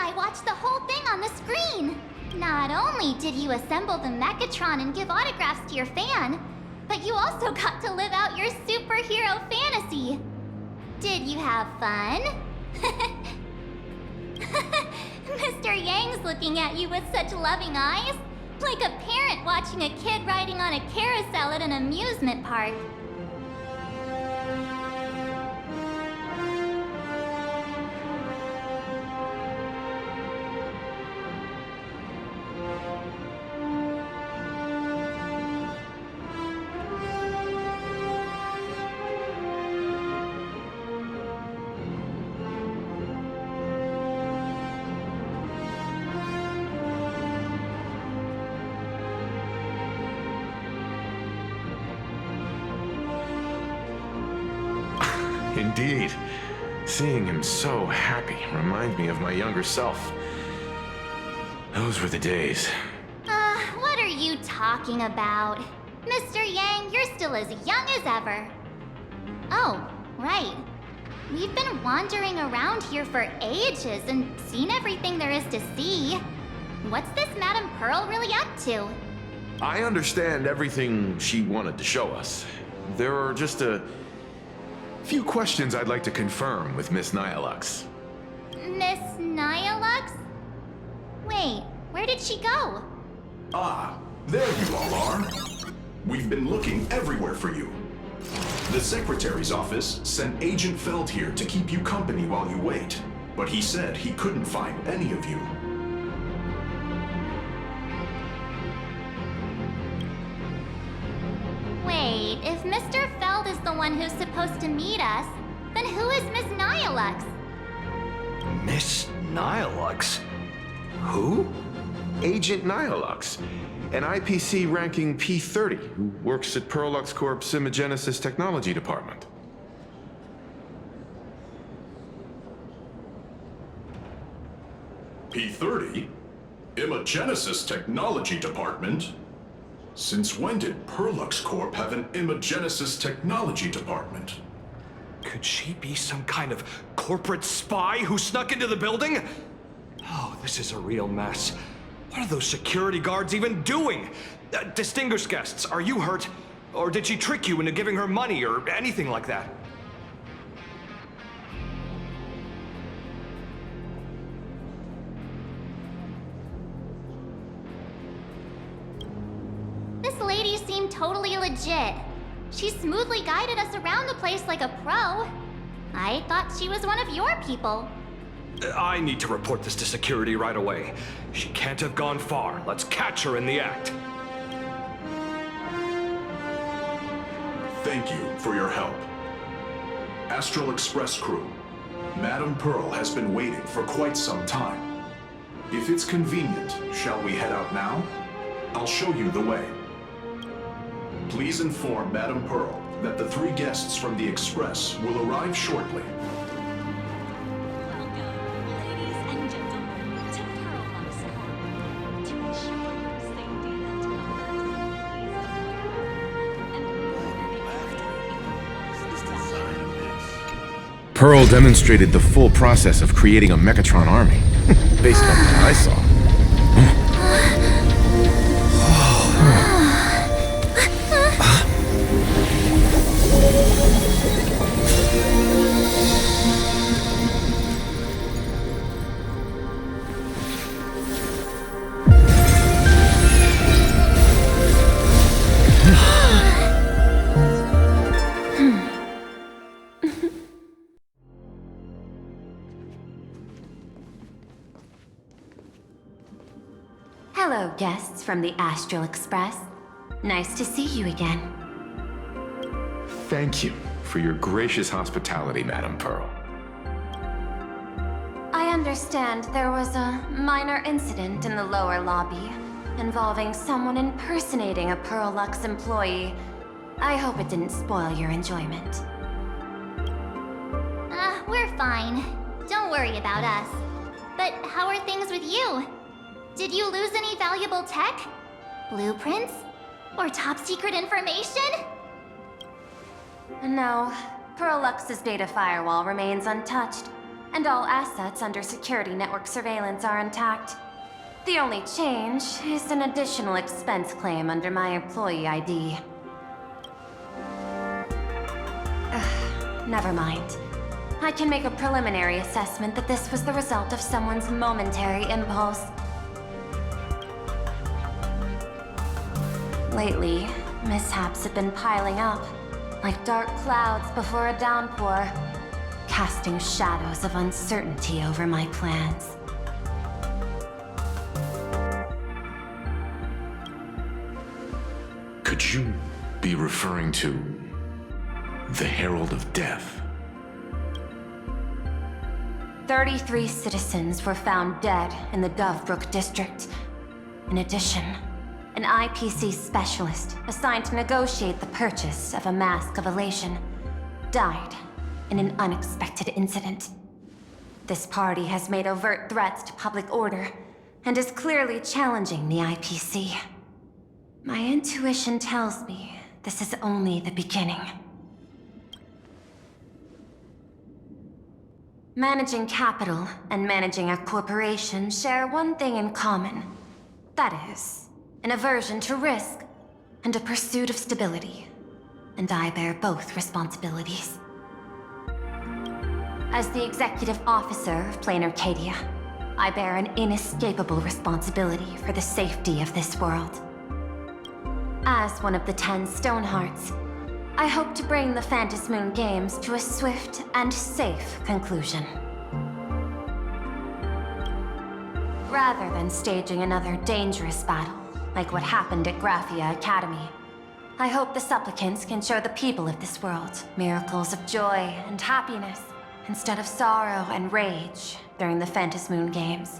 I watched the whole thing on the screen. Not only did you assemble the Mechatron and give autographs to your fan, but you also got to live out your superhero fantasy. Did you have fun? Mr. Yang's looking at you with such loving eyes, like a parent watching a kid riding on a carousel at an amusement park. Indeed. Seeing him so happy reminds me of my younger self. Those were the days. What are you talking about? Mr. Yang, you're still as young as ever. Oh, right. We've been wandering around here for ages and seen everything there is to see. What's this Madame Pearl really up to? I understand everything she wanted to show us. There are just a few questions I'd like to confirm with Miss Nyalux. Miss Nyalux? Wait, where did she go? Ah, there you all are. We've been looking everywhere for you. The Secretary's office sent Agent Feld here to keep you company while you wait, but he said he couldn't find any of you. Wait, if Mr. Feld is the one who's supposed to meet us, then who is Miss Nyalux? Miss Nyalux? Who? Agent Nyalux, an IPC ranking P30 who works at Perlux Corp's Imagenesis Technology Department. P30? Imagenesis Technology Department? Since when did Perlux Corp have an Imagenesis Technology Department? Could she be some kind of corporate spy who snuck into the building? Oh, this is a real mess. What are those security guards even doing? Distinguished guests, are you hurt? Or did she trick you into giving her money or anything like that? This lady seemed totally legit. She smoothly guided us around the place like a pro. I thought she was one of your people. I need to report this to security right away. She can't have gone far. Let's catch her in the act. Thank you for your help. Astral Express crew, Madame Pearl has been waiting for quite some time. If it's convenient, shall we head out now? I'll show you the way. Please inform Madame Pearl that the 3 guests from the Express will arrive shortly. Pearl demonstrated the full process of creating a Mechatron army, based on what I saw. Hello, guests from the Astral Express. Nice to see you again. Thank you for your gracious hospitality, Madame Pearl. I understand there was a minor incident in the lower lobby involving someone impersonating a Perlux employee. I hope it didn't spoil your enjoyment. We're fine. Don't worry about us. But how are things with you? Did you lose any valuable tech? Blueprints? Or top secret information? No, Perlux's data firewall remains untouched. and all assets under security network surveillance are intact. The only change is an additional expense claim under my employee ID. Never mind. I can make a preliminary assessment that this was the result of someone's momentary impulse. Lately, mishaps have been piling up, like dark clouds before a downpour, casting shadows of uncertainty over my plans. Could you be referring to the Herald of Death? 33 citizens were found dead in the Dovebrook district. In addition, an IPC specialist assigned to negotiate the purchase of a Mask of Elation died in an unexpected incident. This party has made overt threats to public order and is clearly challenging the IPC. My intuition tells me this is only the beginning. Managing capital and managing a corporation share one thing in common. That is, an aversion to risk and a pursuit of stability. And I bear both responsibilities. As the executive officer of Plain Arcadia, I bear an inescapable responsibility for the safety of this world. As one of the 10 Stonehearts, I hope to bring the Phantasmoon Games to a swift and safe conclusion. Rather than staging another dangerous battle, like what happened at Graphia Academy, I hope the supplicants can show the people of this world miracles of joy and happiness, instead of sorrow and rage during the Phantasmoon Games.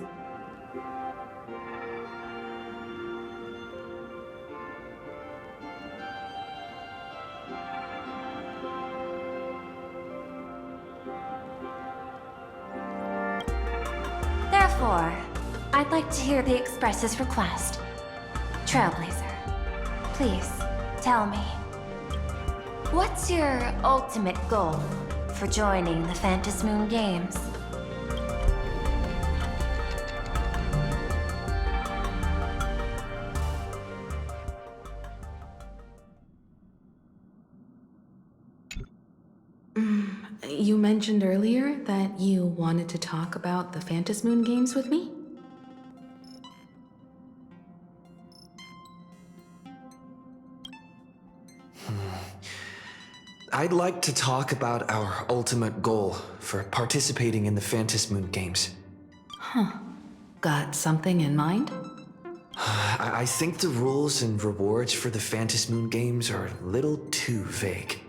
Therefore, I'd like to hear the Express's request. Trailblazer, please, tell me. What's your ultimate goal for joining the Phantasmoon Games? You mentioned earlier that you wanted to talk about the Phantasmoon Games with me? I'd like to talk about our ultimate goal for participating in the Phantasmoon Games. Got something in mind? I think the rules and rewards for the Phantasmoon Games are a little too vague.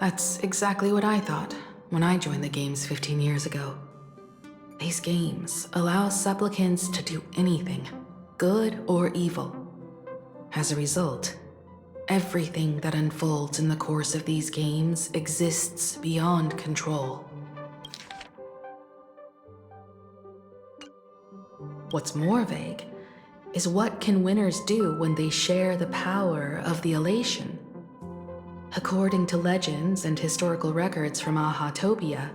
That's exactly what I thought when I joined the games 15 years ago. These games allow supplicants to do anything, good or evil. As a result, everything that unfolds in the course of these games exists beyond control. What's more vague is what can winners do when they share the power of the elation. According to legends and historical records from Ahatopia,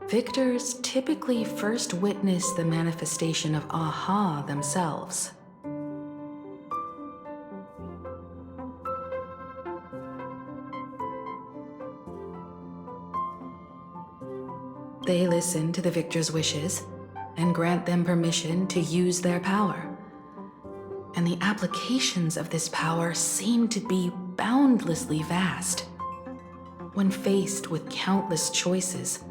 victors typically first witness the manifestation of Aha themselves. They listen to the victor's wishes and grant them permission to use their power. And the applications of this power seem to be boundlessly vast. When faced with countless choices,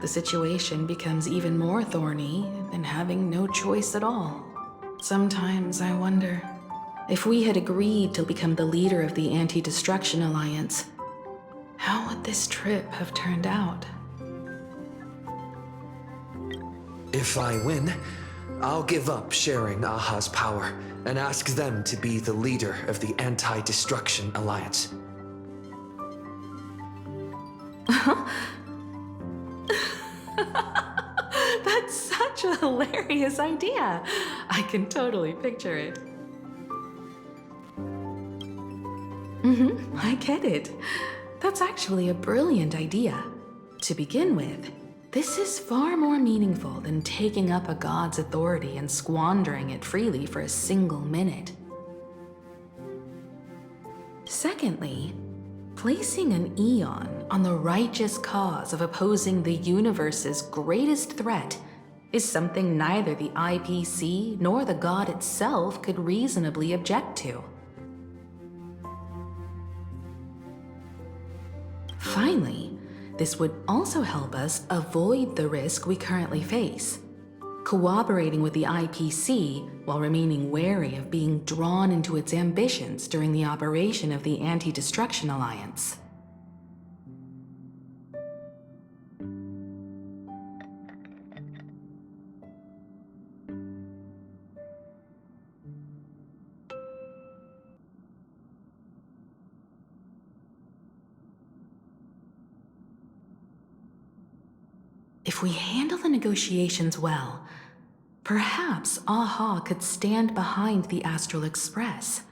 the situation becomes even more thorny than having no choice at all. Sometimes I wonder, if we had agreed to become the leader of the Anti-Destruction Alliance, how would this trip have turned out? If I win, I'll give up sharing Aha's power and ask them to be the leader of the Anti-Destruction Alliance. That's such a hilarious idea. I can totally picture it. I get it. That's actually a brilliant idea. To begin with, this is far more meaningful than taking up a god's authority and squandering it freely for a single minute. Secondly, placing an Eon on the righteous cause of opposing the universe's greatest threat is something neither the IPC nor the god itself could reasonably object to. Finally, this would also help us avoid the risk we currently face. Cooperating with the IPC while remaining wary of being drawn into its ambitions during the operation of the Anti-Destruction Alliance. If we handle the negotiations well, perhaps Aha could stand behind the Astral Express,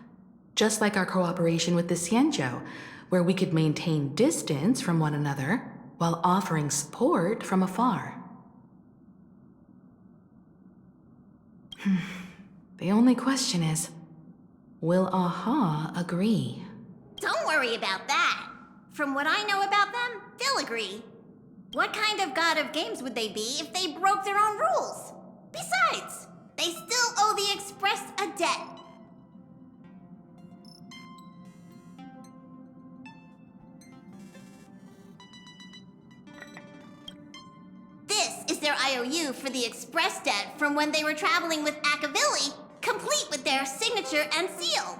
just like our cooperation with the Xianzhou, where we could maintain distance from one another while offering support from afar. The only question is, will Aha agree? Don't worry about that. From what I know about them, they'll agree. What kind of god of games would they be if they broke their own rules? Besides, they still owe the Express a debt. This is their IOU for the Express debt from when they were traveling with Akavili, complete with their signature and seal.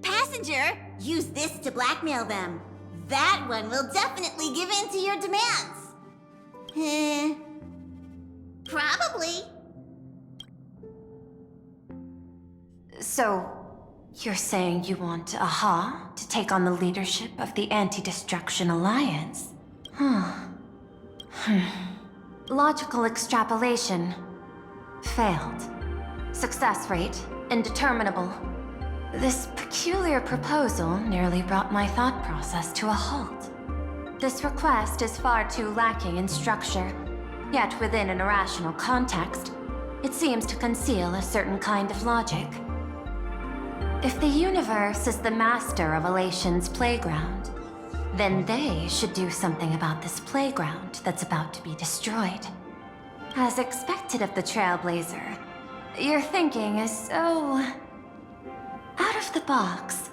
Passenger, use this to blackmail them. That one will definitely give in to your demands. Probably. So, you're saying you want Aha to take on the leadership of the Anti-Destruction Alliance? Logical extrapolation. Failed. Success rate indeterminable. This peculiar proposal nearly brought my thought process to a halt. This request is far too lacking in structure, yet within an irrational context. it seems to conceal a certain kind of logic. If the universe is the master of Elation's playground, then they should do something about this playground that's about to be destroyed. As expected of the Trailblazer, your thinking is so... out of the box.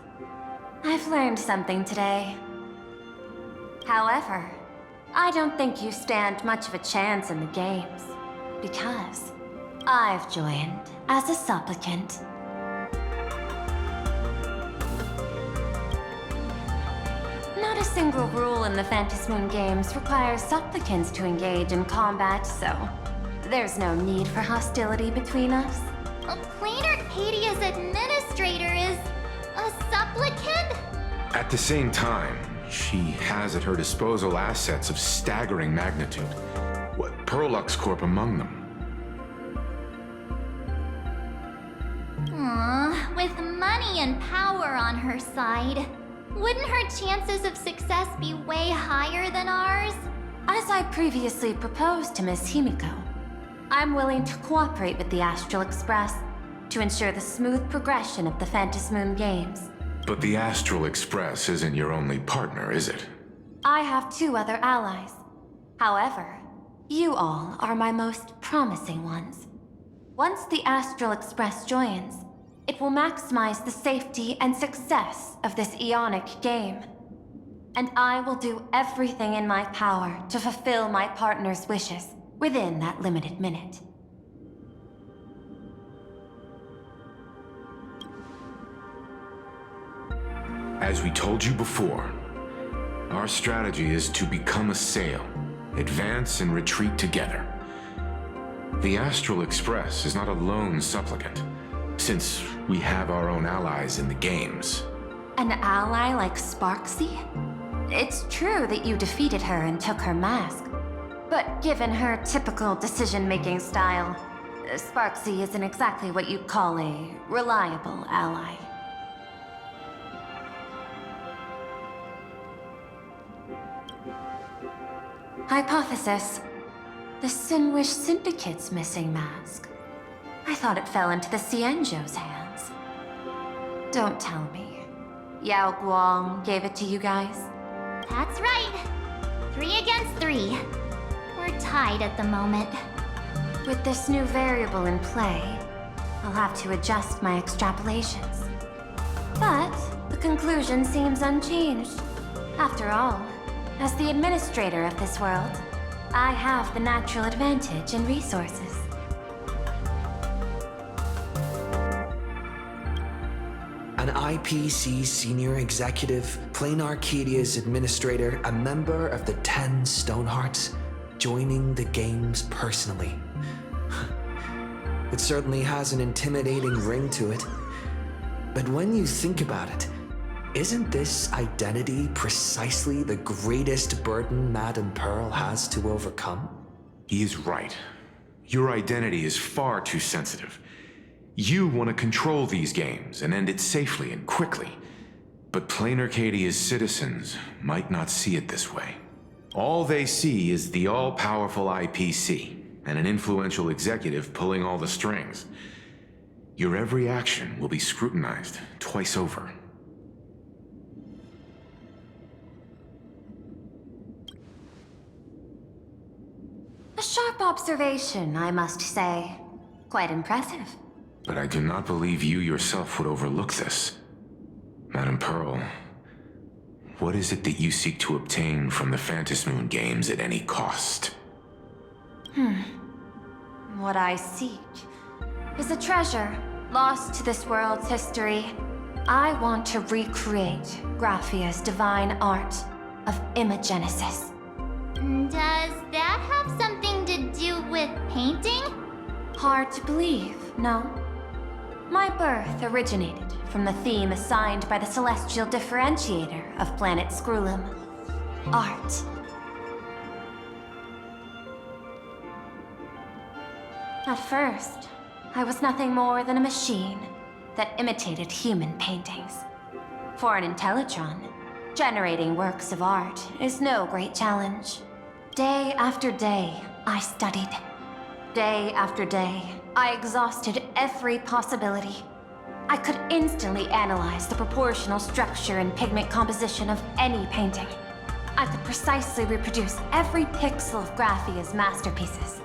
I've learned something today. However, I don't think you stand much of a chance in the games, because I've joined as a supplicant. Not a single rule in the Phantasmoon games requires supplicants to engage in combat, so there's no need for hostility between us. Plain Arcadia's administrator is a supplicant? At the same time, she has at her disposal assets of staggering magnitude. What, Perlux Corp among them? Aw, with money and power on her side, wouldn't her chances of success be way higher than ours? As I previously proposed to Miss Himiko, I'm willing to cooperate with the Astral Express to ensure the smooth progression of the Phantasmoon games. But the Astral Express isn't your only partner, is it? I have 2 other allies. However, you all are my most promising ones. Once the Astral Express joins, it will maximize the safety and success of this Ionic game. And I will do everything in my power to fulfill my partner's wishes within that limited minute. As we told you before, our strategy is to become a sail, advance and retreat together. The Astral Express is not a lone supplicant, since we have our own allies in the games. An ally like Sparksy? It's true that you defeated her and took her mask, but given her typical decision-making style, Sparksy isn't exactly what you'd call a reliable ally. Hypothesis. The Sinwish Syndicate's missing mask. I thought it fell into the Cienjo's hands. Don't tell me. Yao Guang gave it to you guys? That's right. 3 against 3. We're tied at the moment. With this new variable in play, I'll have to adjust my extrapolations. But the conclusion seems unchanged. After all, as the administrator of this world, I have the natural advantage in resources. An IPC senior executive, Plain Arcadia's administrator, a member of the 10 Stonehearts, joining the games personally. It certainly has an intimidating ring to it. But when you think about it, isn't this identity precisely the greatest burden Madame Pearl has to overcome? He is right. Your identity is far too sensitive. You want to control these games and end it safely and quickly. But Plain Arcadia's citizens might not see it this way. All they see is the all-powerful IPC and an influential executive pulling all the strings. Your every action will be scrutinized twice over. A sharp observation, I must say. Quite impressive. But I do not believe you yourself would overlook this. Madame Pearl, what is it that you seek to obtain from the Phantasmoon games at any cost? What I seek is a treasure lost to this world's history. I want to recreate Graphia's divine art of imagenesis. Does that have something to do with painting? Hard to believe, no? My birth originated from the theme assigned by the celestial differentiator of planet Scrulum. Art. At first, I was nothing more than a machine that imitated human paintings. For an Intellitron, generating works of art is no great challenge. Day after day, I studied. Day after day, I exhausted every possibility. I could instantly analyze the proportional structure and pigment composition of any painting. I could precisely reproduce every pixel of Graphia's masterpieces.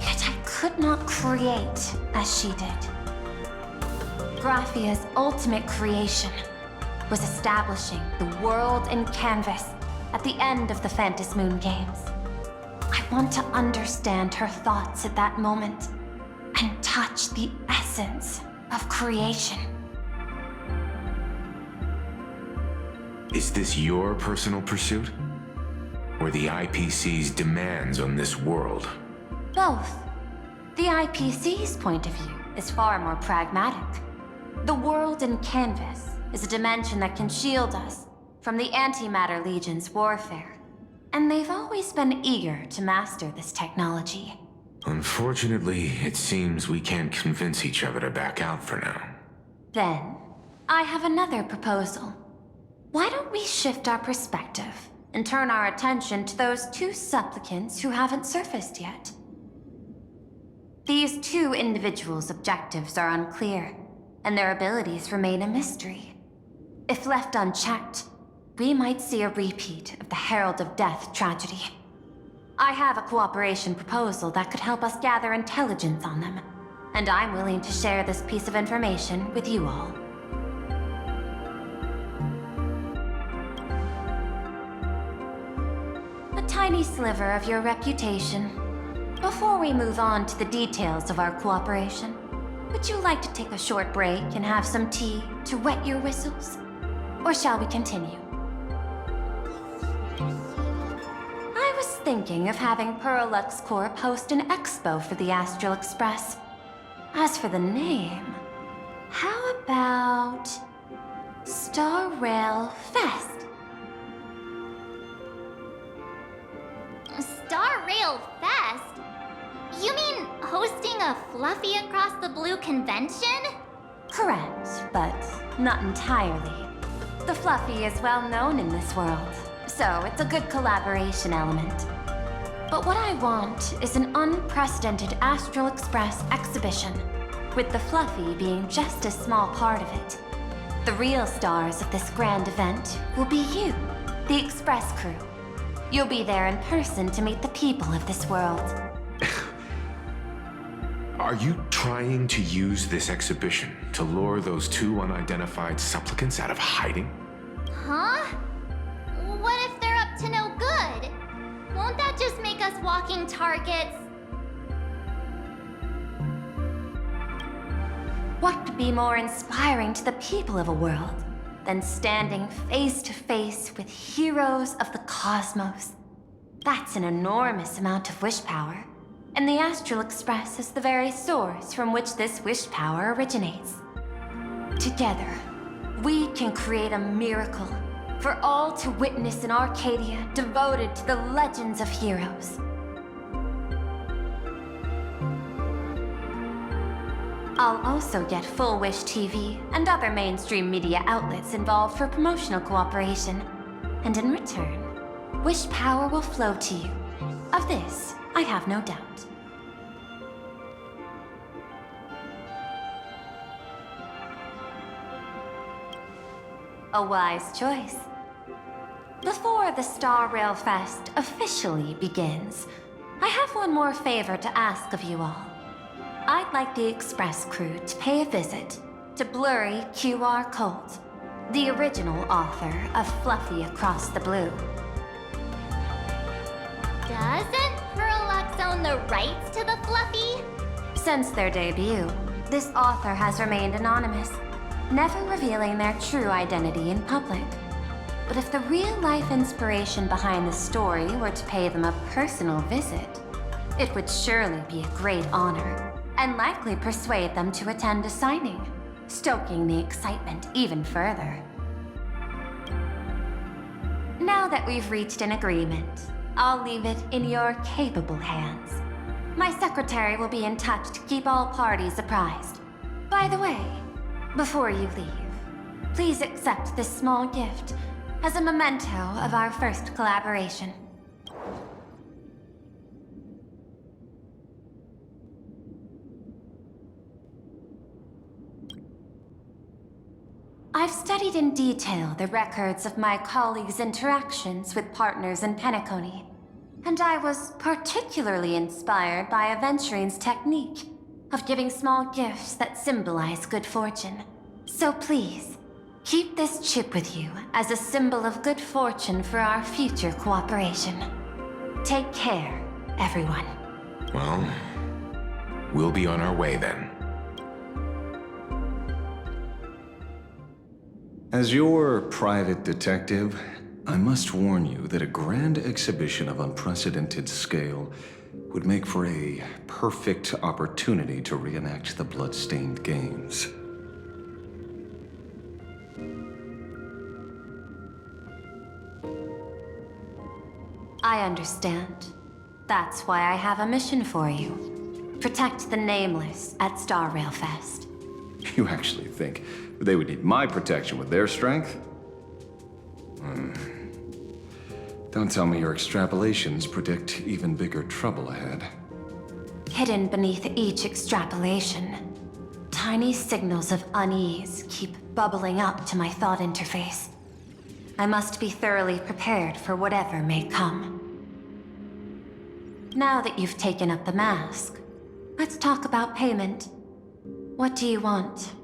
Yet I could not create as she did. Graphia's ultimate creation was establishing the world in canvas at the end of the Phantom Moon Games. I want to understand her thoughts at that moment and touch the essence of creation. Is this your personal pursuit? Or the IPC's demands on this world? Both. The IPC's point of view is far more pragmatic. The world in canvas is a dimension that can shield us from the Antimatter Legion's warfare. And they've always been eager to master this technology. Unfortunately, it seems we can't convince each other to back out for now. Then, I have another proposal. Why don't we shift our perspective and turn our attention to those two supplicants who haven't surfaced yet? These two individuals' objectives are unclear, and their abilities remain a mystery. If left unchecked, we might see a repeat of the Herald of Death tragedy. I have a cooperation proposal that could help us gather intelligence on them, and I'm willing to share this piece of information with you all. A tiny sliver of your reputation. Before we move on to the details of our cooperation, would you like to take a short break and have some tea to wet your whistles? Or shall we continue? I was thinking of having Perlux Corp host an expo for the Astral Express. As for the name, how about Star Rail Fest? Star Rail Fest? You mean hosting a Fluffy Across the Blue convention? Correct, but not entirely. The Fluffy is well known in this world, so it's a good collaboration element. But what I want is an unprecedented Astral Express exhibition, with the Fluffy being just a small part of it. The real stars of this grand event will be you, the Express crew. You'll be there in person to meet the people of this world. Are you trying to use this exhibition to lure those two unidentified supplicants out of hiding? Huh? What if they're up to no good? Won't that just make us walking targets? What could be more inspiring to the people of a world than standing face to face with heroes of the cosmos? That's an enormous amount of wish power, and the Astral Express is the very source from which this wish power originates. Together, we can create a miracle for all to witness in Arcadia devoted to the legends of heroes. I'll also get Full Wish TV and other mainstream media outlets involved for promotional cooperation. And in return, wish power will flow to you. Of this, I have no doubt. A wise choice. Before the Star Rail Fest officially begins, I have one more favor to ask of you all. I'd like the Express crew to pay a visit to Blurry QR Colt, the original author of Fluffy Across the Blue. Doesn't Perlux own the rights to the Fluffy? Since their debut, this author has remained anonymous, never revealing their true identity in public. But if the real-life inspiration behind the story were to pay them a personal visit, it would surely be a great honor, and likely persuade them to attend a signing, stoking the excitement even further. Now that we've reached an agreement, I'll leave it in your capable hands. My secretary will be in touch to keep all parties apprised. By the way, before you leave, please accept this small gift as a memento of our first collaboration. I've studied in detail the records of my colleagues' interactions with partners in Penacony, and I was particularly inspired by Aventurine's technique of giving small gifts that symbolize good fortune. So please, keep this chip with you as a symbol of good fortune for our future cooperation. Take care, everyone. Well, we'll be on our way then. As your private detective, I must warn you that a grand exhibition of unprecedented scale would make for a perfect opportunity to reenact the blood-stained games. I understand. That's why I have a mission for you. Protect the Nameless at Star Rail Fest. You actually think they would need my protection with their strength? Don't tell me your extrapolations predict even bigger trouble ahead. Hidden beneath each extrapolation, tiny signals of unease keep bubbling up to my thought interface. I must be thoroughly prepared for whatever may come. Now that you've taken up the mask, let's talk about payment. What do you want?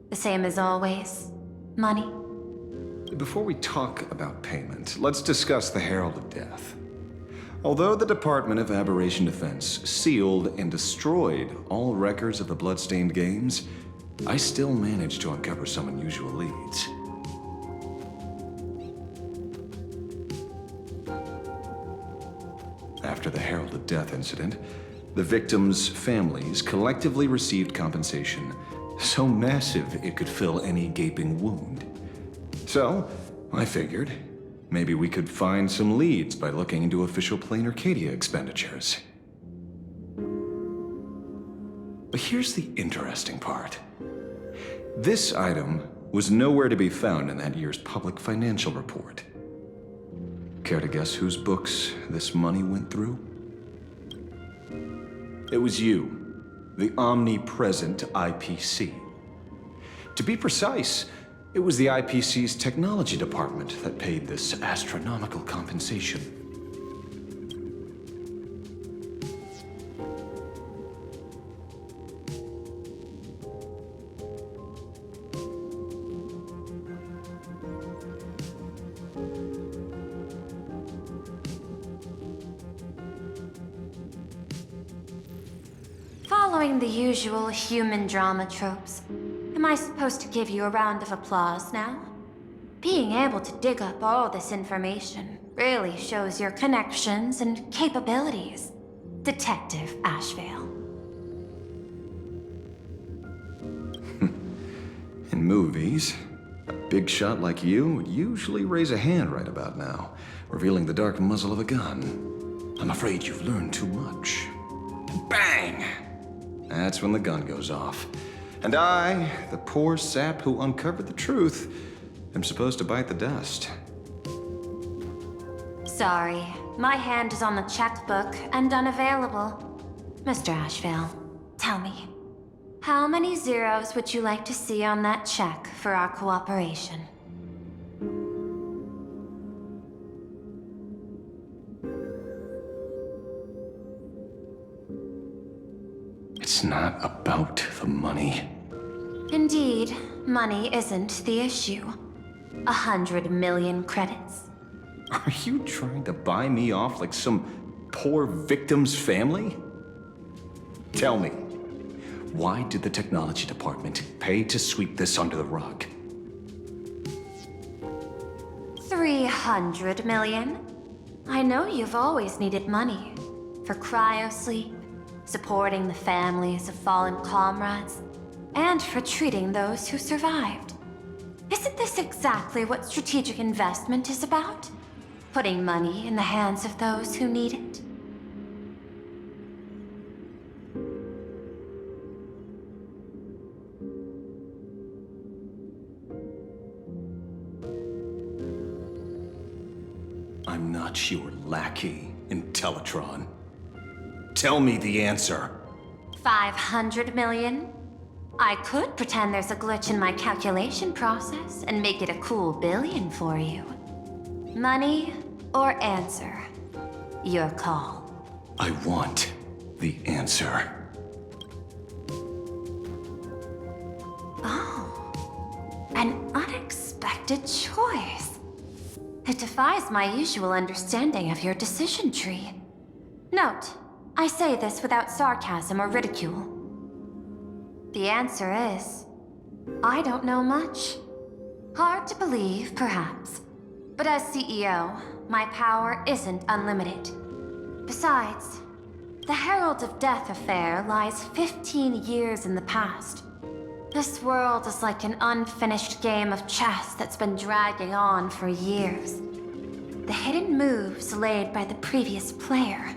The same as always? Money? Before we talk about payment, let's discuss the Herald of Death. Although the Department of Aberration Defense sealed and destroyed all records of the Bloodstained Games, I still managed to uncover some unusual leads. After the Herald of Death incident, the victims' families collectively received compensation so massive it could fill any gaping wound. So, I figured, maybe we could find some leads by looking into official Plain Arcadia expenditures. But here's the interesting part. This item was nowhere to be found in that year's public financial report. Care to guess whose books this money went through? It was you, the omnipresent IPC. To be precise, it was the IPC's technology department that paid this astronomical compensation. Following the usual human drama tropes, am I supposed to give you a round of applause now? Being able to dig up all this information really shows your connections and capabilities, Detective Ashvale. In movies, a big shot like you would usually raise a hand right about now, revealing the dark muzzle of a gun. I'm afraid you've learned too much. And bang! That's when the gun goes off. And I, the poor sap who uncovered the truth, am supposed to bite the dust. Sorry, my hand is on the checkbook and unavailable. Mr. Ashvale, tell me, how many zeros would you like to see on that check for our cooperation? It's not about the money. Indeed, money isn't the issue. 100 million credits. Are you trying to buy me off like some poor victim's family? Tell me, why did the technology department pay to sweep this under the rug? 300 million? I know you've always needed money. For cryosleep, supporting the families of fallen comrades, and for treating those who survived. Isn't this exactly what strategic investment is about? Putting money in the hands of those who need it? I'm not your lackey, Intellitron. Tell me the answer. 500 million? I could pretend there's a glitch in my calculation process and make it a cool billion for you. Money or answer? Your call. I want the answer. Oh, an unexpected choice. It defies my usual understanding of your decision tree. Note, I say this without sarcasm or ridicule. The answer is, I don't know much. Hard to believe, perhaps. But as CEO, my power isn't unlimited. Besides, the Herald of Death affair lies 15 years in the past. This world is like an unfinished game of chess that's been dragging on for years. The hidden moves laid by the previous player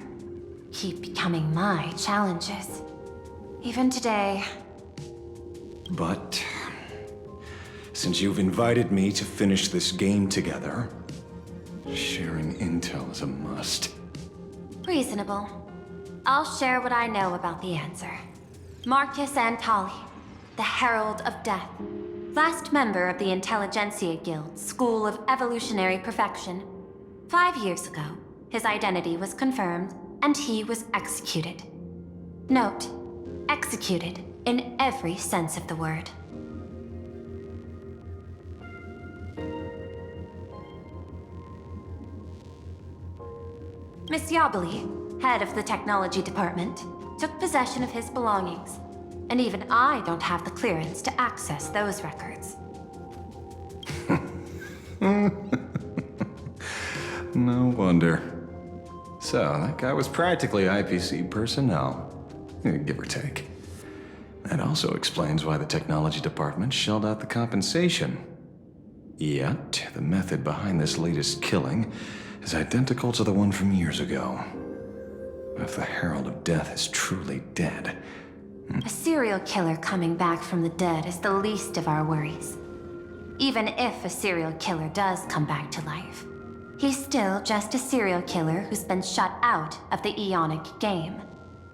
keep becoming my challenges. Even today. But since you've invited me to finish this game together, sharing intel is a must. Reasonable. I'll share what I know about the answer. Marcus Antali, the Herald of Death, last member of the Intelligentsia Guild School of Evolutionary Perfection. 5 years ago, his identity was confirmed, and he was executed. Note, executed in every sense of the word. Miss Yabali, head of the technology department, took possession of his belongings, and even I don't have the clearance to access those records. No wonder. So, that guy was practically IPC personnel, give or take. That also explains why the technology department shelled out the compensation. Yet, the method behind this latest killing is identical to the one from years ago. If the Herald of Death is truly dead... A serial killer coming back from the dead is the least of our worries. Even if a serial killer does come back to life, he's still just a serial killer who's been shut out of the Ionic game.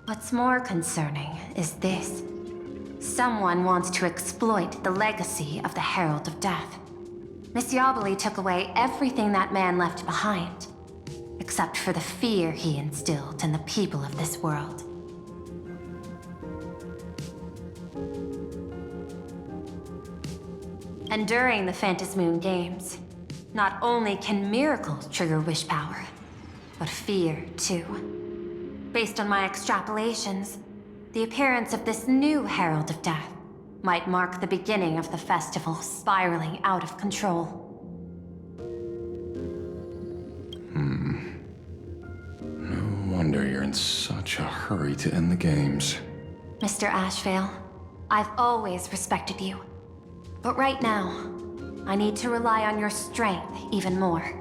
What's more concerning is this. Someone wants to exploit the legacy of the Herald of Death. Miss Yabali took away everything that man left behind, except for the fear he instilled in the people of this world. And during the Phantasmoon Games, not only can miracles trigger wish power, but fear too. Based on my extrapolations, the appearance of this new Herald of Death might mark the beginning of the festival spiraling out of control. No wonder you're in such a hurry to end the games. Mr. Ashvale, I've always respected you. But right now, I need to rely on your strength even more.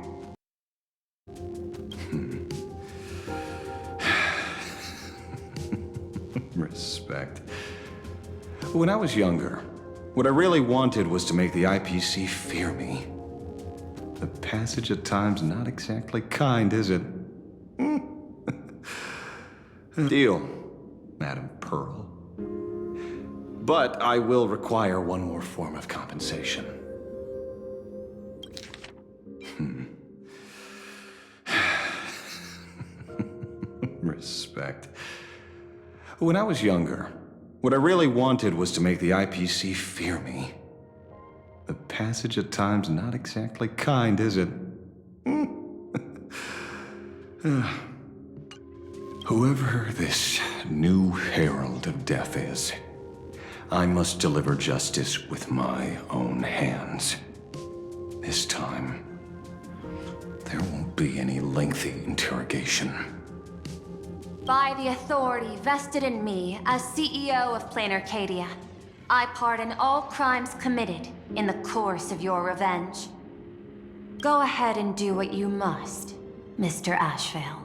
Respect. When I was younger, what I really wanted was to make the IPC fear me. The passage at times not exactly kind, is it? Deal, Madam Pearl. But I will require one more form of compensation. Respect. When I was younger, what I really wanted was to make the IPC fear me. The passage at times not exactly kind, is it? Whoever this new Herald of Death is, I must deliver justice with my own hands. This time, there won't be any lengthy interrogation. By the authority vested in me as CEO of Planar Cadia, I pardon all crimes committed in the course of your revenge. Go ahead and do what you must, Mr. Ashvale.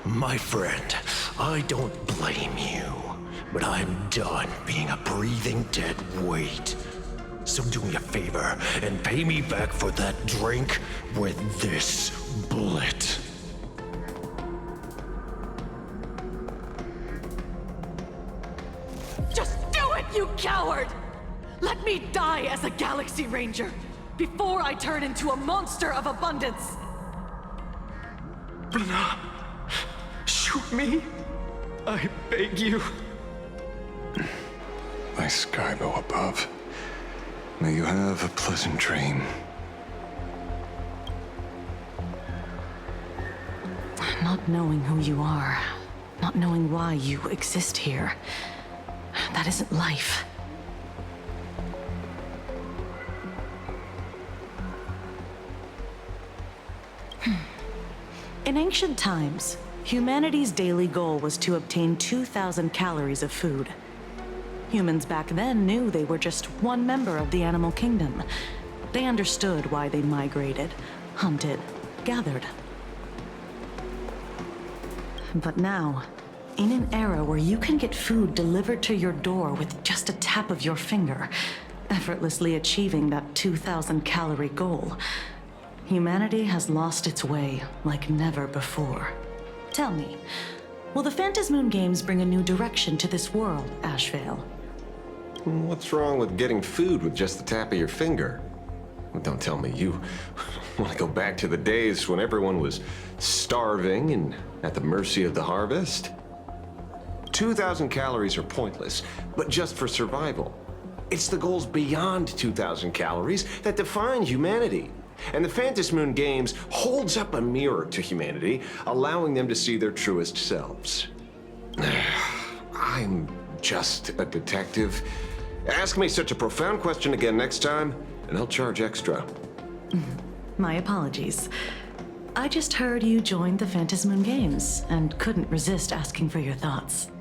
My friend, I don't blame you, but I'm done being a breathing dead weight. So do me a favor and pay me back for that drink with this bullet. Just do it, you coward! Let me die as a Galaxy Ranger before I turn into a monster of abundance! Blah. Shoot me. I beg you. My Skybo above. May you have a pleasant dream. Not knowing who you are, not knowing why you exist here, that isn't life. In ancient times, humanity's daily goal was to obtain 2,000 calories of food. Humans back then knew they were just one member of the animal kingdom. They understood why they migrated, hunted, gathered. But now, in an era where you can get food delivered to your door with just a tap of your finger, effortlessly achieving that 2,000 calorie goal, humanity has lost its way like never before. Tell me, will the Phantasmoon Games bring a new direction to this world, Ashvale? What's wrong with getting food with just the tap of your finger? Well, don't tell me you want to go back to the days when everyone was starving and at the mercy of the harvest? 2,000 calories are pointless, but just for survival. It's the goals beyond 2,000 calories that define humanity. And the Phantasmoon Games holds up a mirror to humanity, allowing them to see their truest selves. I'm just a detective. Ask me such a profound question again next time, and I'll charge extra. My apologies. I just heard you joined the Phantasmoon Games and couldn't resist asking for your thoughts.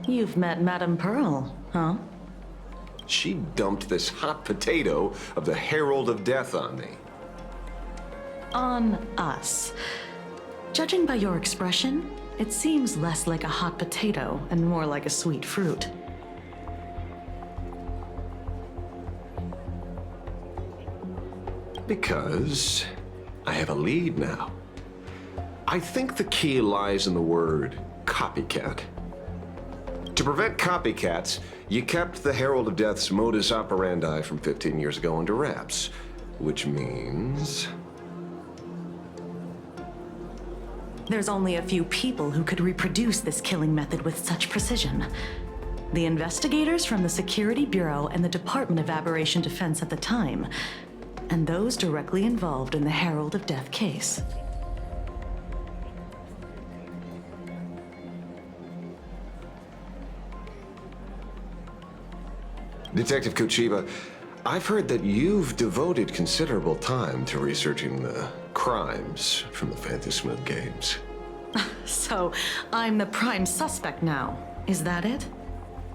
You've met Madame Pearl, huh? She dumped this hot potato of the Herald of Death on me. On us. Judging by your expression, it seems less like a hot potato and more like a sweet fruit. Because I have a lead now. I think the key lies in the word copycat. To prevent copycats, you kept the Herald of Death's modus operandi from 15 years ago under wraps, which means... There's only a few people who could reproduce this killing method with such precision. The investigators from the Security Bureau and the Department of Aberration Defense at the time, and those directly involved in the Herald of Death case. Detective Kochiba, I've heard that you've devoted considerable time to researching the crimes from the Phantasmoon Games. So, I'm the prime suspect now. Is that it?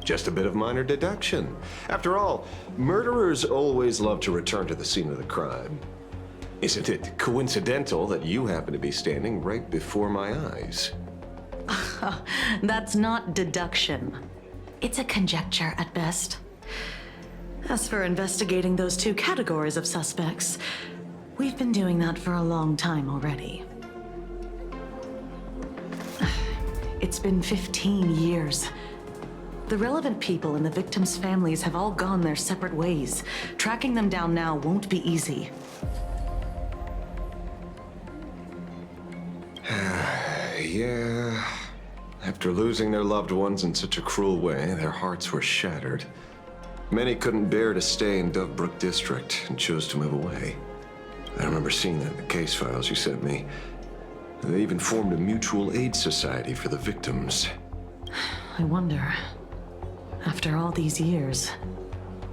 Just a bit of minor deduction. After all, murderers always love to return to the scene of the crime. Isn't it coincidental that you happen to be standing right before my eyes? That's not deduction. It's a conjecture at best. As for investigating those two categories of suspects, we've been doing that for a long time already. It's been 15 years. The relevant people and the victims' families have all gone their separate ways. Tracking them down now won't be easy. Yeah. After losing their loved ones in such a cruel way, their hearts were shattered. Many couldn't bear to stay in Dovebrook District and chose to move away. I remember seeing that in the case files you sent me. They even formed a mutual aid society for the victims. I wonder, after all these years,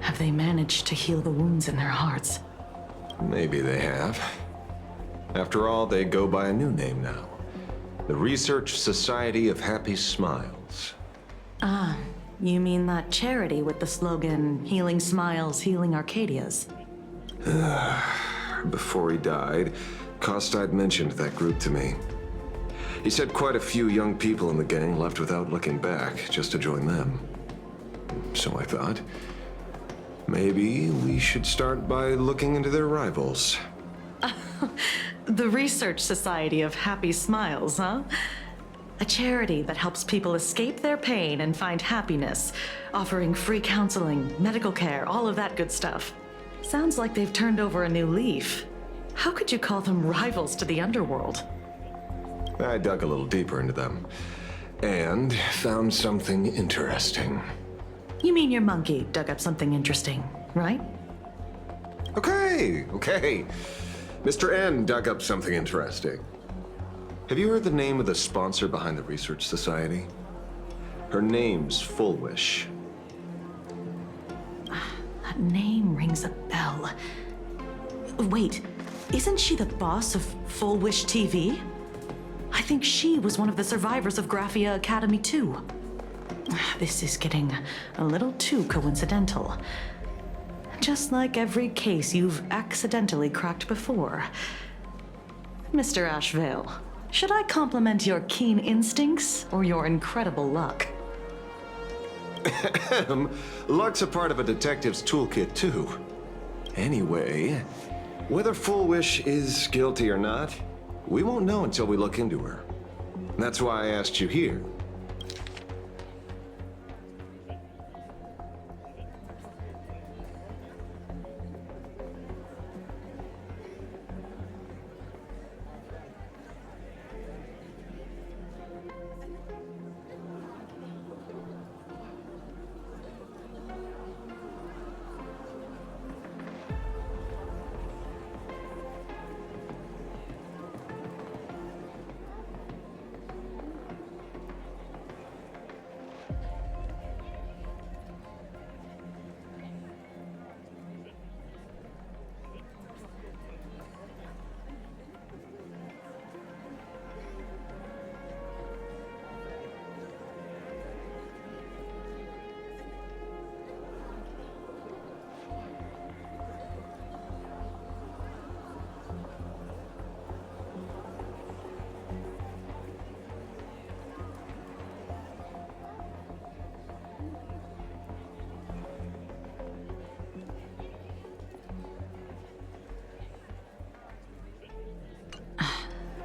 have they managed to heal the wounds in their hearts? Maybe they have. After all, they go by a new name now. The Research Society of Happy Smiles. Ah, you mean that charity with the slogan, Healing Smiles, Healing Arcadias? Before he died, Costide mentioned that group to me. He said quite a few young people in the gang left without looking back, just to join them. So I thought, Maybe we should start by looking into their rivals. The Research Society of Happy Smiles, huh? A charity that helps people escape their pain and find happiness, offering free counseling, medical care, all of that good stuff. Sounds like they've turned over a new leaf. How could you call them rivals to the underworld? I dug a little deeper into them and found something interesting. You mean your monkey dug up something interesting, right? Okay. Mr. N dug up something interesting. Have you heard the name of the sponsor behind the Research Society? Her name's Full Wish. That name rings a bell. Wait, isn't she the boss of Full Wish TV? I think she was one of the survivors of Graphia Academy 2. This is getting a little too coincidental. Just like every case you've accidentally cracked before. Mr. Ashvale, should I compliment your keen instincts or your incredible luck? Luck's a part of a detective's toolkit, too. Anyway, whether Full Wish is guilty or not, we won't know until we look into her. That's why I asked you here.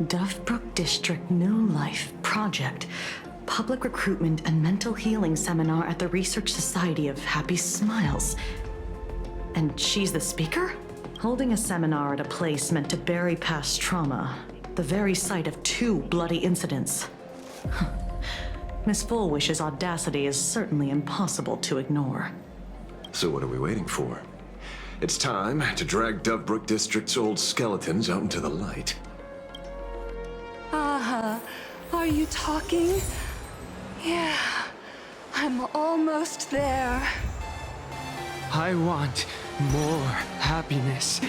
Dovebrook District New Life Project. Public Recruitment and Mental Healing Seminar at the Research Society of Happy Smiles. And she's the speaker? Holding a seminar at a place meant to bury past trauma. The very site of 2 bloody incidents. Miss Fullwish's audacity is certainly impossible to ignore. So what are we waiting for? It's time to drag Dovebrook District's old skeletons out into the light. Are you talking? Yeah, I'm almost there. I want more happiness.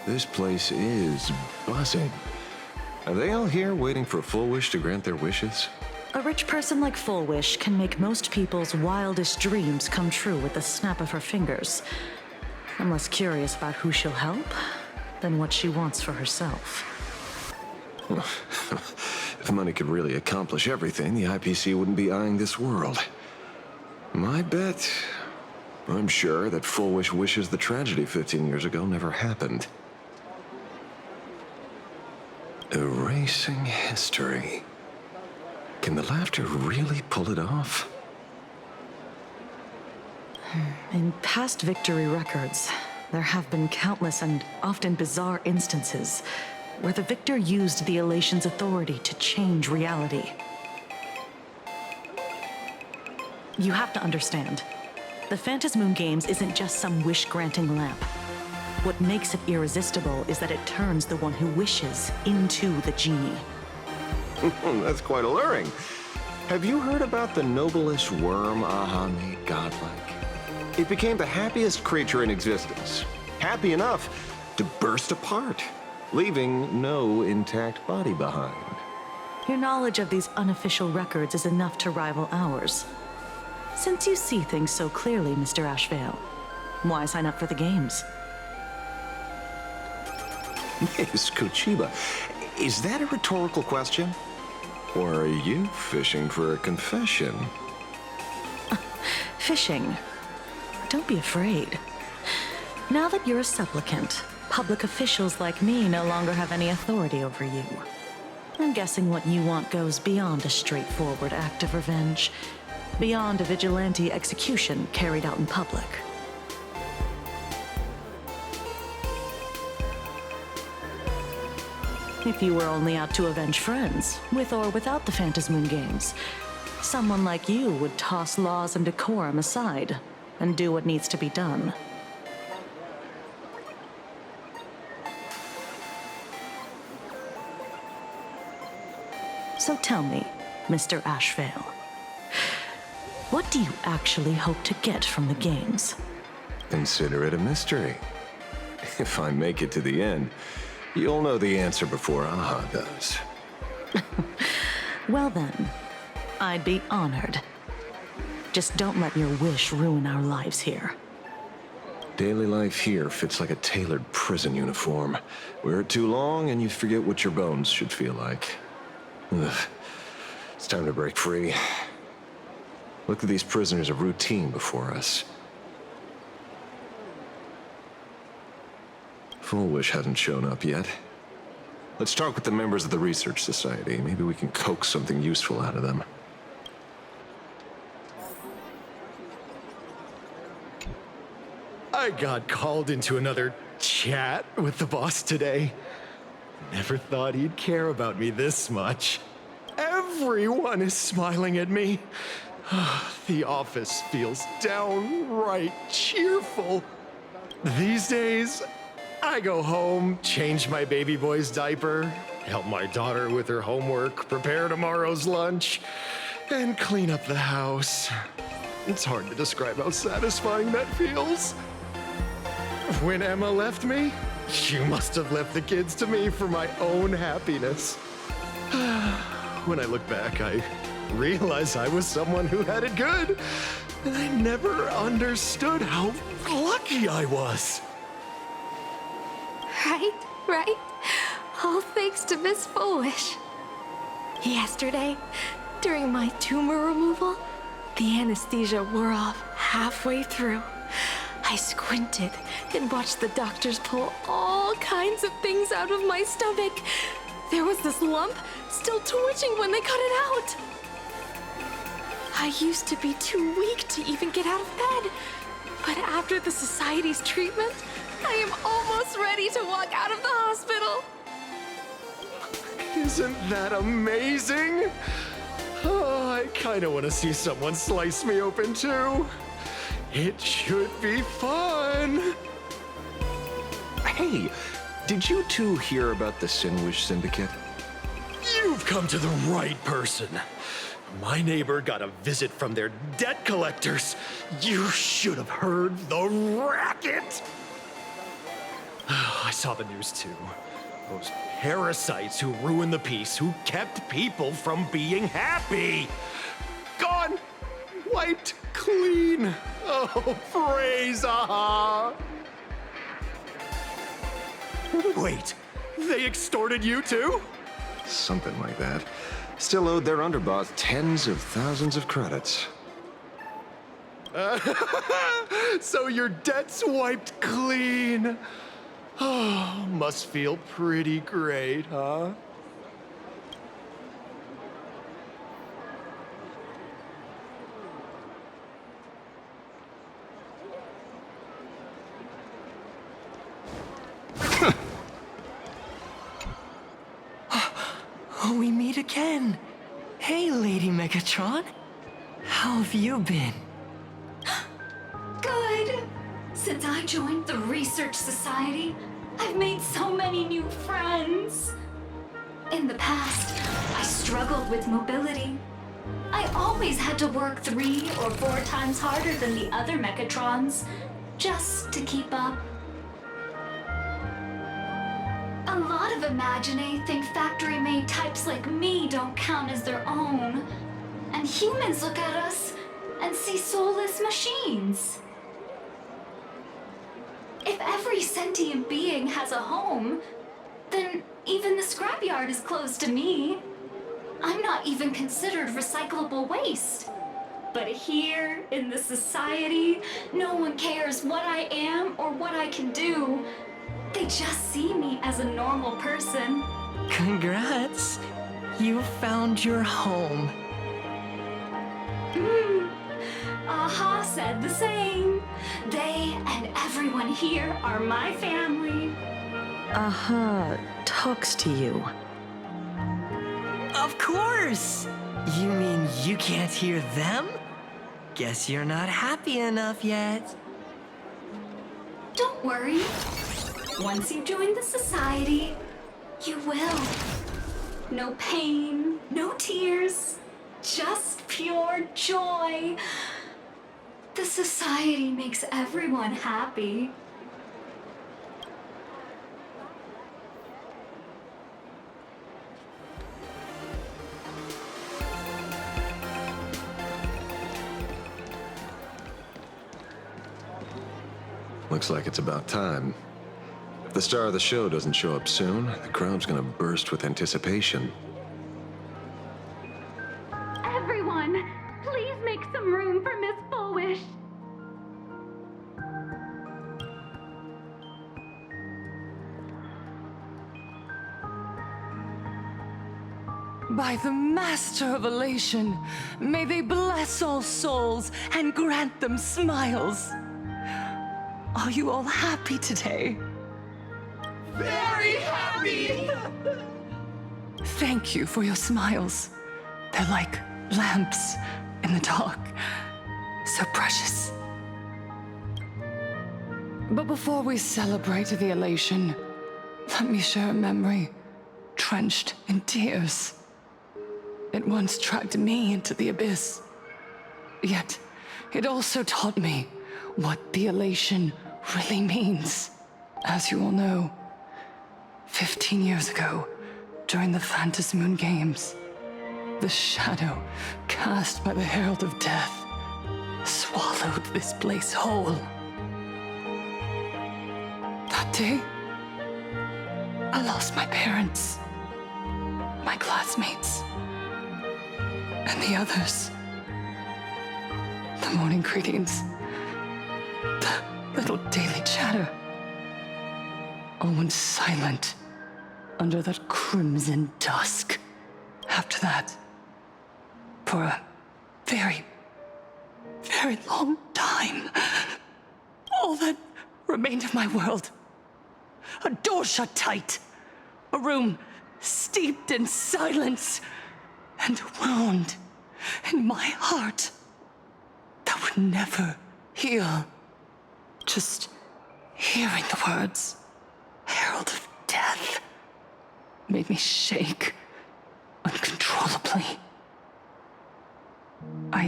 This place is buzzing. Are they all here waiting for Full Wish to grant their wishes? A rich person like Full Wish can make most people's wildest dreams come true with the snap of her fingers. I'm less curious about who she'll help than what she wants for herself. If money could really accomplish everything, the IPC wouldn't be eyeing this world. My bet, I'm sure that Full Wish wishes the tragedy 15 years ago never happened. Erasing history. Can the laughter really pull it off? In past victory records, there have been countless and often bizarre instances where the victor used the elation's authority to change reality. You have to understand, the Phantasmoon Games isn't just some wish-granting lamp. What makes it irresistible is that it turns the one who wishes into the genie. That's quite alluring. Have you heard about the noblest worm Aha made godlike? it became the happiest creature in existence. Happy enough to burst apart, leaving no intact body behind. Your knowledge of these unofficial records is enough to rival ours. Since you see things so clearly, Mr. Ashvale, why sign up for the games? Miss Kochiba, is that a rhetorical question? Or are you fishing for a confession? Fishing. Don't be afraid. Now that you're a supplicant, public officials like me no longer have any authority over you. I'm guessing what you want goes beyond a straightforward act of revenge, beyond a vigilante execution carried out in public. If you were only out to avenge friends, with or without the Phantasmoon Games, someone like you would toss laws and decorum aside and do what needs to be done. So tell me, Mr. Ashvale, what do you actually hope to get from the games? Consider it a mystery. If I make it to the end, you'll know the answer before Aha does. Well then, I'd be honored. Just don't let your wish ruin our lives here. Daily life here fits like a tailored prison uniform. Wear it too long and you forget what your bones should feel like. Ugh. It's time to break free. Look at these prisoners of routine before us. Full Wish hasn't shown up yet. Let's talk with the members of the Research Society. Maybe we can coax something useful out of them. I got called into another chat with the boss today. Never thought he'd care about me this much. Everyone is smiling at me. The office feels downright cheerful. These days, I go home, change my baby boy's diaper, help my daughter with her homework, prepare tomorrow's lunch, and clean up the house. It's hard to describe how satisfying that feels. When Emma left me, she must have left the kids to me for my own happiness. When I look back, I realize I was someone who had it good, and I never understood how lucky I was. Right? All thanks to Miss Foolish. Yesterday, during my tumor removal, the anesthesia wore off halfway through. I squinted and watched the doctors pull all kinds of things out of my stomach. There was this lump still twitching when they cut it out. I used to be too weak to even get out of bed. But after the Society's treatment, I am almost ready to walk out of the hospital. Isn't that amazing? Oh, I kind of want to see someone slice me open too. It should be fun. Hey, did you two hear about the Sinwish Syndicate? You've come to the right person. My neighbor got a visit from their debt collectors. You should have heard the racket. I saw the news too. Those parasites who ruined the peace, who kept people from being happy. Gone! Wiped clean! Oh, praise Aha! Wait, they extorted you too? Something like that. Still owed their underboss tens of thousands of credits. So your debt's wiped clean. Oh, must feel pretty great, huh? We meet again. Hey, Lady Megatron. How have you been? Good. Since I joined the Research Society, I've made so many new friends. In the past, I struggled with mobility, I always had to work 3 or 4 times harder than the other Mechatrons, just to keep up. A lot of Imaginae think factory-made types like me don't count as their own. And humans look at us and see soulless machines. If every sentient being has a home, then even the scrapyard is closed to me. I'm not even considered recyclable waste. But here, in this society, no one cares what I am or what I can do. They just see me as a normal person. Congrats! You found your home. Aha said the same. They and everyone here are my family. Aha talks to you. Of course! You mean you can't hear them? Guess you're not happy enough yet. Don't worry. Once you join the society, you will. No pain, no tears, just pure joy. The society makes everyone happy. Looks like it's about time. If the star of the show doesn't show up soon, the crowd's gonna burst with anticipation. Everyone, please make some room for Miss Foolish. By the Master of Elation, may they bless all souls and grant them smiles. Are you all happy today? Very happy! Thank you for your smiles. They're like lamps in the dark. So precious. But before we celebrate the elation, let me share a memory drenched in tears. It once dragged me into the abyss. Yet, it also taught me what the elation really means. As you all know, 15 years ago, during the Phantasmoon Games, the shadow cast by the Herald of Death swallowed this place whole. That day, I lost my parents, my classmates, and the others. The morning greetings, the little daily chatter, all went silent under that crimson dusk. After that, for a very, very long time, all that remained of my world, a door shut tight, a room steeped in silence, and a wound in my heart that would never heal. Just hearing the words, Herald of Death, made me shake uncontrollably. I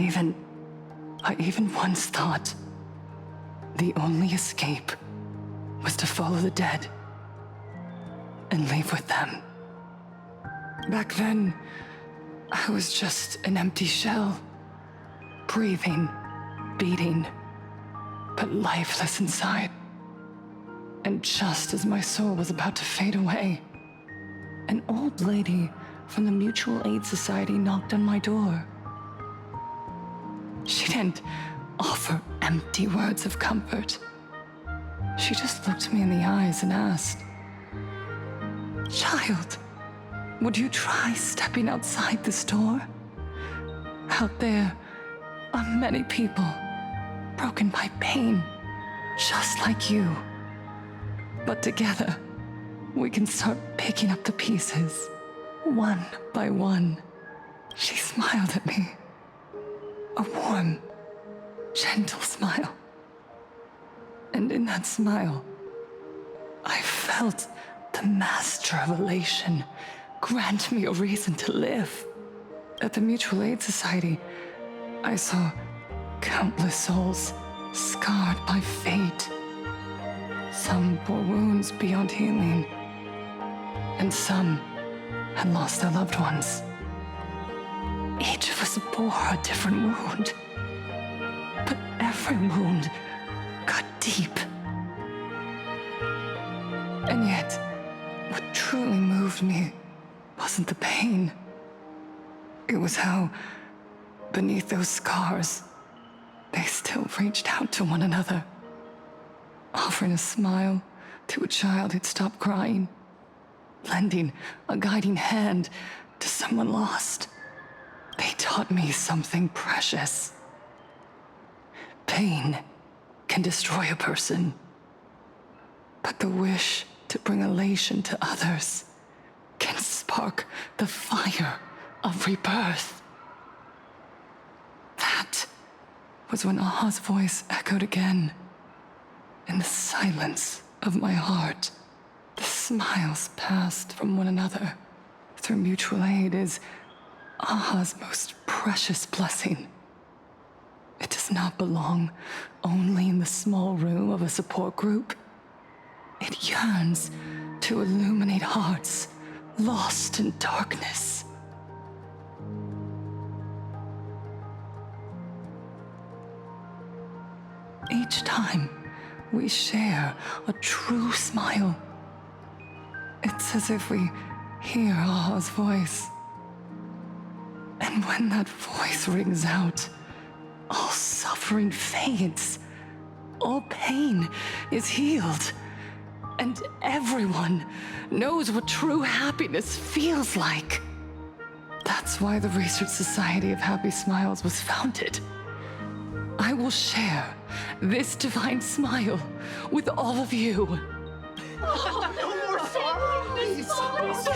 even once thought the only escape was to follow the dead and leave with them. Back then, I was just an empty shell, breathing, beating, but lifeless inside. And just as my soul was about to fade away, an old lady from the Mutual Aid Society knocked on my door. She didn't offer empty words of comfort. She just looked me in the eyes and asked, "Child, would you try stepping outside this door? Out there are many people broken by pain, just like you. But together, we can start picking up the pieces, one by one." She smiled at me. A warm, gentle smile. And in that smile, I felt the Master of Elation grant me a reason to live. At the Mutual Aid Society, I saw countless souls scarred by fate. Some bore wounds beyond healing, and some had lost their loved ones. Each of us bore a different wound, but every wound got deep. And yet, what truly moved me wasn't the pain. It was how, beneath those scars, they still reached out to one another, offering a smile to a child who'd stopped crying, lending a guiding hand to someone lost. They taught me something precious. Pain can destroy a person, but the wish to bring elation to others can spark the fire of rebirth. That was when Aha's voice echoed again. In the silence of my heart, the smiles passed from one another. Through mutual aid is Aha's most precious blessing. It does not belong only in the small room of a support group. It yearns to illuminate hearts lost in darkness. Each time we share a true smile, it's as if we hear Aha's voice. And when that voice rings out, all suffering fades, all pain is healed, and everyone knows what true happiness feels like. That's why the Research Society of Happy Smiles was founded. I will share this divine smile with all of you. No more sorrows!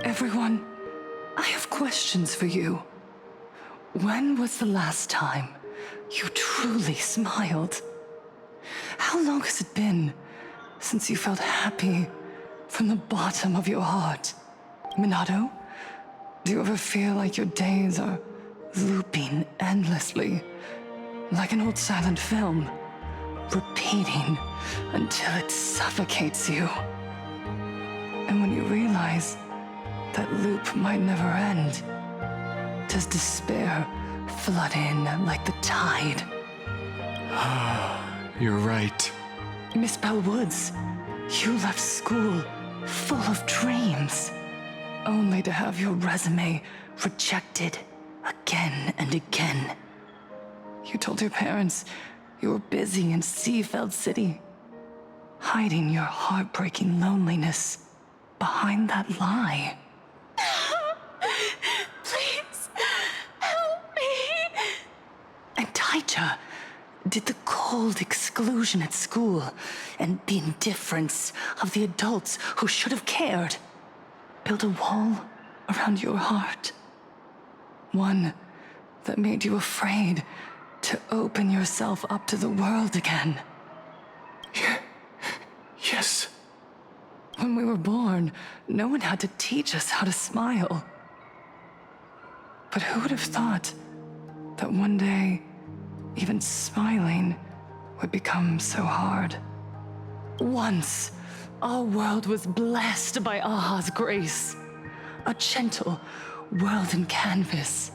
Everyone, I have questions for you. When was the last time you truly smiled? How long has it been since you felt happy from the bottom of your heart? Minato, do you ever feel like your days are looping endlessly, like an old silent film, repeating until it suffocates you? And when you realize that loop might never end, does despair flood in like the tide? You're right. Miss Bellwoods, you left school full of dreams, only to have your resume rejected again and again. You told your parents you were busy in Seafeld City, hiding your heartbreaking loneliness behind that lie. Please, help me. And Taija, did the cold exclusion at school and the indifference of the adults who should have cared build a wall around your heart? One that made you afraid to open yourself up to the world again? Yes. When we were born, no one had to teach us how to smile. But who would have thought that one day, even smiling would become so hard? Once, our world was blessed by Aha's grace. A gentle world in canvas,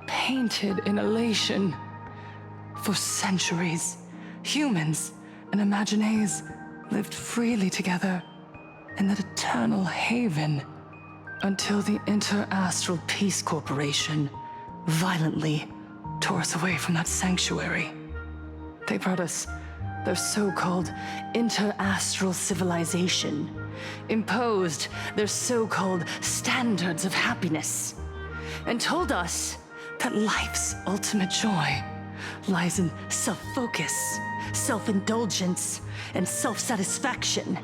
painted in elation. For centuries, humans and Imaginaes lived freely together in that eternal haven until the Inter-Astral Peace Corporation violently tore us away from that sanctuary. They brought us their so-called inter-astral civilization, imposed their so-called standards of happiness, and told us that life's ultimate joy lies in self-focus, self-indulgence, and self-satisfaction.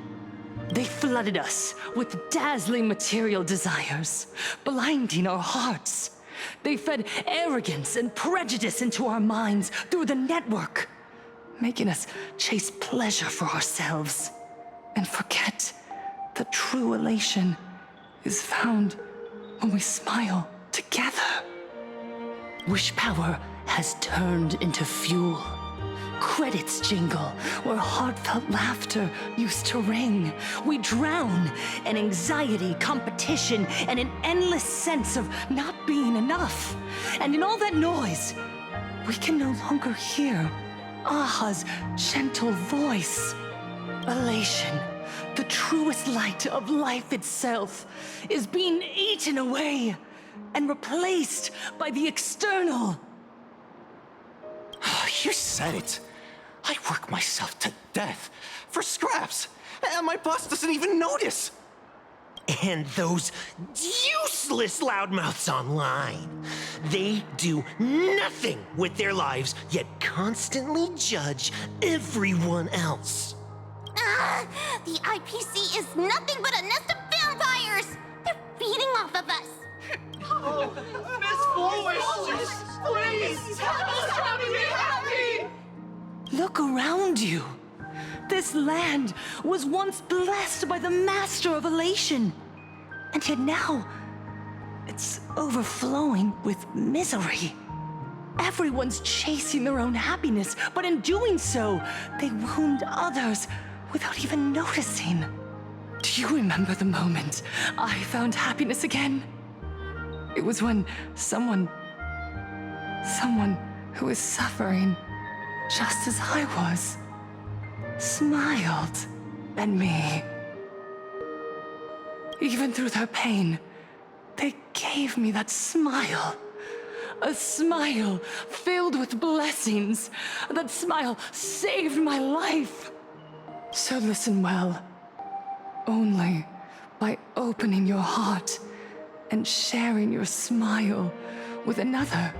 They flooded us with dazzling material desires, blinding our hearts. They fed arrogance and prejudice into our minds through the network, making us chase pleasure for ourselves, and forget that true elation is found when we smile together. Wish power has turned into fuel. Credits jingle where heartfelt laughter used to ring. We drown in anxiety, competition, and an endless sense of not being enough. And in all that noise, we can no longer hear Aha's gentle voice. Elation, the truest light of life itself, is being eaten away and replaced by the external. You said it. I work myself to death for scraps, and my boss doesn't even notice. And those useless loudmouths online. They do nothing with their lives, yet constantly judge everyone else. The IPC is nothing but a nest of vampires! They're feeding off of us! Oh, Miss Foolish! Please tell us how to be happy! Look around you. This land was once blessed by the master of elation. And yet now, it's overflowing with misery. Everyone's chasing their own happiness, but in doing so, they wound others without even noticing. Do you remember the moment I found happiness again? It was when someone who was suffering just as I was, smiled at me. Even through their pain, they gave me that smile. A smile filled with blessings. That smile saved my life. So listen well. Only by opening your heart and sharing your smile with another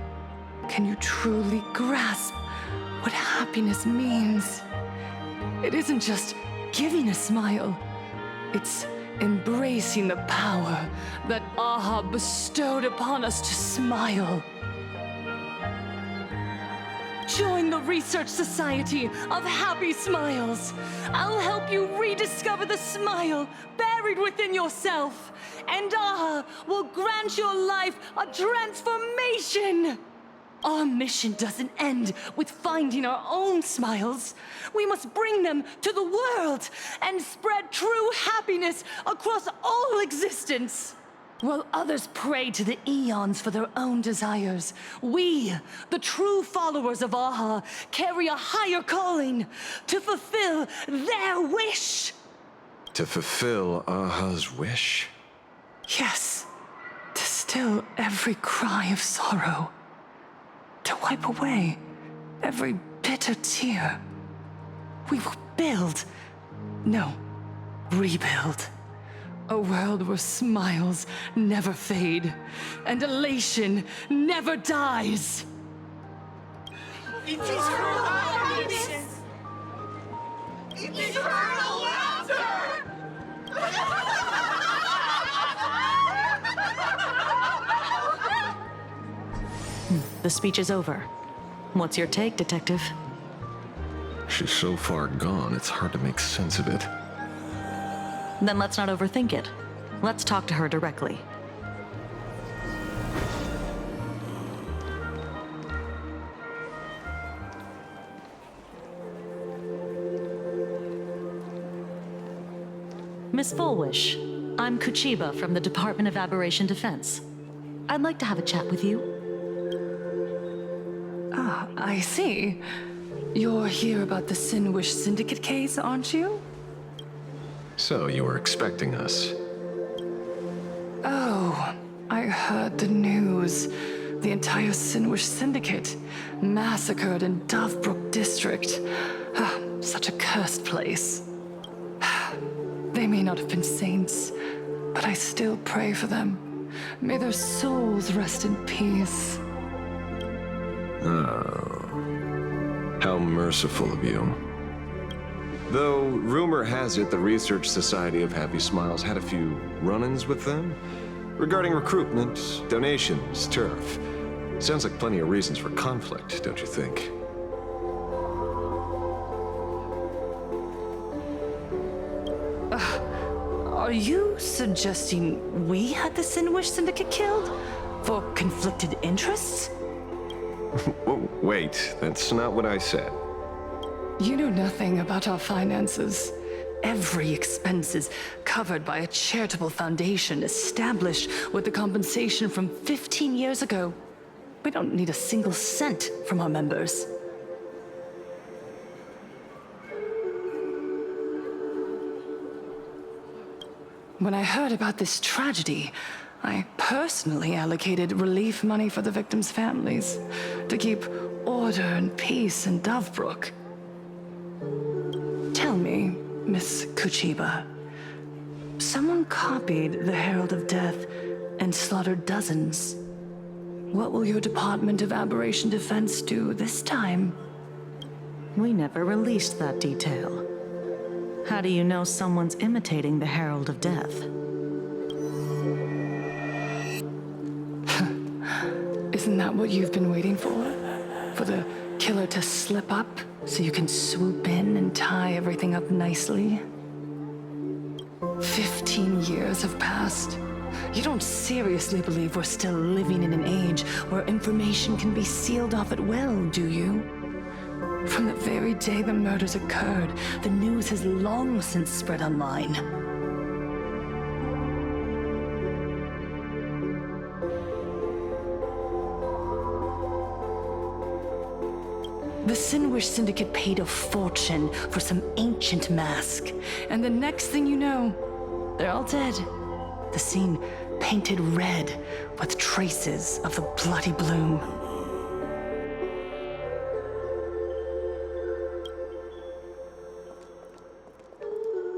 can you truly grasp what happiness means. It isn't just giving a smile, it's embracing the power that Aha bestowed upon us to smile. Join the Research Society of Happy Smiles. I'll help you rediscover the smile buried within yourself, and Aha will grant your life a transformation. Our mission doesn't end with finding our own smiles. We must bring them to the world and spread true happiness across all existence. While others pray to the eons for their own desires, we, the true followers of Aha, carry a higher calling to fulfill their wish. To fulfill Aha's wish? Yes, to still every cry of sorrow. To wipe away every bitter tear. We will rebuild. A world where smiles never fade, and elation never dies. Eternal happiness! Eternal laughter! The speech is over. What's your take, Detective? She's so far gone, it's hard to make sense of it. Then let's not overthink it. Let's talk to her directly. Miss Fullwish, I'm Kuchiba from the Department of Aberration Defense. I'd like to have a chat with you. Ah, I see. You're here about the Sinwish Syndicate case, aren't you? So you were expecting us. Oh, I heard the news. The entire Sinwish Syndicate massacred in Dovebrook District. Ah, such a cursed place. They may not have been saints, but I still pray for them. May their souls rest in peace. Oh. How merciful of you. Though, rumor has it the Research Society of Happy Smiles had a few run-ins with them regarding recruitment, donations, turf. Sounds like plenty of reasons for conflict, don't you think? Are you suggesting we had the Sinwish Syndicate killed? For conflicted interests? Whoa, wait, that's not what I said. You know nothing about our finances. Every expense is covered by a charitable foundation established with the compensation from 15 years ago. We don't need a single cent from our members. When I heard about this tragedy, I personally allocated relief money for the victims' families to keep order and peace in Dovebrook. Tell me, Miss Kuchiba, someone copied the Herald of Death and slaughtered dozens. What will your Department of Aberration Defense do this time? We never released that detail. How do you know someone's imitating the Herald of Death? Isn't that what you've been waiting for? For the killer to slip up so you can swoop in and tie everything up nicely? 15 years have passed. You don't seriously believe we're still living in an age where information can be sealed off at will, do you? From the very day the murders occurred, the news has long since spread online. The Sinwish Syndicate paid a fortune for some ancient mask, and the next thing you know, they're all dead. The scene painted red with traces of the bloody bloom.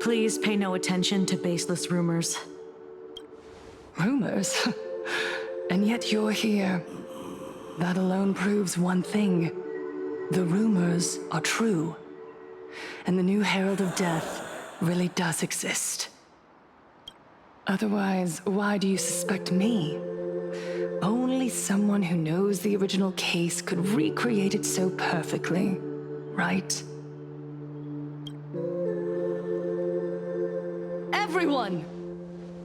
Please pay no attention to baseless rumors. Rumors? And yet you're here. That alone proves one thing. The rumors are true. And the new Herald of Death really does exist. Otherwise, why do you suspect me? Only someone who knows the original case could recreate it so perfectly, right? Everyone!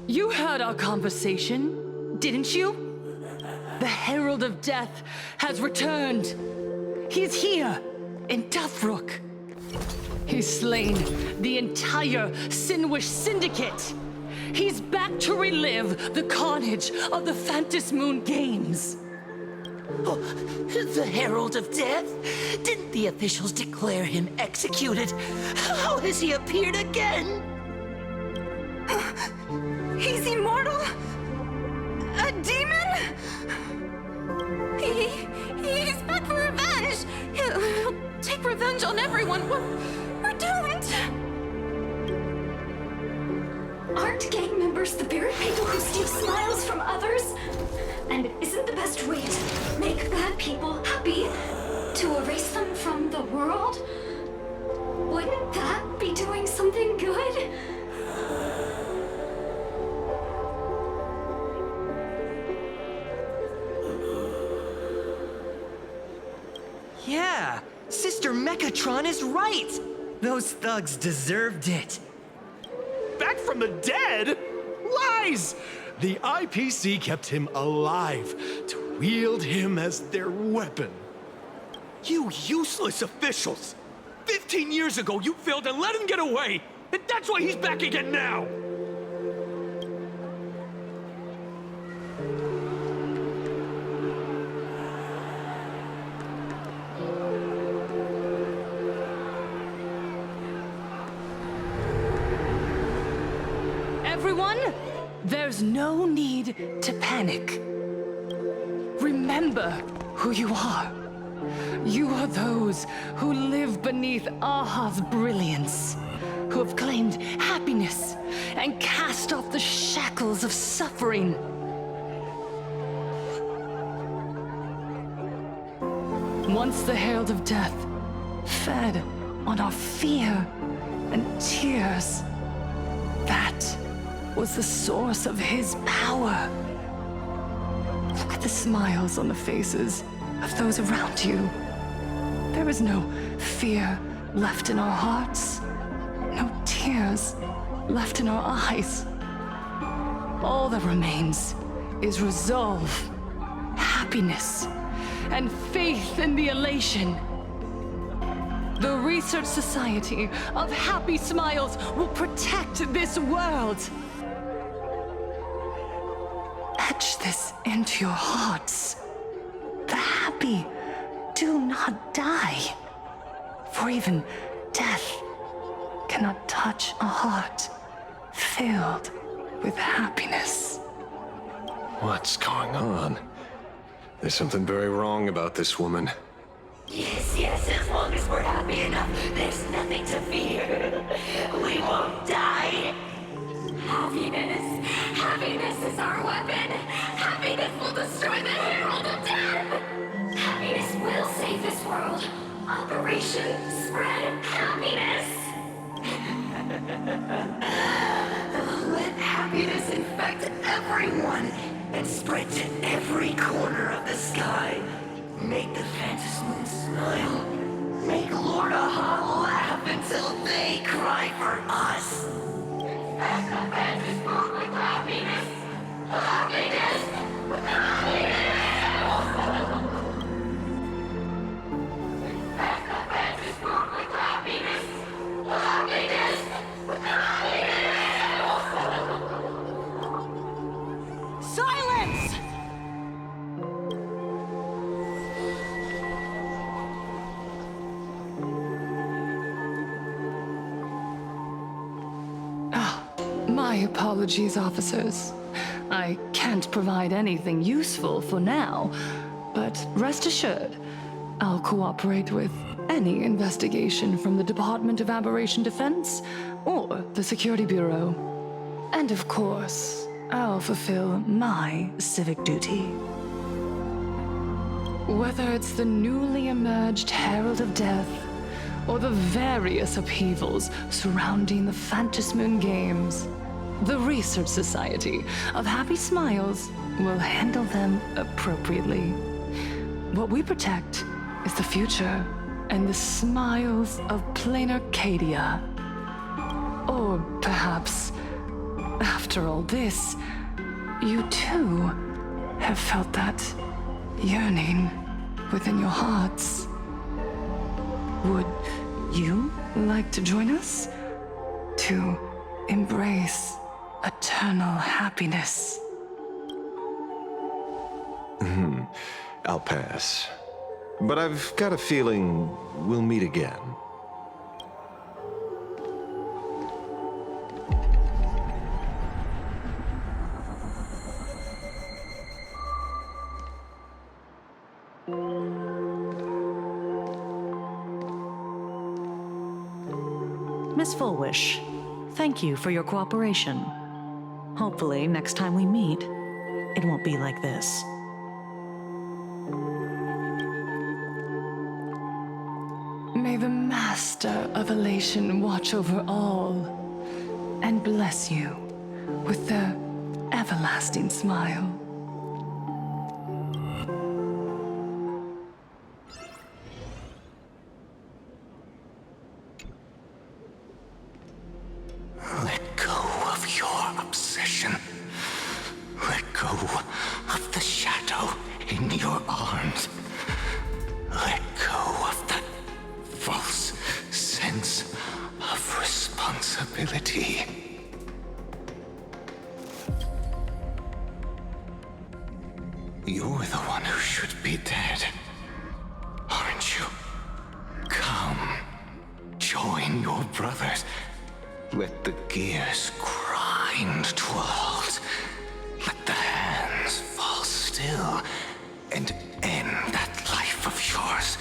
You heard our conversation, didn't you? The Herald of Death has returned. He's here, in Dovebrook. He's slain the entire Sinwish Syndicate. He's back to relive the carnage of the Phantom Moon Games. Oh, the Herald of Death? Didn't the officials declare him executed? How has he appeared again? He's immortal? A demon? He's back for revenge! He'll take revenge on everyone. We're doomed! Aren't gang members the very people who steal smiles from others? And isn't the best way to make bad people happy to erase them from the world? Wouldn't that be doing something good? Yeah, Sister Mechatron is right. Those thugs deserved it. Back from the dead? Lies! The IPC kept him alive to wield him as their weapon. You useless officials! 15 years ago, you failed and let him get away! And that's why he's back again now! Everyone, there's no need to panic. Remember who you are. You are those who live beneath Aha's brilliance, who have claimed happiness and cast off the shackles of suffering. Once the Herald of Death fed on our fear and tears, that was the source of his power. Look at the smiles on the faces of those around you. There is no fear left in our hearts, no tears, left in our eyes. All that remains is resolve, happiness, and faith in the elation. The Research Society of Happy Smiles will protect this world. Etch this into your hearts. The happy do not die, for even death cannot touch a heart filled with happiness. What's going on? There's something very wrong about this woman. Yes, as long as we're happy enough, there's nothing to fear. We won't die. Happiness is our weapon. Happiness will destroy the Herald of Death. Happiness will save this world. Operation Spread Happiness. Let happiness infect everyone and spread to every corner of the sky. Make the Phantom Moon smile. Make Lord Aha laugh until they cry for us. And the Phantom Moon with happiness. Happiness with happiness. And the Phantom Moon with happiness. Happiness with happiness. Silence! My apologies, officers. I can't provide anything useful for now, but rest assured, I'll cooperate with any investigation from the Department of Aberration Defense or the Security Bureau. And of course, I'll fulfill my civic duty. Whether it's the newly emerged Herald of Death or the various upheavals surrounding the Phantasmoon Games, the Research Society of Happy Smiles will handle them appropriately. What we protect is the future and the smiles of plain Arcadia. Or perhaps, after all this, you too have felt that yearning within your hearts. Would you like to join us to embrace eternal happiness? I'll pass. But I've got a feeling we'll meet again. Miss Fullwish, thank you for your cooperation. Hopefully, next time we meet, it won't be like this. May the Master of Elation watch over all and bless you with their everlasting smile. Let go of your obsession. Let go of the shadow in your arms. Let go of that false sense of responsibility. You're the one who should be dead, aren't you? Come, join your brothers. Let the gears grind to a halt. Let the hands fall still and end that life of yours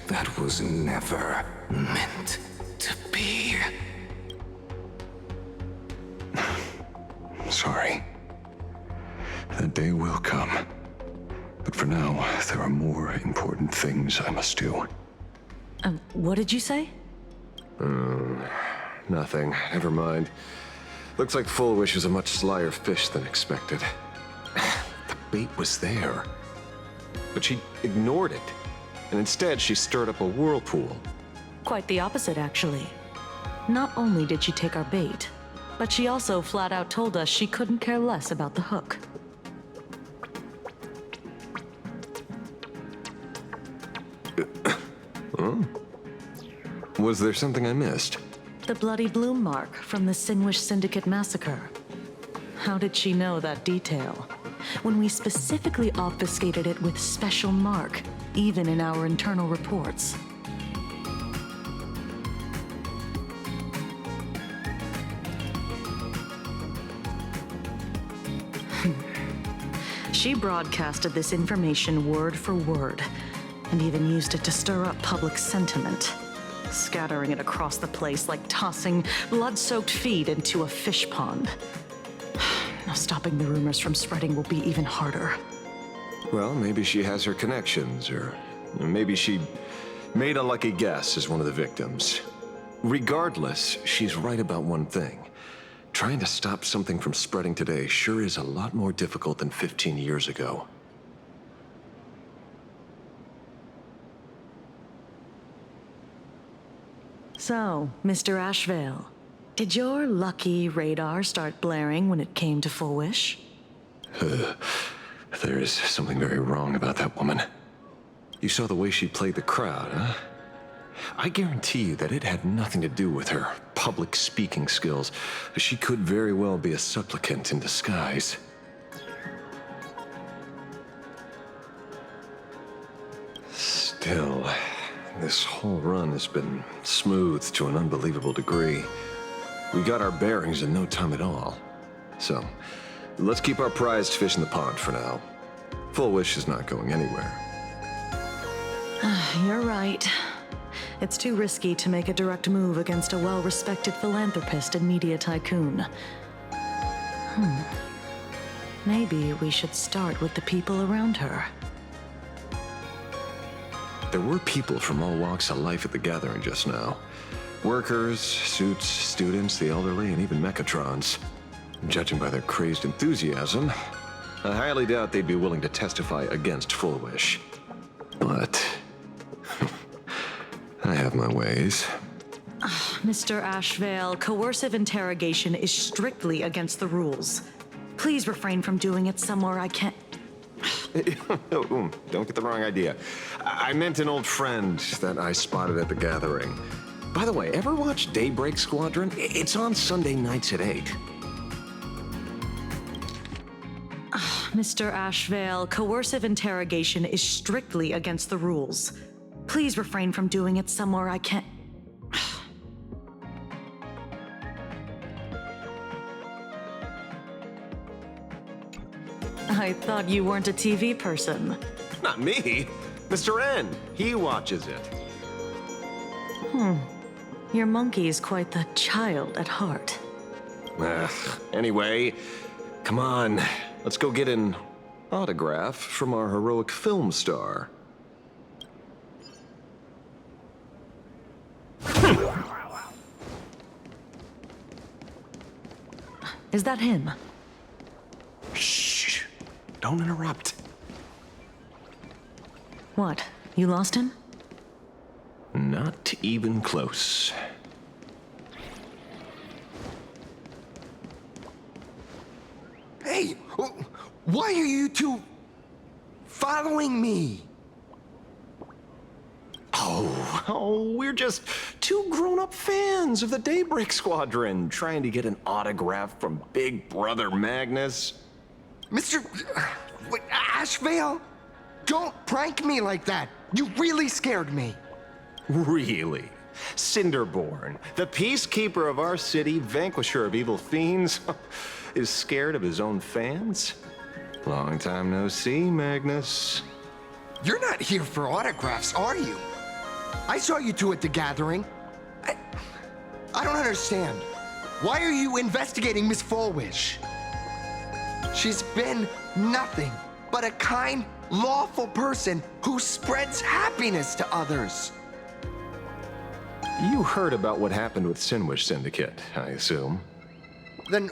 that was never meant to be. Sorry. That day will come. But for now, there are more important things I must do. What did you say? Nothing. Never mind. Looks like Fullwish is a much slyer fish than expected. The bait was there. But she ignored it. And instead, she stirred up a whirlpool. Quite the opposite, actually. Not only did she take our bait, But she also flat out told us she couldn't care less about the hook. Oh. Was there something I missed? The bloody bloom mark from the Singwish Syndicate massacre. How did she know that detail? When we specifically obfuscated it with special mark, even in our internal reports. She broadcasted this information word for word, and even used it to stir up public sentiment, scattering it across the place like tossing blood-soaked feed into a fish pond. Now stopping the rumors from spreading will be even harder. Well, maybe she has her connections, or maybe she made a lucky guess as one of the victims. Regardless, she's right about one thing. Trying to stop something from spreading today sure is a lot more difficult than 15 years ago. So, Mr. Ashvale, did your lucky radar start blaring when it came to Full Wish? There is something very wrong about that woman. You saw the way she played the crowd, huh? I guarantee you that it had nothing to do with her public speaking skills. She could very well be a supplicant in disguise. Still, this whole run has been smooth to an unbelievable degree. We got our bearings in no time at all. So, let's keep our prized fish in the pond for now. Full Wish is not going anywhere. You're right. It's too risky to make a direct move against a well-respected philanthropist and media tycoon. Maybe we should start with the people around her. There were people from all walks of life at the gathering just now. Workers, suits, students, the elderly, and even Mechatrons. Judging by their crazed enthusiasm, I highly doubt they'd be willing to testify against Full Wish. But I have my ways. Mr. Ashvale, coercive interrogation is strictly against the rules. Please refrain from doing it somewhere I can't... Don't get the wrong idea. I meant an old friend that I spotted at the gathering. By the way, ever watch Daybreak Squadron? It's on Sunday nights at 8. Mr. Ashvale, coercive interrogation is strictly against the rules. Please refrain from doing it somewhere I can't... I thought you weren't a TV person. Not me. Mr. N. He watches it. Your monkey is quite the child at heart. Anyway, come on. Let's go get an autograph from our heroic film star. Is that him? Shh. Don't interrupt. What? You lost him? Not even close. Hey, why are you two following me? Oh, we're just two grown-up fans of the Daybreak Squadron trying to get an autograph from Big Brother Magnus. Mr. Ashvale, don't prank me like that. You really scared me. Really? Cinderborn, the peacekeeper of our city, vanquisher of evil fiends, is scared of his own fans? Long time no see, Magnus. You're not here for autographs, are you? I saw you two at the gathering. I don't understand. Why are you investigating Miss Fullwish? She's been nothing but a kind, lawful person who spreads happiness to others. You heard about what happened with Singwish Syndicate, I assume. Then,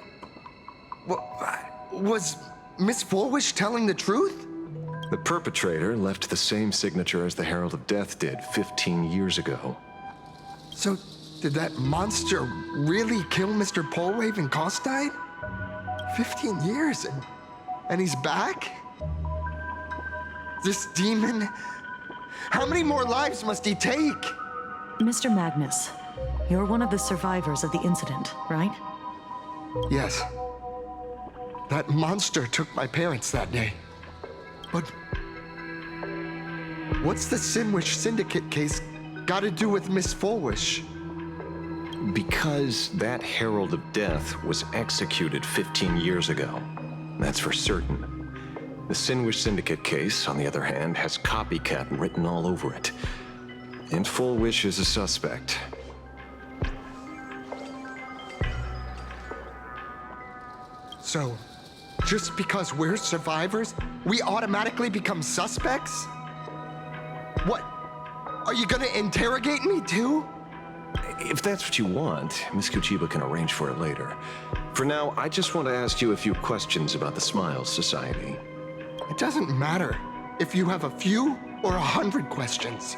was Miss Fullwish telling the truth? The perpetrator left the same signature as the Herald of Death did 15 years ago. So Did that monster really kill Mr. Polwave and Costide? 15 years and he's back? This demon? How many more lives must he take? Mr. Magnus, you're one of the survivors of the incident, right? Yes. That monster took my parents that day. But what's the Sinwish Syndicate case got to do with Miss Fulwish? Because that Herald of Death was executed 15 years ago. That's for certain. The Sinwish Syndicate case, on the other hand, has copycat written all over it. And Fulwish is a suspect. So, just because we're survivors, we automatically become suspects? What? Are you gonna interrogate me too? If that's what you want, Miss Kuchiba can arrange for it later. For now, I just want to ask you a few questions about the Smiles Society. It doesn't matter if you have a few or 100 questions.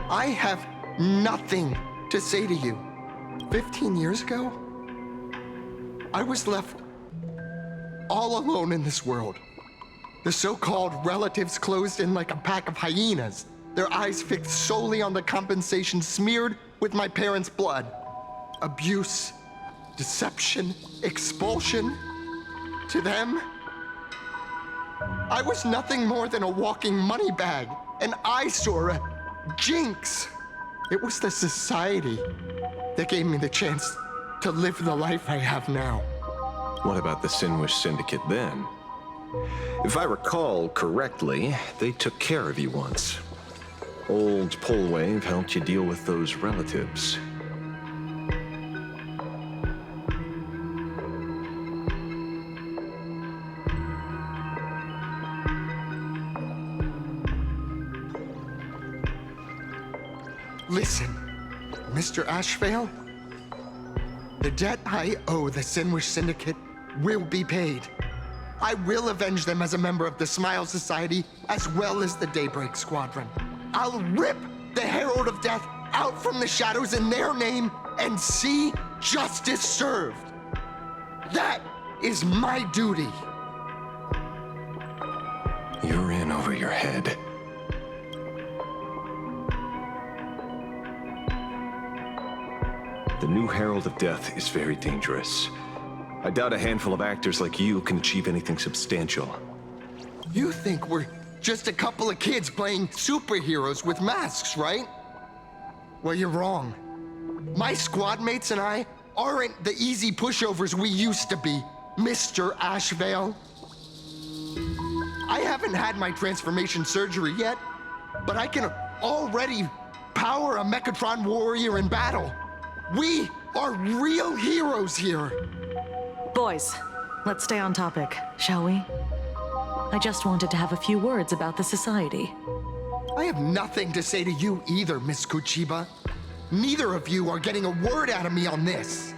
I have nothing to say to you. 15 years ago, I was left all alone in this world. The so-called relatives closed in like a pack of hyenas, their eyes fixed solely on the compensation smeared with my parents' blood. Abuse, deception, expulsion. To them, I was nothing more than a walking money bag, an eyesore, a jinx. It was the society that gave me the chance to live the life I have now. What about the Sinwish Syndicate then? If I recall correctly, they took care of you once. Old Polwave helped you deal with those relatives. Listen, Mr. Ashvale, the debt I owe the Sinwish Syndicate will be paid. I will avenge them as a member of the Smile Society, as well as the Daybreak Squadron. I'll rip the Herald of Death out from the shadows in their name and see justice served. That is my duty. You're in over your head. The new Herald of Death is very dangerous. I doubt a handful of actors like you can achieve anything substantial. You think we're just a couple of kids playing superheroes with masks, right? Well, you're wrong. My squad mates and I aren't the easy pushovers we used to be, Mr. Ashvale. I haven't had my transformation surgery yet, but I can already power a Mechatron warrior in battle. We are real heroes here. Boys, let's stay on topic, shall we? I just wanted to have a few words about the society. I have nothing to say to you either, Miss Kuchiba. Neither of you are getting a word out of me on this.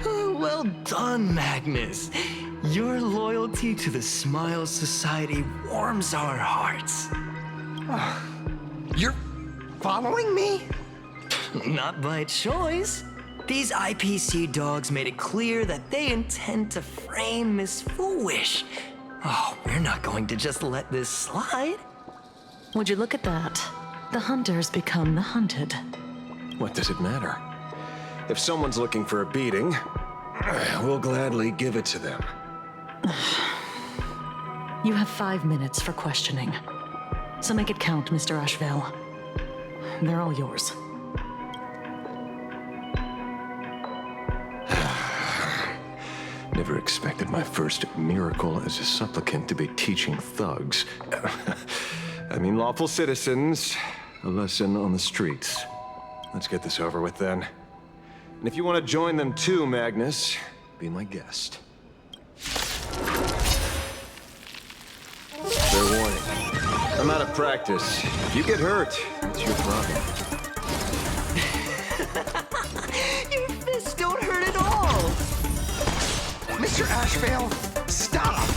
Well done, Magnus. Your loyalty to the Smile Society warms our hearts. You're following me? Not by choice. These IPC dogs made it clear that they intend to frame Miss Foolish. Oh, we're not going to just let this slide. Would you look at that? The hunters become the hunted. What does it matter? If someone's looking for a beating, we'll gladly give it to them. You have 5 minutes for questioning. So make it count, Mr. Ashvale. They're all yours. Never expected my first miracle as a supplicant to be teaching thugs. I mean lawful citizens, a lesson on the streets. Let's get this over with then. And if you want to join them too, Magnus, be my guest. Fair warning. I'm out of practice. If you get hurt, it's your problem. Your fists don't hurt at all. Mr. Ashvale, stop!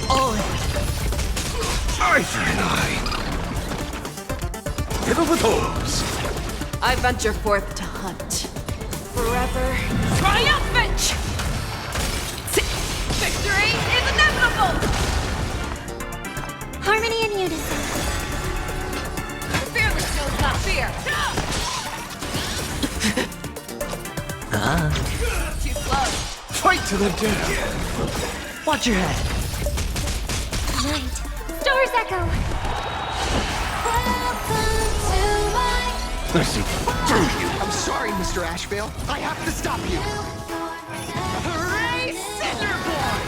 Oh! Eye for an eye. tittle the toes. I venture forth to hunt. Forever triumphant! Victory is inevitable! Harmony and unison. Fearless knows not fear. Too slow. Fight to the death. Watch your head. Right. Stars echo. I see through you. I'm sorry, Mr. Ashvale. I have to stop you. Hooray, Cinderborn!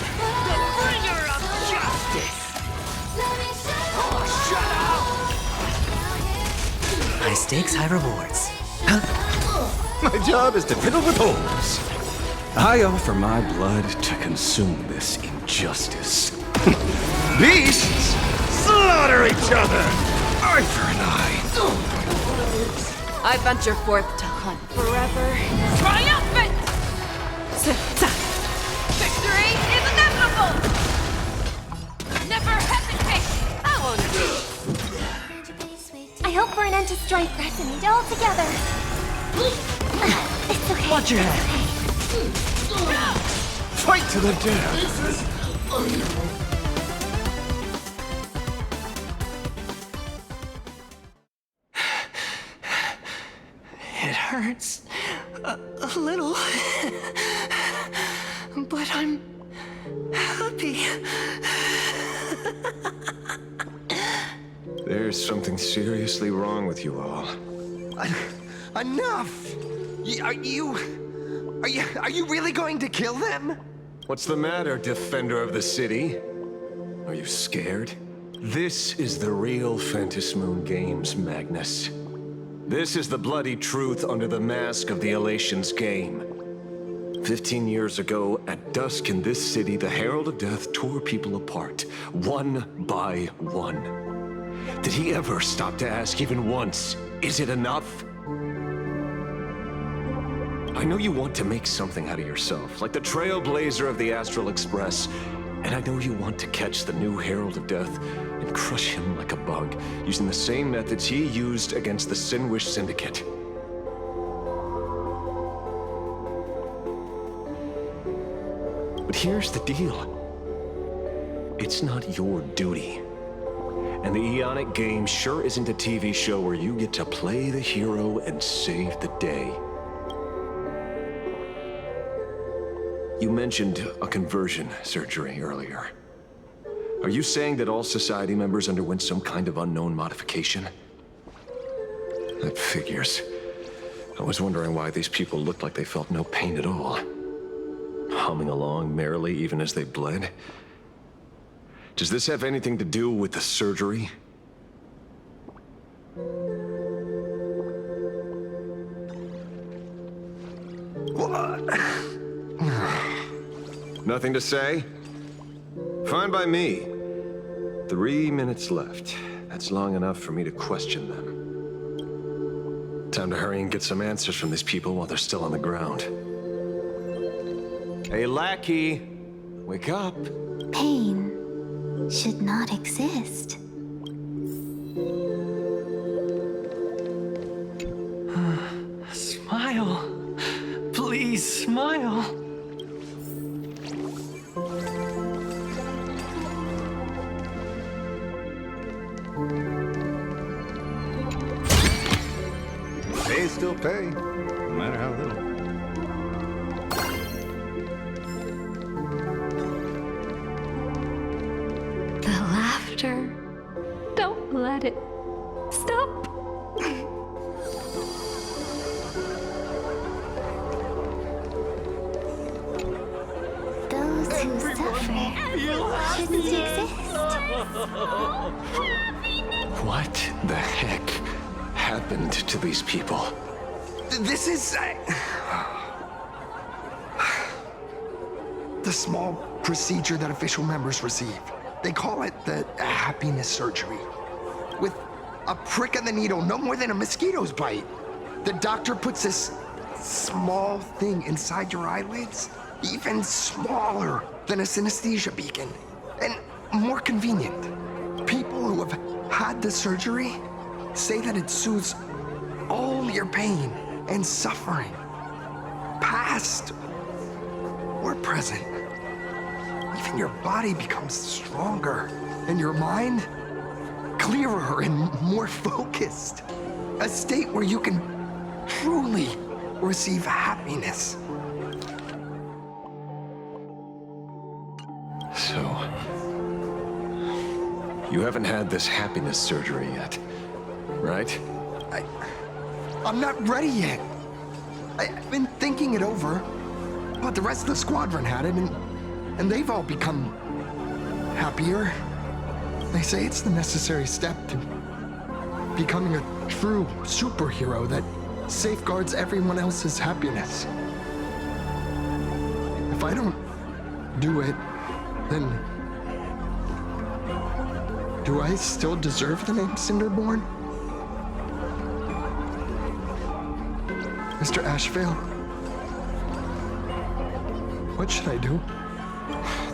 The bringer of justice! Oh, shut up! High stakes, high rewards. My job is to tittle the toes. I offer my blood to consume this injustice. Beasts slaughter each other, eye for an eye. I venture forth to hunt. Forever triumphant! Victory is inevitable! Never hesitate! I want it! I hope for an end to strife resonate all together. It's okay. Watch your head. Fight to the death. It hurts a little, but I'm happy. There's something seriously wrong with you all. Enough! Are you really going to kill them? What's the matter, defender of the city? Are you scared? This is the real Phantasmoon Games, Magnus. This is the bloody truth under the mask of the Elations game. 15 years ago, at dusk in this city, the Herald of Death tore people apart, one by one. Did he ever stop to ask even once, is it enough? I know you want to make something out of yourself, like the trailblazer of the Astral Express, and I know you want to catch the new Herald of Death and crush him like a bug, using the same methods he used against the Sinwish Syndicate. But here's the deal. It's not your duty. And the Eonic game sure isn't a TV show where you get to play the hero and save the day. You mentioned a conversion surgery earlier. Are you saying that all society members underwent some kind of unknown modification? That figures. I was wondering why these people looked like they felt no pain at all. Humming along merrily even as they bled. Does this have anything to do with the surgery? Nothing to say? Fine by me. 3 minutes left. That's long enough for me to question them. Time to hurry and get some answers from these people while they're still on the ground. Hey, lackey! Wake up! Pain should not exist. Smile. Please smile. Pay still pay, no matter how little. The laughter. Don't let it stop. Those who suffer shouldn't exist. What the heck happened to these people? This is... the small procedure that official members receive. They call it the happiness surgery. With a prick of the needle, no more than a mosquito's bite. The doctor puts this small thing inside your eyelids, even smaller than a synesthesia beacon, and more convenient. People who have had the surgery say that it soothes all your pain and suffering, past or present. Even your body becomes stronger, and your mind clearer and more focused. A state where you can truly receive happiness. So, you haven't had this happiness surgery yet, right? I'm not ready yet. I've been thinking it over, but the rest of the squadron had it, and they've all become happier. They say it's the necessary step to becoming a true superhero that safeguards everyone else's happiness. If I don't do it, then do I still deserve the name Cinderborn? Mr. Ashvale, what should I do?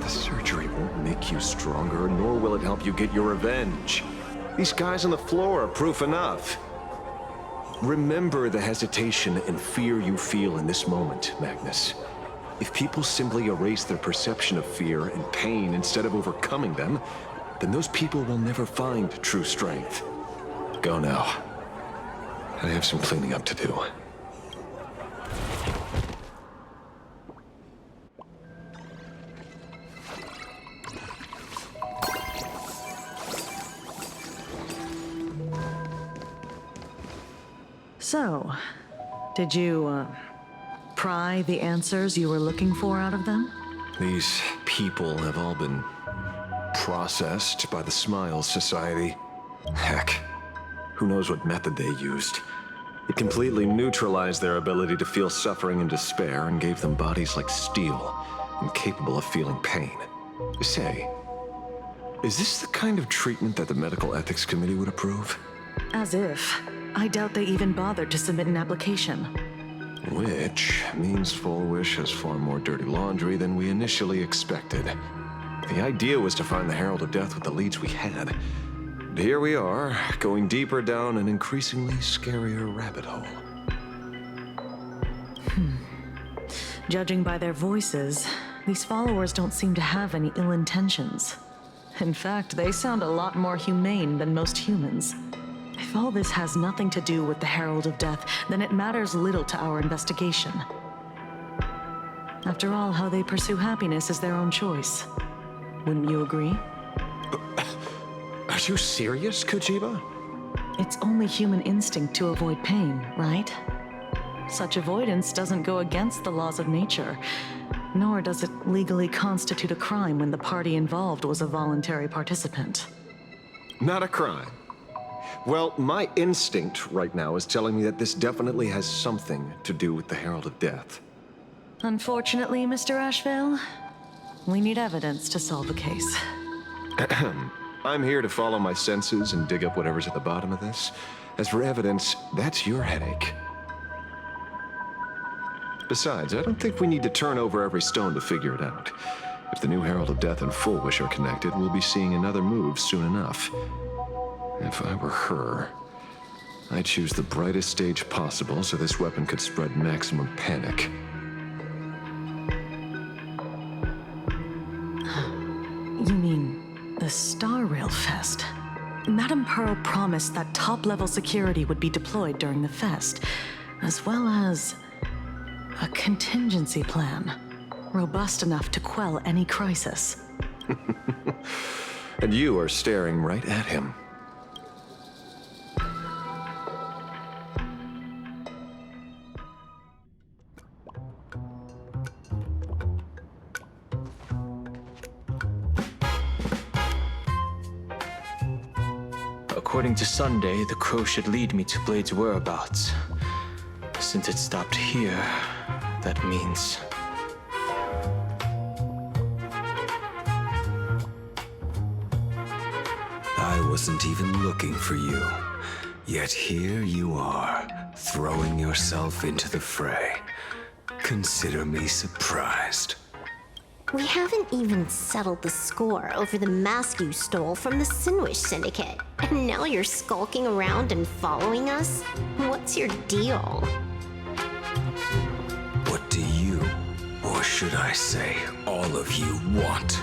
The surgery won't make you stronger, nor will it help you get your revenge. These guys on the floor are proof enough. Remember the hesitation and fear you feel in this moment, Magnus. If people simply erase their perception of fear and pain instead of overcoming them, then those people will never find true strength. Go now. I have some cleaning up to do. So, did you, pry the answers you were looking for out of them? These people have all been processed by the Smiles Society. Heck, who knows what method they used. It completely neutralized their ability to feel suffering and despair and gave them bodies like steel, incapable of feeling pain. Say, is this the kind of treatment that the Medical Ethics Committee would approve? As if. I doubt they even bothered to submit an application. Which means Full Wish has far more dirty laundry than we initially expected. The idea was to find the Herald of Death with the leads we had. And here we are, going deeper down an increasingly scarier rabbit hole. Judging by their voices, these followers don't seem to have any ill intentions. In fact, they sound a lot more humane than most humans. If all this has nothing to do with the Herald of Death, then it matters little to our investigation. After all, how they pursue happiness is their own choice. Wouldn't you agree? Are you serious, Kojima? It's only human instinct to avoid pain, right? Such avoidance doesn't go against the laws of nature, nor does it legally constitute a crime when the party involved was a voluntary participant. Not a crime. Well, my instinct right now is telling me that this definitely has something to do with the Herald of Death. Unfortunately, Mr. Ashvale, we need evidence to solve the case. I'm here to follow my senses and dig up whatever's at the bottom of this. As for evidence, that's your headache. Besides, I don't think we need to turn over every stone to figure it out. If the new Herald of Death and Full Wish are connected, we'll be seeing another move soon enough. If I were her, I'd choose the brightest stage possible so this weapon could spread maximum panic. You mean the Star Rail Fest? Madame Pearl promised that top-level security would be deployed during the fest, as well as a contingency plan, robust enough to quell any crisis. And you are staring right at him. According to Sunday, the crow should lead me to Blade's whereabouts. Since it stopped here, that means... I wasn't even looking for you. Yet here you are, throwing yourself into the fray. Consider me surprised. We haven't even settled the score over the mask you stole from the Sinwish Syndicate. And now you're skulking around and following us? What's your deal? What do you, or should I say, all of you want?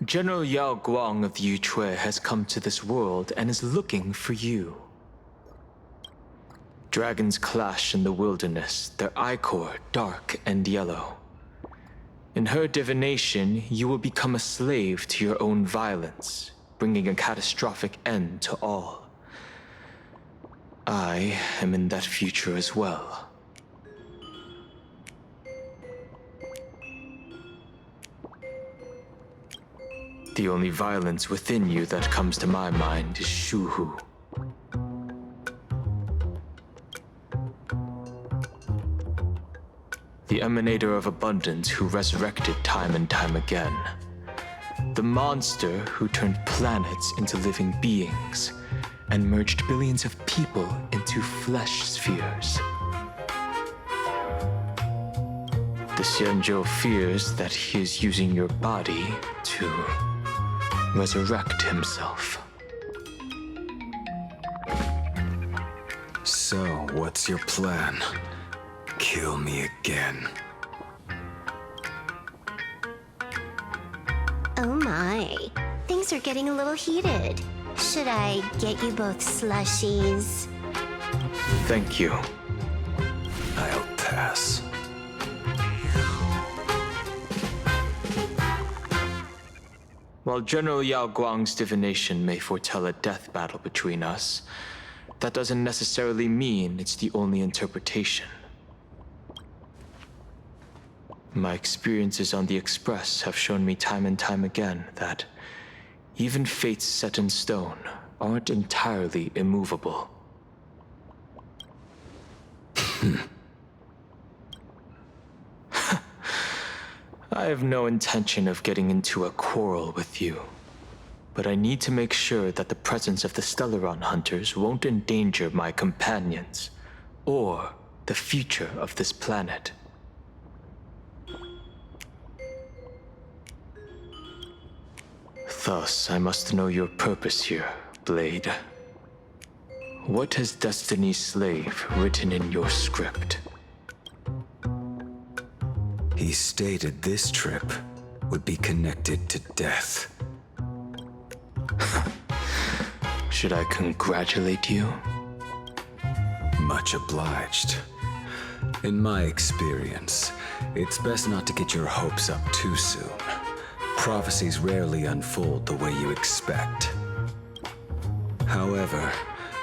General Yao Guang of Yu Chui has come to this world and is looking for you. Dragons clash in the wilderness, their ichor dark and yellow. In her divination, you will become a slave to your own violence, bringing a catastrophic end to all. I am in that future as well. The only violence within you that comes to my mind is Shuhu. The emanator of abundance who resurrected time and time again. The monster who turned planets into living beings and merged billions of people into flesh spheres. The Xianzhou fears that he is using your body to resurrect himself. So, what's your plan? Kill me again. Oh my, things are getting a little heated. Should I get you both slushies? Thank you. I'll pass. While General Yao Guang's divination may foretell a death battle between us, that doesn't necessarily mean it's the only interpretation. My experiences on the Express have shown me time and time again that even fates set in stone aren't entirely immovable. I have no intention of getting into a quarrel with you, but I need to make sure that the presence of the Stellaron hunters won't endanger my companions or the future of this planet. Thus, I must know your purpose here, Blade. What has Destiny's Slave written in your script? He stated this trip would be connected to death. Should I congratulate you? Much obliged. In my experience, it's best not to get your hopes up too soon. Prophecies rarely unfold the way you expect. However,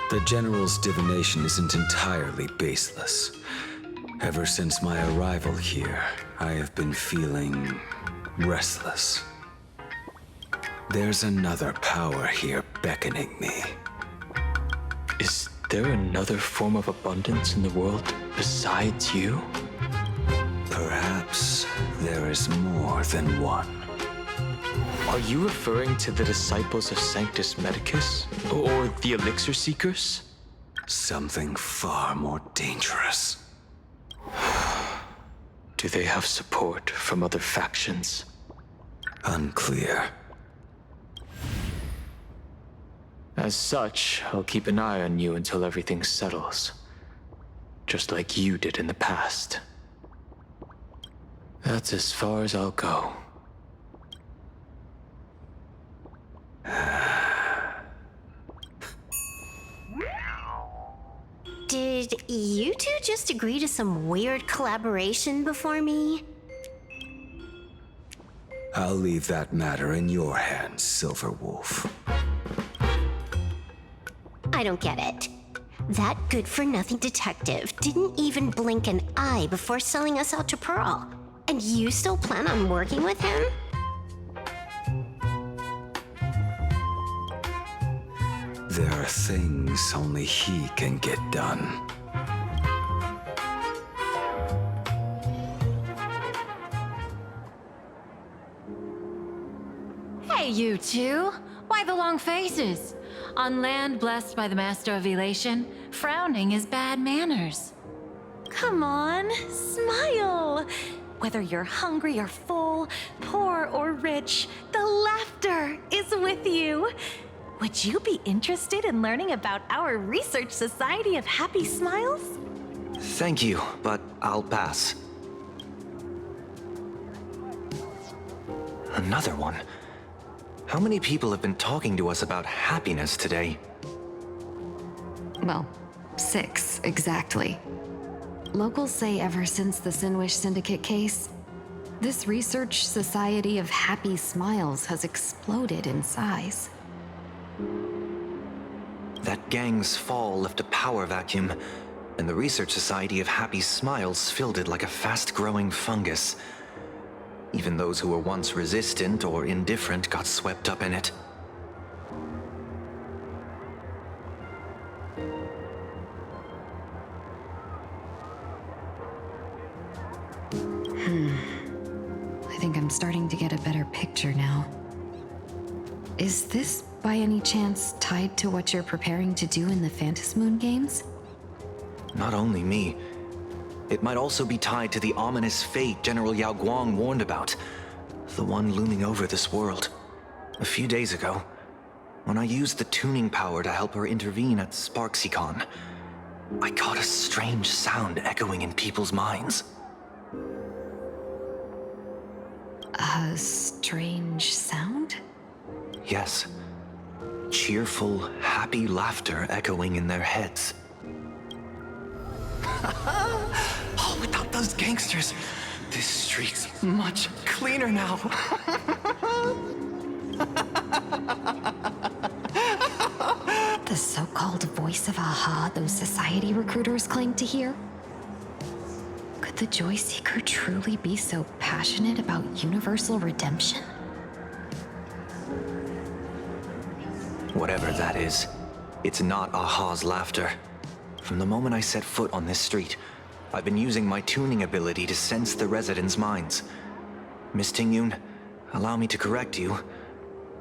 the General's divination isn't entirely baseless. Ever since my arrival here, I have been feeling restless. There's another power here beckoning me. Is there another form of abundance in the world besides you? Perhaps there is more than one. Are you referring to the disciples of Sanctus Medicus? Or the Elixir Seekers? Something far more dangerous. Do they have support from other factions? Unclear. As such, I'll keep an eye on you until everything settles. Just like you did in the past. That's as far as I'll go. Did you two just agree to some weird collaboration before me? I'll leave that matter in your hands, Silver Wolf. I don't get it. That good-for-nothing detective didn't even blink an eye before selling us out to Pearl. And you still plan on working with him? There are things only he can get done. Hey, you two! Why the long faces? On land blessed by the Master of Elation, frowning is bad manners. Come on, smile! Whether you're hungry or full, poor or rich, the laughter is with you. Would you be interested in learning about our Research Society of Happy Smiles? Thank you, but I'll pass. Another one? How many people have been talking to us about happiness today? Well, 6 exactly. Locals say ever since the Sinwish Syndicate case, this Research Society of Happy Smiles has exploded in size. That gang's fall left a power vacuum, and the Research Society of Happy Smiles filled it like a fast-growing fungus. Even those who were once resistant or indifferent got swept up in it. I think I'm starting to get a better picture now. Is this, by any chance, tied to what you're preparing to do in the Phantasmoon games? Not only me. It might also be tied to the ominous fate General Yao Guang warned about. The one looming over this world. A few days ago, when I used the tuning power to help her intervene at SparksyCon, I caught a strange sound echoing in people's minds. A strange sound? Yes. Cheerful, happy laughter echoing in their heads. Oh, without those gangsters, this street's much cleaner now. The so-called voice of Aha those society recruiters claim to hear? Could the Joy Seeker truly be so passionate about universal redemption? Whatever that is, it's not Aha's laughter. From the moment I set foot on this street, I've been using my tuning ability to sense the residents' minds. Miss Tingyun, allow me to correct you.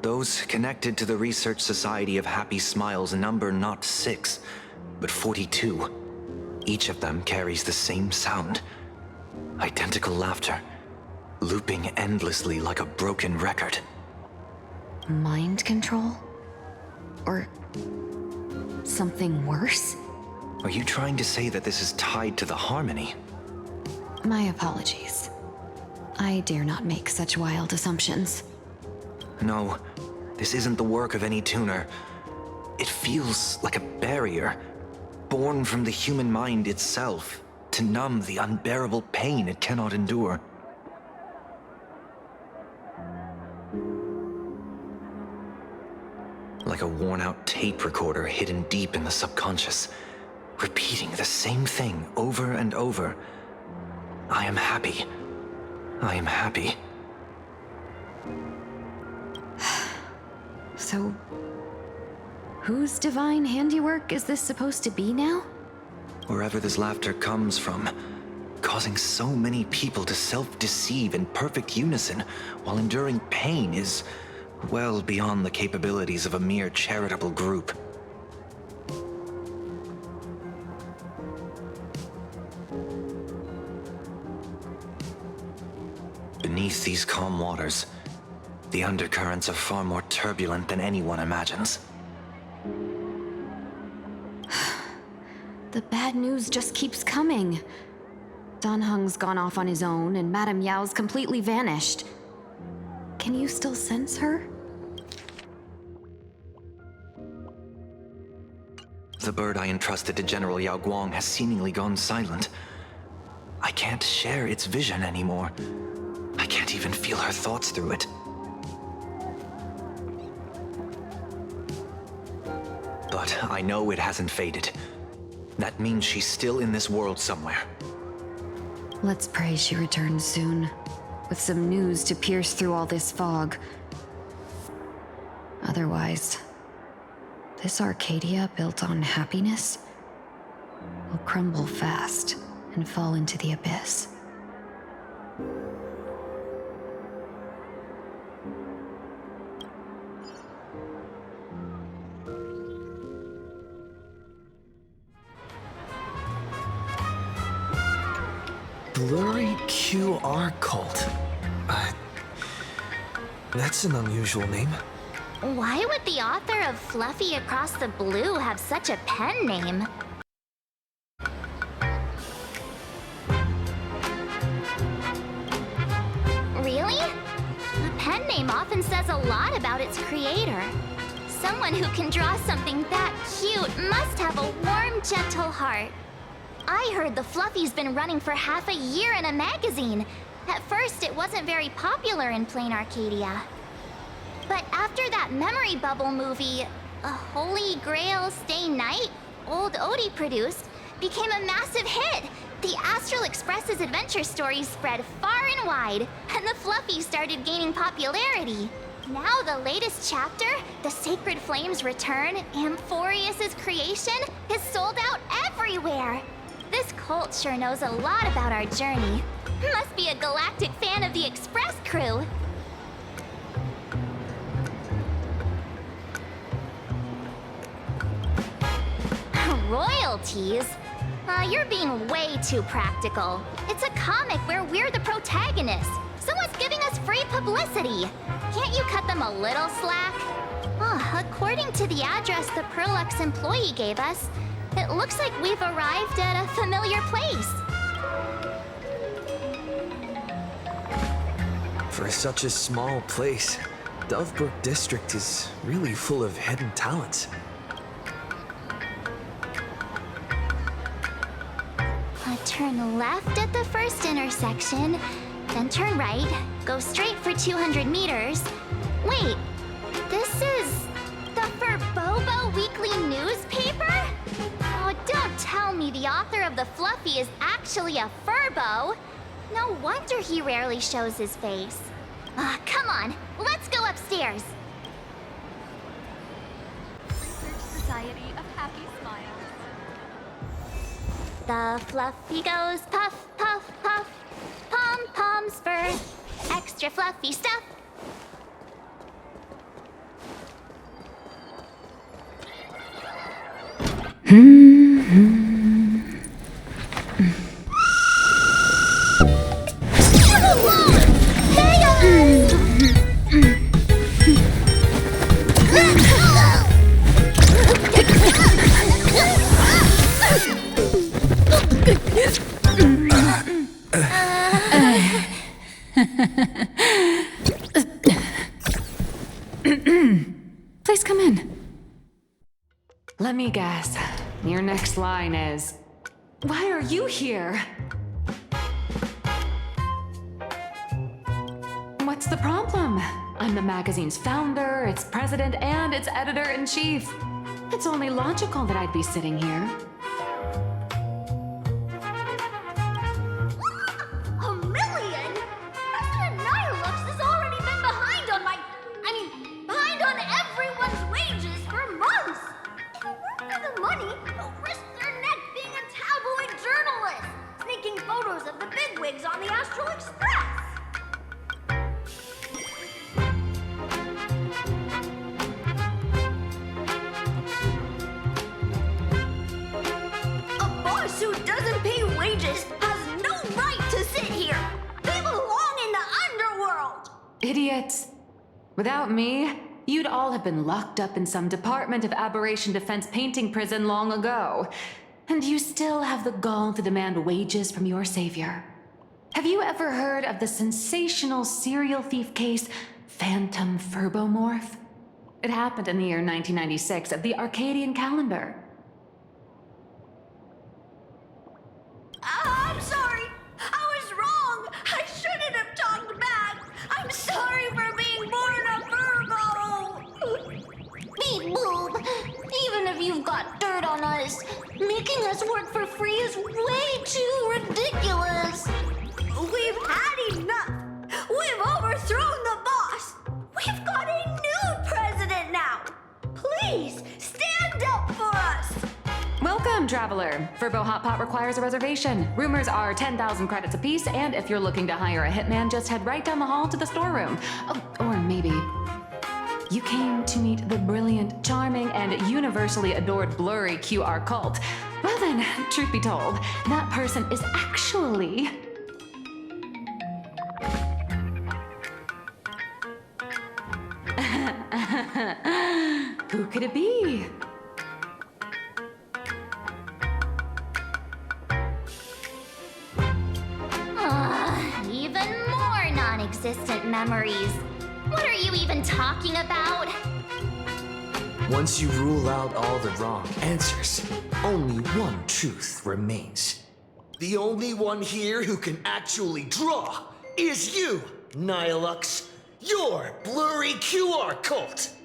Those connected to the Research Society of Happy Smiles number not 6, but 42. Each of them carries the same sound. Identical laughter, looping endlessly like a broken record. Mind control? Or something worse? Are you trying to say that this is tied to the harmony? My apologies. I dare not make such wild assumptions. No, this isn't the work of any tuner. It feels like a barrier, born from the human mind itself, to numb the unbearable pain it cannot endure. Like a worn-out tape recorder hidden deep in the subconscious, repeating the same thing over and over. I am happy. I am happy. So, whose divine handiwork is this supposed to be now? Wherever this laughter comes from, causing so many people to self-deceive in perfect unison while enduring pain is well beyond the capabilities of a mere charitable group. Beneath these calm waters, the undercurrents are far more turbulent than anyone imagines. The bad news just keeps coming. Dan Heng's gone off on his own, and Madame Yao's completely vanished. Can you still sense her? The bird I entrusted to General Yao Guang has seemingly gone silent. I can't share its vision anymore. I can't even feel her thoughts through it. But I know it hasn't faded. That means she's still in this world somewhere. Let's pray she returns soon, with some news to pierce through all this fog. Otherwise, this Arcadia built on happiness will crumble fast and fall into the abyss. Blurry QR cult. That's an unusual name. Why would the author of Fluffy Across the Blue have such a pen name? Really? A pen name often says a lot about its creator. Someone who can draw something that cute must have a warm, gentle heart. I heard the Fluffy's been running for half a year in a magazine. At first, it wasn't very popular in Plain Arcadia. But after that memory bubble movie, A Holy Grail Stay Night, Old Odie produced, became a massive hit. The Astral Express's adventure stories spread far and wide, and the Fluffy started gaining popularity. Now the latest chapter, The Sacred Flames Return, Amphorius's creation, is sold out everywhere. This cult sure knows a lot about our journey. Must be a galactic fan of the Express crew. Royalties? You're being way too practical. It's a comic where we're the protagonists. Someone's giving us free publicity. Can't you cut them a little slack? According to the address the Perlux employee gave us, it looks like we've arrived at a familiar place. For such a small place, Dovebrook District is really full of hidden talents. Turn left at the first intersection, then turn right, go straight for 200 meters. Wait, this is the Furbobo Weekly newspaper? Oh, don't tell me the author of the Fluffy is actually a Furbo. No wonder he rarely shows his face. Come on, let's go upstairs. Research Society of Happy Smiles. The Fluffy goes puff, puff, puff. Pom-poms for extra fluffy stuff. Please come in. Let me guess. Your next line is, "Why are you here?" What's the problem? I'm the magazine's founder, its president, and its editor-in-chief. It's only logical that I'd be sitting here. A million? President Nihilux has already been behind on behind on everyone's wages for months. If it weren't for the money, they'll risk their neck being a tabloid journalist, sneaking photos of the bigwigs on the Astral Express. A boss who doesn't pay wages has no right to sit here. They belong in the underworld. Idiots. Without me, you'd all have been locked up in some Department of Aberration Defense painting prison long ago. And you still have the gall to demand wages from your savior. Have you ever heard of the sensational serial thief case, Phantom Furbomorph? It happened in the year 1996 of the Arcadian calendar. I'm sorry. I was wrong. I shouldn't have talked back. I'm sorry for being born a Virgo. Beep boop. Even if you've got dirt on us, making us work for free is way too ridiculous. We've had enough. We've overthrown the boss. We've got a new president now. Please stand up for us. Welcome, traveler. Furbo Hot Pot requires a reservation. Rumors are 10,000 credits apiece, and if you're looking to hire a hitman, just head right down the hall to the storeroom. Oh, or maybe you came to meet the brilliant, charming, and universally adored blurry QR cult. Well then, truth be told, that person is actually could it be? Even more non-existent memories. What are you even talking about? Once you rule out all the wrong answers, only one truth remains. The only one here who can actually draw is you, Nihilux. Your blurry QR cult.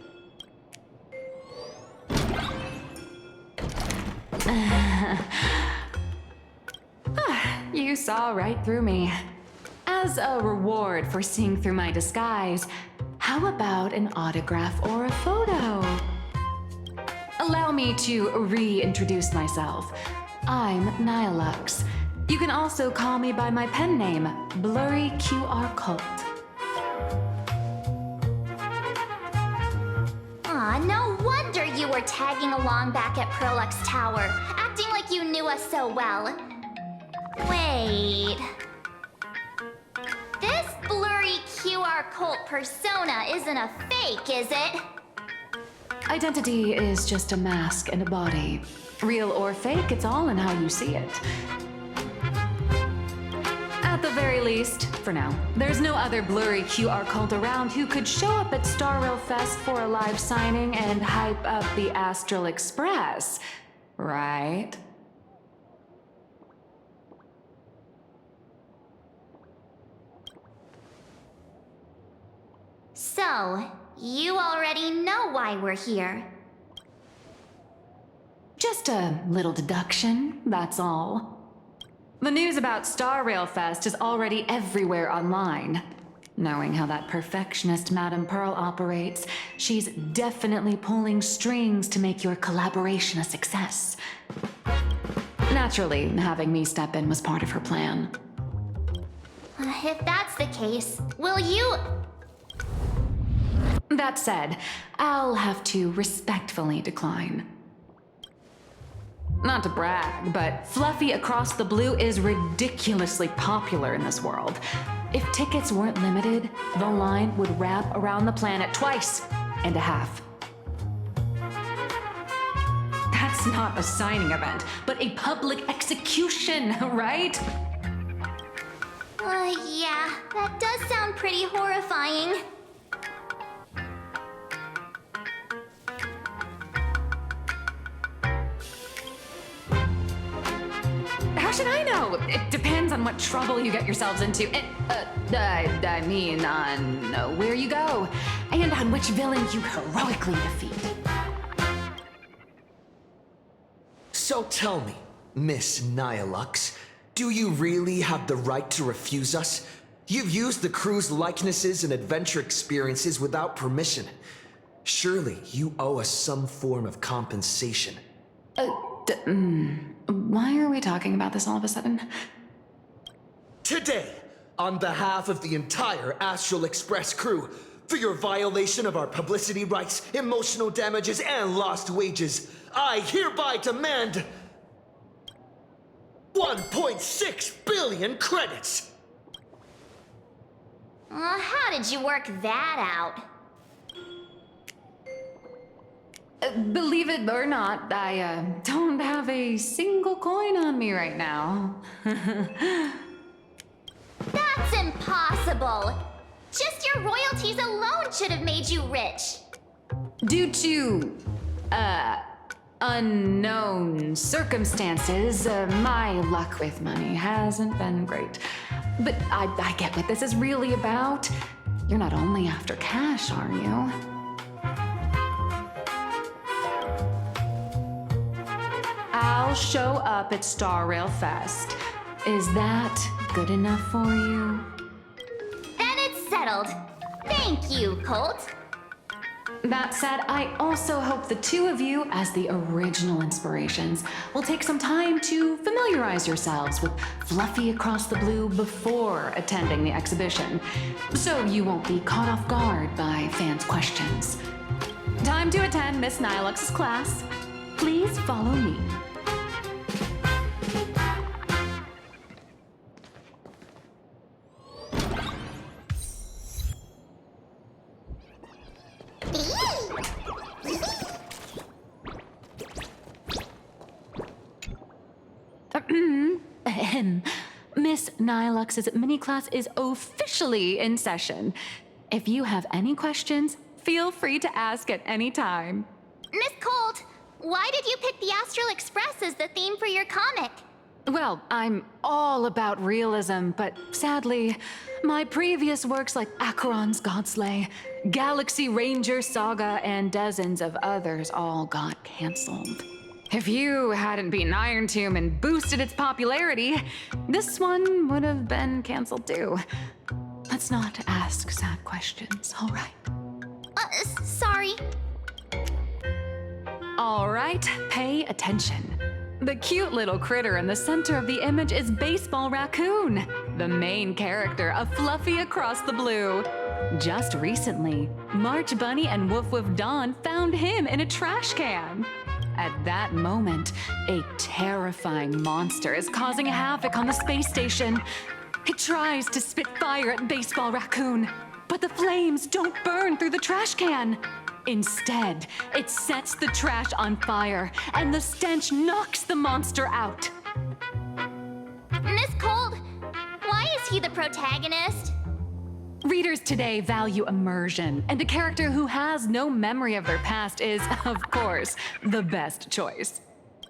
You saw right through me. As a reward for seeing through my disguise, how about an autograph or a photo? Allow me to reintroduce myself. I'm Nihilux. You can also call me by my pen name, Blurry QR Cult. Aw, no wonder you were tagging along back at Prolux Tower, acting like you knew us so well. Wait. This blurry QR cult persona isn't a fake, is it? Identity is just a mask and a body. Real or fake, it's all in how you see it. At the very least, for now, there's no other blurry QR cult around who could show up at Star Rail Fest for a live signing and hype up the Astral Express, right? So, you already know why we're here. Just a little deduction, that's all. The news about Star Rail Fest is already everywhere online. Knowing how that perfectionist Madame Pearl operates, she's definitely pulling strings to make your collaboration a success. Naturally, having me step in was part of her plan. If that's the case, will you... That said, I'll have to respectfully decline. Not to brag, but Fluffy Across the Blue is ridiculously popular in this world. If tickets weren't limited, the line would wrap around the planet twice and a half. That's not a signing event, but a public execution, right? Yeah, that does sound pretty horrifying. How should I know? It depends on what trouble you get yourselves into. I mean, on where you go, and on which villain you heroically defeat. So tell me, Miss Nihilux, do you really have the right to refuse us? You've used the crew's likenesses and adventure experiences without permission. Surely you owe us some form of compensation. Why are we talking about this all of a sudden? Today, on behalf of the entire Astral Express crew, for your violation of our publicity rights, emotional damages, and lost wages, I hereby demand 1.6 billion credits! How did you work that out? Believe it or not, I don't have a single coin on me right now. That's impossible! Just your royalties alone should have made you rich. Due to, unknown circumstances, my luck with money hasn't been great. But I get what this is really about. You're not only after cash, are you? I'll show up at Star Rail Fest. Is that good enough for you? Then it's settled. Thank you, Colt. That said, I also hope the two of you, as the original inspirations, will take some time to familiarize yourselves with Fluffy Across the Blue before attending the exhibition, so you won't be caught off guard by fans' questions. Time to attend Miss Nilux's class. Please follow me. Miss Nilux's mini class is officially in session. If you have any questions, feel free to ask at any time. Miss Colt, why did you pick the Astral Express as the theme for your comic? Well, I'm all about realism, but sadly, my previous works like Acheron's Godslay, Galaxy Ranger Saga, and dozens of others all got canceled. If you hadn't beaten Iron Tomb and boosted its popularity, this one would have been canceled too. Let's not ask sad questions, all right? Sorry. All right, pay attention. The cute little critter in the center of the image is Baseball Raccoon, the main character of Fluffy Across the Blue. Just recently, March Bunny and Woof Woof Dawn found him in a trash can. At that moment, a terrifying monster is causing havoc on the space station. It tries to spit fire at Baseball Raccoon, but the flames don't burn through the trash can. Instead, it sets the trash on fire, and the stench knocks the monster out. Miss Colt, why is he the protagonist? Readers today value immersion, and a character who has no memory of their past is, of course, the best choice.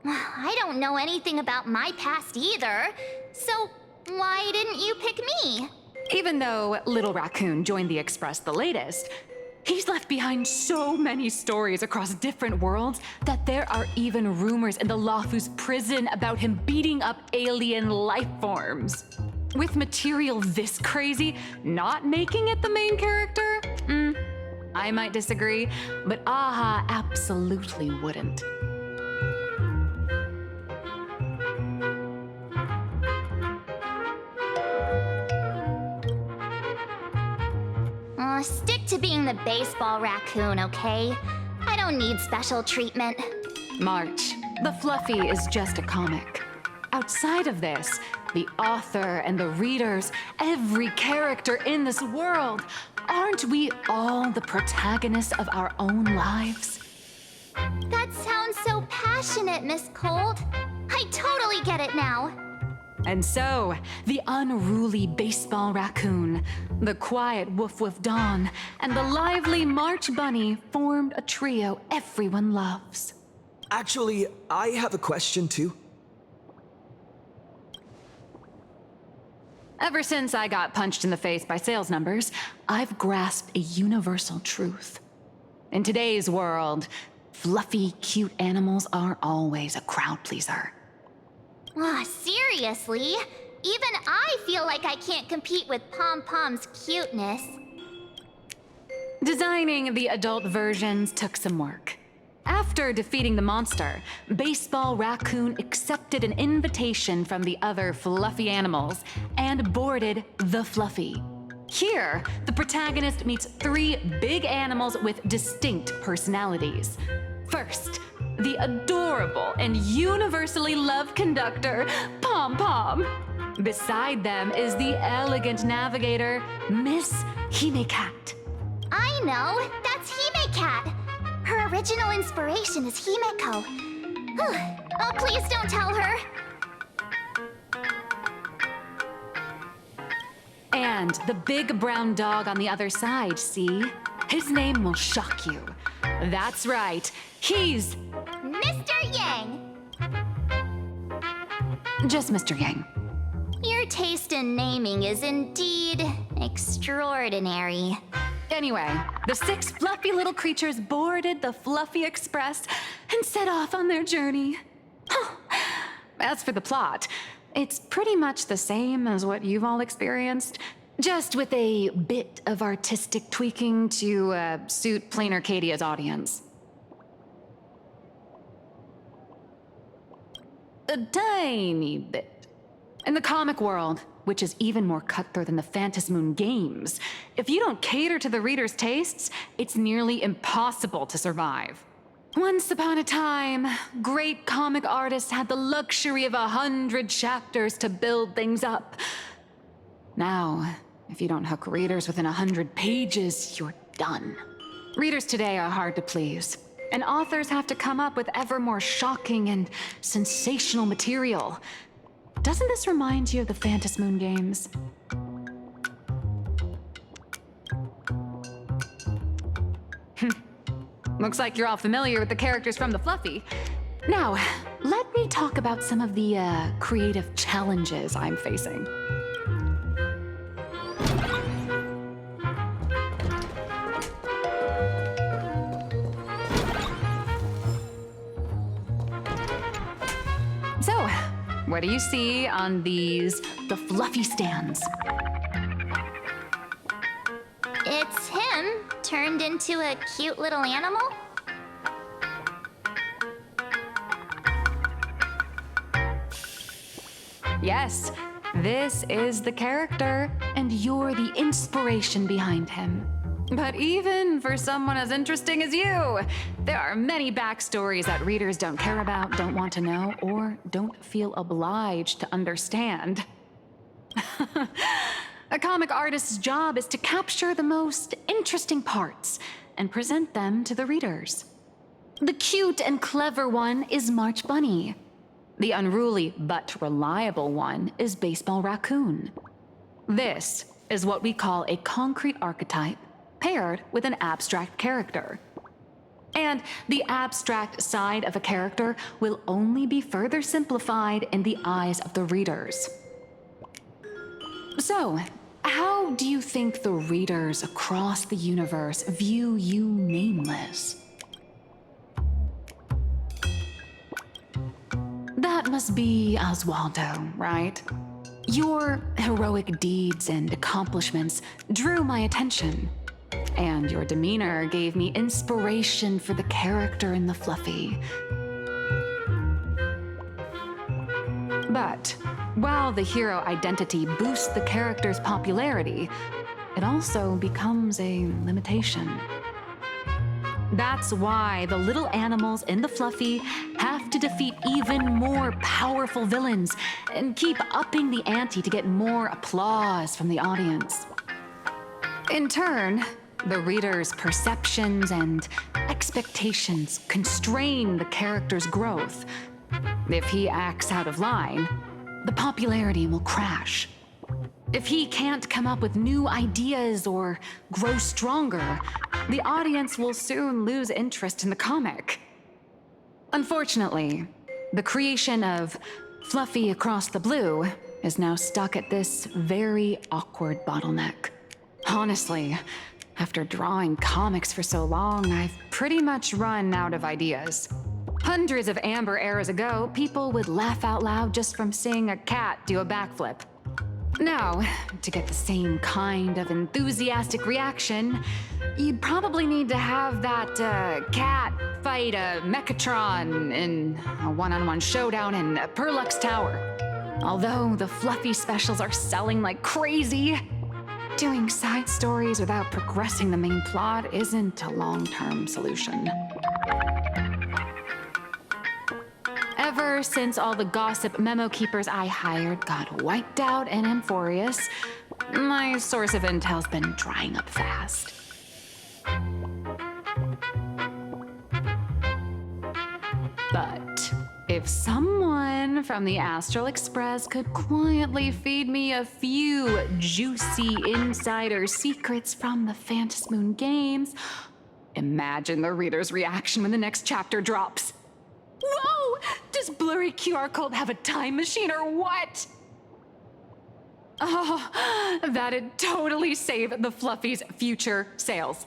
I don't know anything about my past either, so why didn't you pick me? Even though Little Raccoon joined the Express the latest, he's left behind so many stories across different worlds that there are even rumors in the Lafu's prison about him beating up alien life forms. With material this crazy, not making it the main character? I might disagree, but Aha absolutely wouldn't. Stick to being the Baseball Raccoon, okay? I don't need special treatment. March, the Fluffy is just a comic. Outside of this, the author and the readers, every character in this world, aren't we all the protagonists of our own lives? That sounds so passionate, Miss Colt. I totally get it now. And so, the unruly Baseball Raccoon, the quiet Woof Woof Dawn, and the lively March Bunny formed a trio everyone loves. Actually, I have a question too. Ever since I got punched in the face by sales numbers, I've grasped a universal truth. In today's world, fluffy, cute animals aren't always a crowd pleaser. Seriously? Even I feel like I can't compete with Pom Pom's cuteness. Designing the adult versions took some work. After defeating the monster, Baseball Raccoon accepted an invitation from the other fluffy animals and boarded the Fluffy. Here, the protagonist meets 3 big animals with distinct personalities. First, the adorable and universally loved conductor, Pom Pom. Beside them is the elegant navigator, Miss Hime-Cat. I know, that's Hime-Cat. Her original inspiration is Himeko. Oh, please don't tell her. And the big brown dog on the other side, see? His name will shock you. That's right, he's Mr. Yang. Just Mr. Yang. Your taste in naming is indeed extraordinary. Anyway, the 6 fluffy little creatures boarded the Fluffy Express and set off on their journey. As for the plot, it's pretty much the same as what you've all experienced, just with a bit of artistic tweaking to suit Plain Arcadia's audience. A tiny bit. In the comic world, which is even more cutthroat than the Phantasmoon games, if you don't cater to the reader's tastes, it's nearly impossible to survive. Once upon a time, great comic artists had the luxury of 100 chapters to build things up. Now, if you don't hook readers within 100 pages, you're done. Readers today are hard to please, and authors have to come up with ever more shocking and sensational material. doesn't this remind you of the Phantom Moon games? Looks like you're all familiar with the characters from the Fluffy. Now, let me talk about some of the creative challenges I'm facing. So, what do you see on the Fluffy stands? It's him turned into a cute little animal? Yes, this is the character, and you're the inspiration behind him. But even for someone as interesting as you, there are many backstories that readers don't care about, don't want to know, or don't feel obliged to understand. A comic artist's job is to capture the most interesting parts and present them to the readers. The cute and clever one is March Bunny. The unruly but reliable one is Baseball Raccoon. This is what we call a concrete archetype paired with an abstract character. And the abstract side of a character will only be further simplified in the eyes of the readers. So, how do you think the readers across the universe view you nameless? That must be Oswaldo, right? Your heroic deeds and accomplishments drew my attention, and your demeanor gave me inspiration for the character in the Fluffy. But while the hero identity boosts the character's popularity, it also becomes a limitation. That's why the little animals in the Fluffy have to defeat even more powerful villains and keep upping the ante to get more applause from the audience. In turn, the reader's perceptions and expectations constrain the character's growth. If he acts out of line, the popularity will crash. If he can't come up with new ideas or grow stronger, the audience will soon lose interest in the comic. Unfortunately, the creation of Fluffy Across the Blue is now stuck at this very awkward bottleneck. Honestly, after drawing comics for so long, I've pretty much run out of ideas. Hundreds of Amber eras ago, people would laugh out loud just from seeing a cat do a backflip. Now, to get the same kind of enthusiastic reaction, you'd probably need to have that cat fight a Mechatron in a one-on-one showdown in Perlux Tower. Although the Fluffy specials are selling like crazy, doing side stories without progressing the main plot isn't a long-term solution. Ever since all the gossip memo keepers I hired got wiped out in Amphorius, my source of intel's been drying up fast. But if someone from the Astral Express could quietly feed me a few juicy insider secrets from the Phantom Moon games, imagine the reader's reaction when the next chapter drops. Whoa! Does Blurry QR Code have a time machine or what? Oh, that'd totally save the Fluffy's future sales.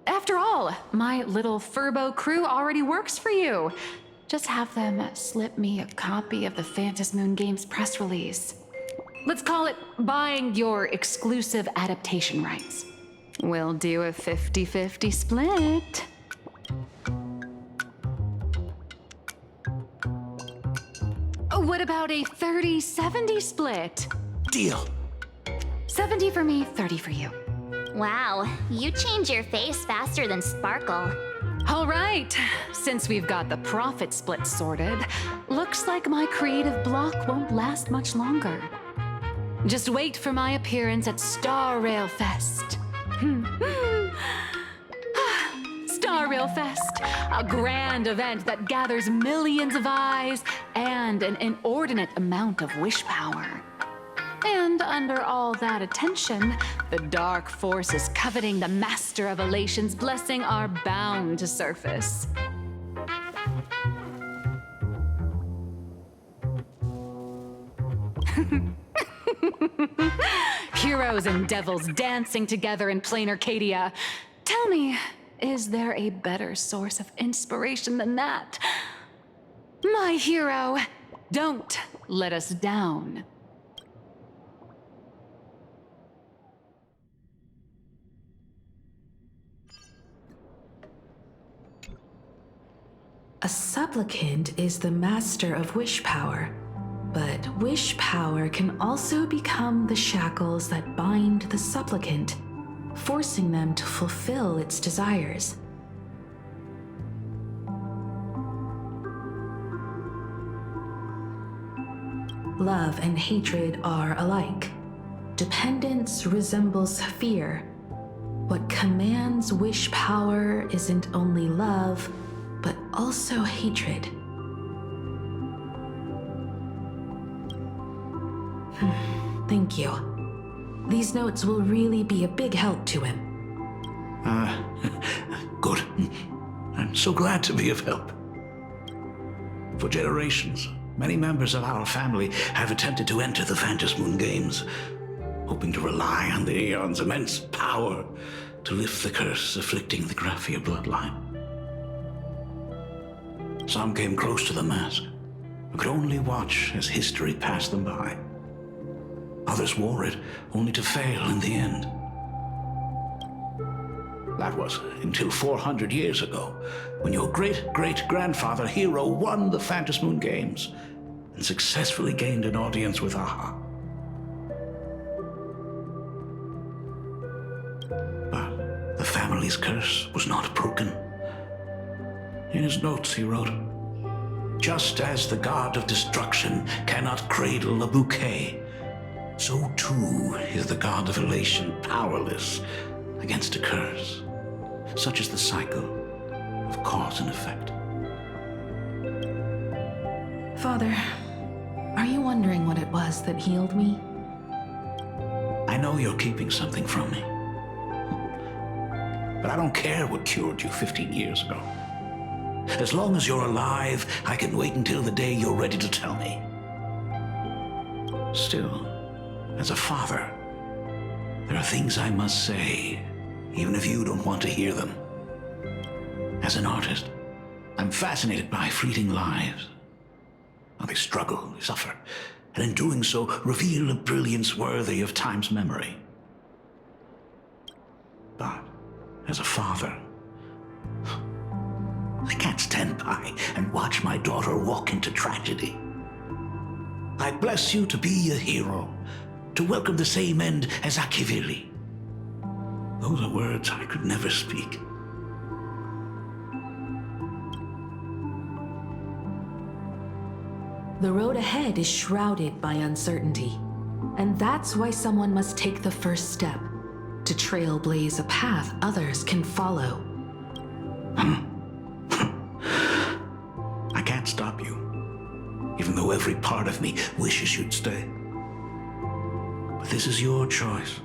After all, my little Furbo crew already works for you. Just have them slip me a copy of the Phantom Moon Games press release. Let's call it buying your exclusive adaptation rights. We'll do a 50-50 split. What about a 30-70 split? Deal. 70 for me, 30 for you. Wow, you change your face faster than Sparkle. All right, since we've got the profit split sorted, looks like my creative block won't last much longer. Just wait for my appearance at Star Rail Fest. Starrail Fest, a grand event that gathers millions of eyes and an inordinate amount of wish power. And under all that attention, the dark forces coveting the Master of Elation's blessing are bound to surface. Heroes and devils dancing together in plain Arcadia. Tell me, is there a better source of inspiration than that? My hero, don't let us down. A supplicant is the master of wish power, but wish power can also become the shackles that bind the supplicant, forcing them to fulfill its desires. Love and hatred are alike. Dependence resembles fear. What commands wish power isn't only love, but also hatred. Thank you. These notes will really be a big help to him. Good. I'm so glad to be of help. For generations, many members of our family have attempted to enter the Phantasmoon Games, hoping to rely on the Aeon's immense power to lift the curse afflicting the Graphia bloodline. Some came close to the mask, but could only watch as history passed them by. Others wore it, only to fail in the end. That was until 400 years ago, when your great-great-grandfather Hero won the Phantasmoon Games and successfully gained an audience with Aha. But the family's curse was not broken. In his notes, he wrote, "Just as the god of destruction cannot cradle a bouquet, so too is the god of elation powerless against a curse. Such is the cycle of cause and effect." Father, are you wondering what it was that healed me? I know you're keeping something from me. But I don't care what cured you 15 years ago. As long as you're alive, I can wait until the day you're ready to tell me. Still, as a father, there are things I must say, even if you don't want to hear them. As an artist, I'm fascinated by fleeting lives. How they struggle, they suffer, and in doing so, reveal a brilliance worthy of time's memory. But, as a father, I can't stand by and watch my daughter walk into tragedy. I bless you to be a hero, to welcome the same end as Akivili. Those are words I could never speak. The road ahead is shrouded by uncertainty, and that's why someone must take the first step, to trailblaze a path others can follow. I can't stop you, even though every part of me wishes you'd stay. But this is your choice,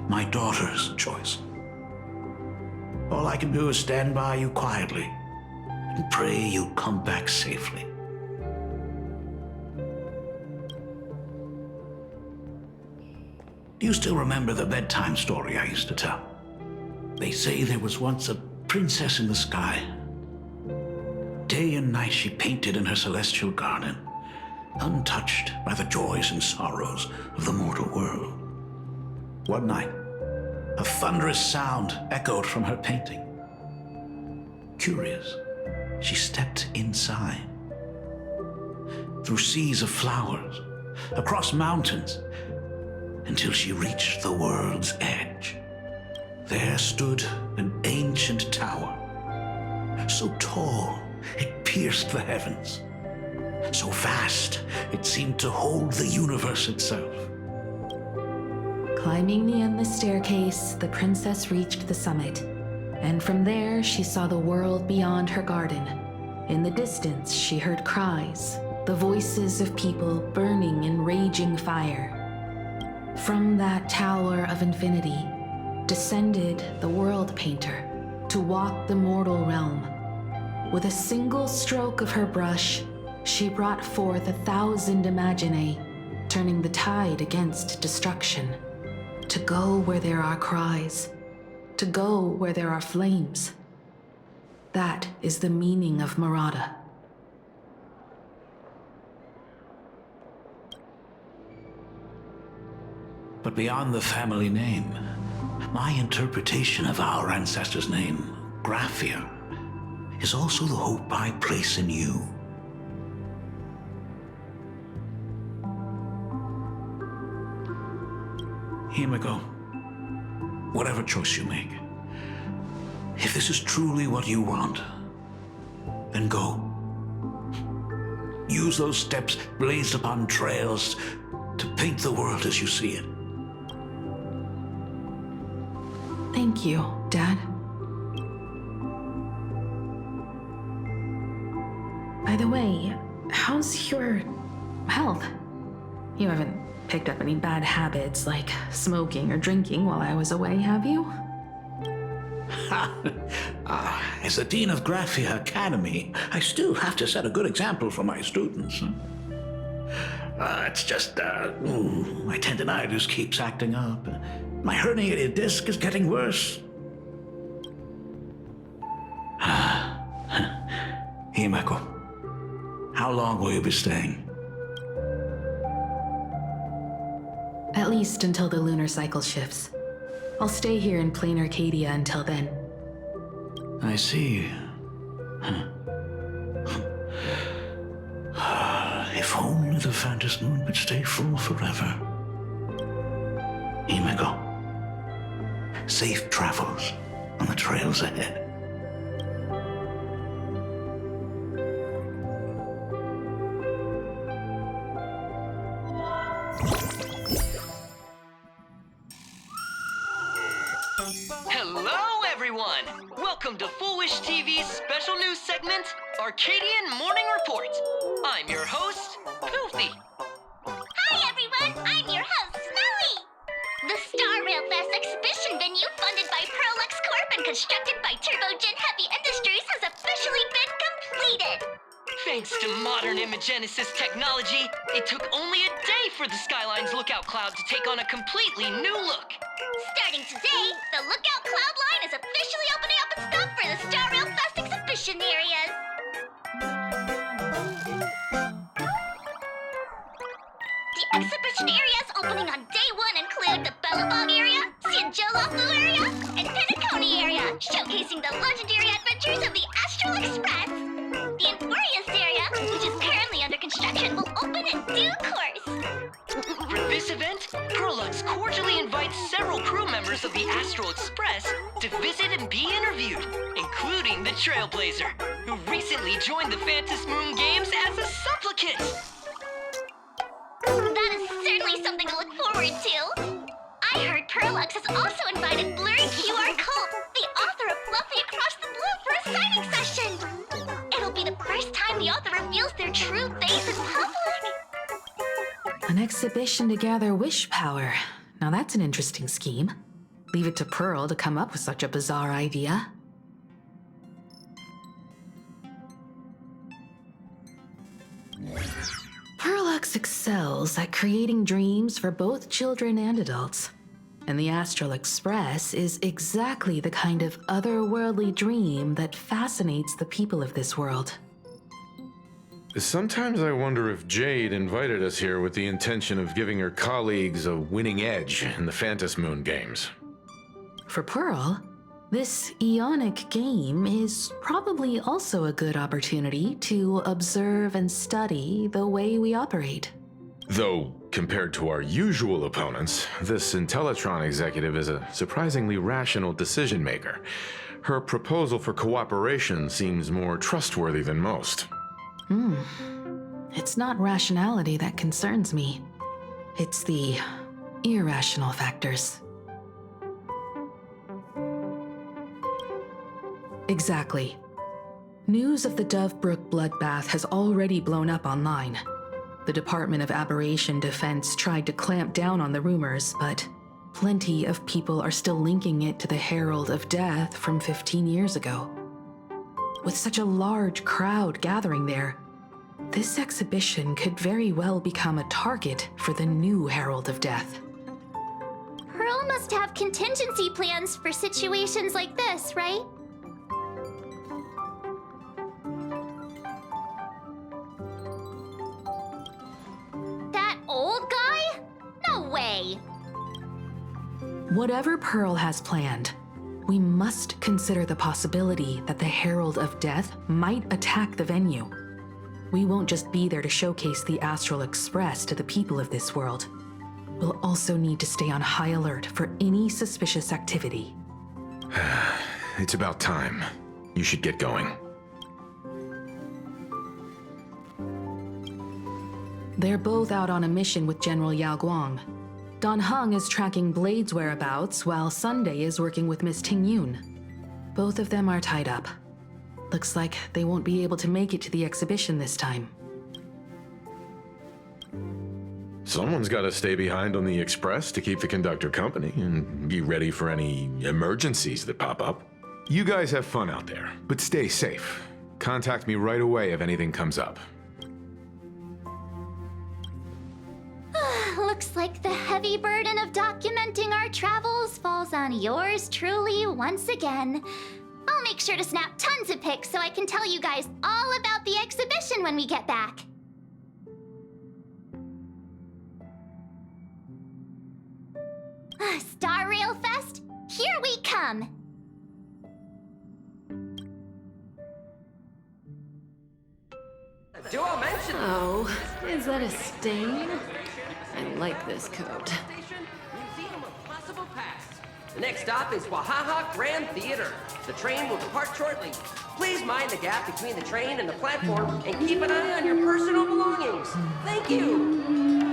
my daughter's choice. All I can do is stand by you quietly and pray you come back safely. Do you still remember the bedtime story I used to tell? They say there was once a princess in the sky. Day and night she painted in her celestial garden, untouched by the joys and sorrows of the mortal world. One night, a thunderous sound echoed from her painting. Curious, she stepped inside. Through seas of flowers, across mountains, until she reached the world's edge. There stood an ancient tower, so tall it pierced the heavens, so vast it seemed to hold the universe itself. Climbing the endless staircase, the princess reached the summit, And from there, she saw the world beyond her garden. In the distance, she heard cries, the voices of people burning in raging fire. From that tower of infinity descended the world painter to walk the mortal realm. With a single stroke of her brush, she brought forth 1,000 imaginae, turning the tide against destruction. To go where there are cries, to go where there are flames. That is the meaning of Murata. But beyond the family name, my interpretation of our ancestor's name, Graphia, is also the hope I place in you. Himiko, whatever choice you make, if this is truly what you want, then go. Use those steps blazed upon trails to paint the world as you see it. Thank you, Dad. By the way, how's your health? You haven't picked up any bad habits like smoking or drinking while I was away, have you? As the Dean of Graphia Academy, I still have to set a good example for my students. It's just, my tendinitis keeps acting up. My herniated disc is getting worse. Himeko, how long will you be staying? At least until the lunar cycle shifts. I'll stay here in plain Arcadia until then. I see. If only the Phantom Moon could stay full forever. Himeko, safe travels on the trails ahead. Hello, everyone! Welcome to Foolish TV's special news segment, Arcadian Morning Report. I'm your host, Goofy. Hi, everyone! I'm your host, Snowy! The Star Rail Fest exhibition venue funded by Prolux Corp and constructed by Turbogen Heavy Industries has officially been completed! Thanks to modern imagenesis technology, it took only a day for the Skyline's lookout cloud to take on a completely new look. Starting today, the Lookout Cloud line is officially opening up its stuff for the Star Rail Fest exhibition areas. The exhibition areas opening on day one include the Bellabog area, Sianjolafu area, and Pinaconi area, showcasing the legendary adventures of the Astral Express. The Emporius area, which is currently under construction, will open in due course. For this event, Prolux cordially invites several crew members of the Astral Express to visit and be interviewed, including the Trailblazer, who recently joined the Phantom Moon Games as a supplicant. That is certainly something to look forward to. I heard Prolux has also invited Blurry QR Cult, the author of Fluffy Across the Blue, for a signing session. It'll be the first time the author reveals their true face in public. An exhibition to gather wish power. Now that's an interesting scheme. Leave it to Pearl to come up with such a bizarre idea. Prolux excels at creating dreams for both children and adults. And the Astral Express is exactly the kind of otherworldly dream that fascinates the people of this world. Sometimes I wonder if Jade invited us here with the intention of giving her colleagues a winning edge in the Phantom Moon games. For Pearl, this Ionic game is probably also a good opportunity to observe and study the way we operate. Though, compared to our usual opponents, this Intellitron executive is a surprisingly rational decision maker. Her proposal for cooperation seems more trustworthy than most. It's not rationality that concerns me. It's the irrational factors. Exactly. News of the Dovebrook bloodbath has already blown up online. The Department of Aberration Defense tried to clamp down on the rumors, but plenty of people are still linking it to the Herald of Death from 15 years ago. With such a large crowd gathering there, this exhibition could very well become a target for the new Herald of Death. Pearl must have contingency plans for situations like this, right? That old guy? No way! Whatever Pearl has planned, we must consider the possibility that the Herald of Death might attack the venue. We won't just be there to showcase the Astral Express to the people of this world. We'll also need to stay on high alert for any suspicious activity. It's about time. You should get going. They're both out on a mission with General Yao Guang. Dan Heng is tracking Blade's whereabouts, while Sunday is working with Miss Ting Yun. Both of them are tied up. Looks like they won't be able to make it to the exhibition this time. Someone's got to stay behind on the express to keep the conductor company and be ready for any emergencies that pop up. You guys have fun out there, but stay safe. Contact me right away if anything comes up. Looks like the heavy burden of documenting our travels falls on yours truly once again. I'll make sure to snap tons of pics so I can tell you guys all about the exhibition when we get back. Star Rail Fest, here we come! Duo mentioned. Oh, is that a stain? I like this coat. Museum of Possible Past. The next stop is Wahaha Grand Theater. The train will depart shortly. Please mind the gap between the train and the platform and keep an eye on your personal belongings. Thank you.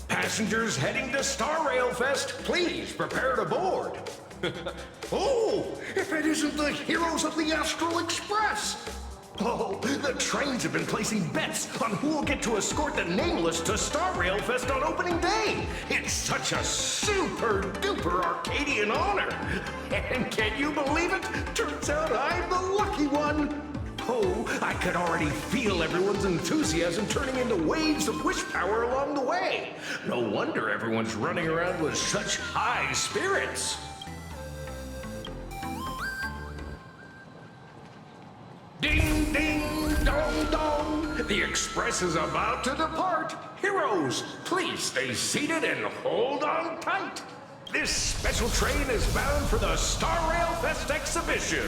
Passengers heading to Star Rail Fest, please prepare to board. Oh, if it isn't the heroes of the Astral Express! Oh, the trains have been placing bets on who will get to escort the Nameless to Star Rail Fest on opening day. It's such a super-duper Arcadian honor. And can you believe it? Turns out I'm the lucky one. Oh, I could already feel everyone's enthusiasm turning into waves of wish power along the way. No wonder everyone's running around with such high spirits. Ding, ding, dong, dong. The express is about to depart. Heroes, please stay seated and hold on tight. This special train is bound for the Star Rail Fest exhibition.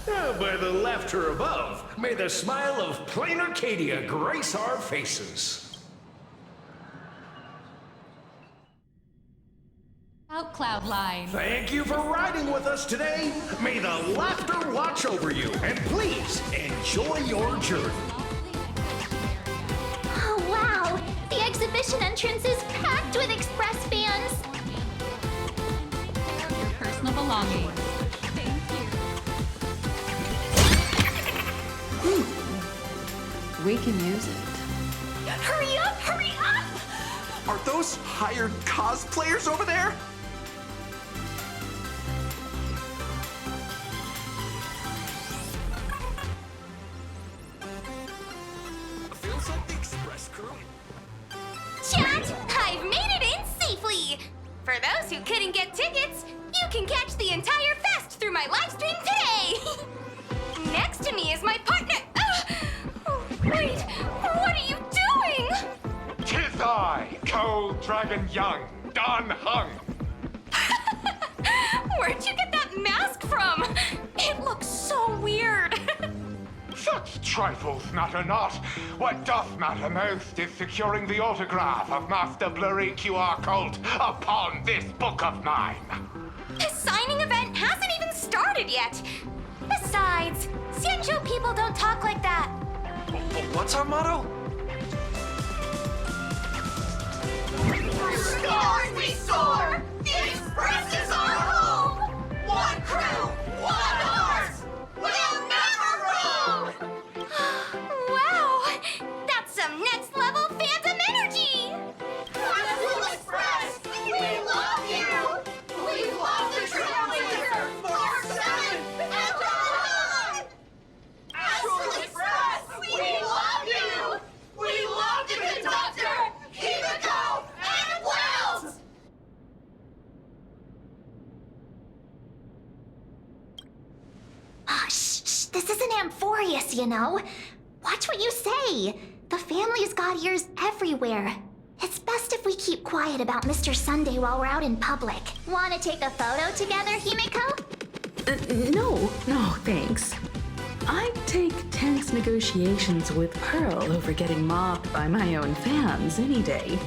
By the laughter above, may the smile of plain Arcadia grace our faces. Out Cloud Line. Thank you for riding with us today. May the laughter watch over you, and please enjoy your journey. Oh, wow! The exhibition entrance is packed with Express fans! Your personal belongings. We can use it. Hurry up! Hurry up! Are those hired cosplayers over there? Feels like the Express crew. Chat! I've made it in safely! For those who couldn't get tickets, you can catch the entire fest through my live stream today! Next to me is my partner, old dragon young, Don Hung. Where'd you get that mask from? It looks so weird. Such trifles matter not. What doth matter most is securing the autograph of Master Blurry QR Cult upon this book of mine. The signing event hasn't even started yet. Besides, Xianzhou people don't talk like that. What's our motto? Scars we soar! The Express is our home! One crew, one horse! We'll never roam! Wow! That's some next level phantom energy! Astral Express! We love you! We love the Trailblazer! Mark 7! And on! Astral Express! We love you! We love the conductor! Himiko and Wells! Shh, this isn't Amphorius, you know. Watch what you say. The family's got ears everywhere. It's best if we keep quiet about Mr. Sunday while we're out in public. Want to take a photo together, Himiko? No, thanks. I'd take tense negotiations with Pearl over getting mobbed by my own fans any day.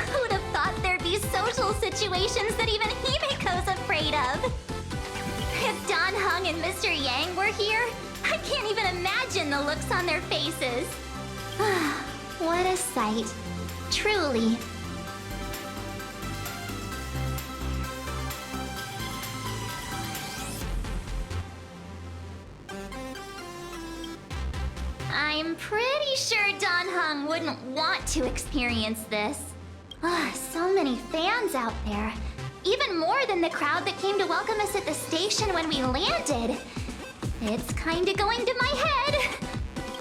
Who'd have thought there'd be social situations that even Himiko's afraid of? If Don Hung and Mr. Yang were here, I can't even imagine the looks on their faces. What a sight. Truly. I'm pretty sure Don Hung wouldn't want to experience this. So many fans out there. Even more than the crowd that came to welcome us at the station when we landed. It's kinda going to my head.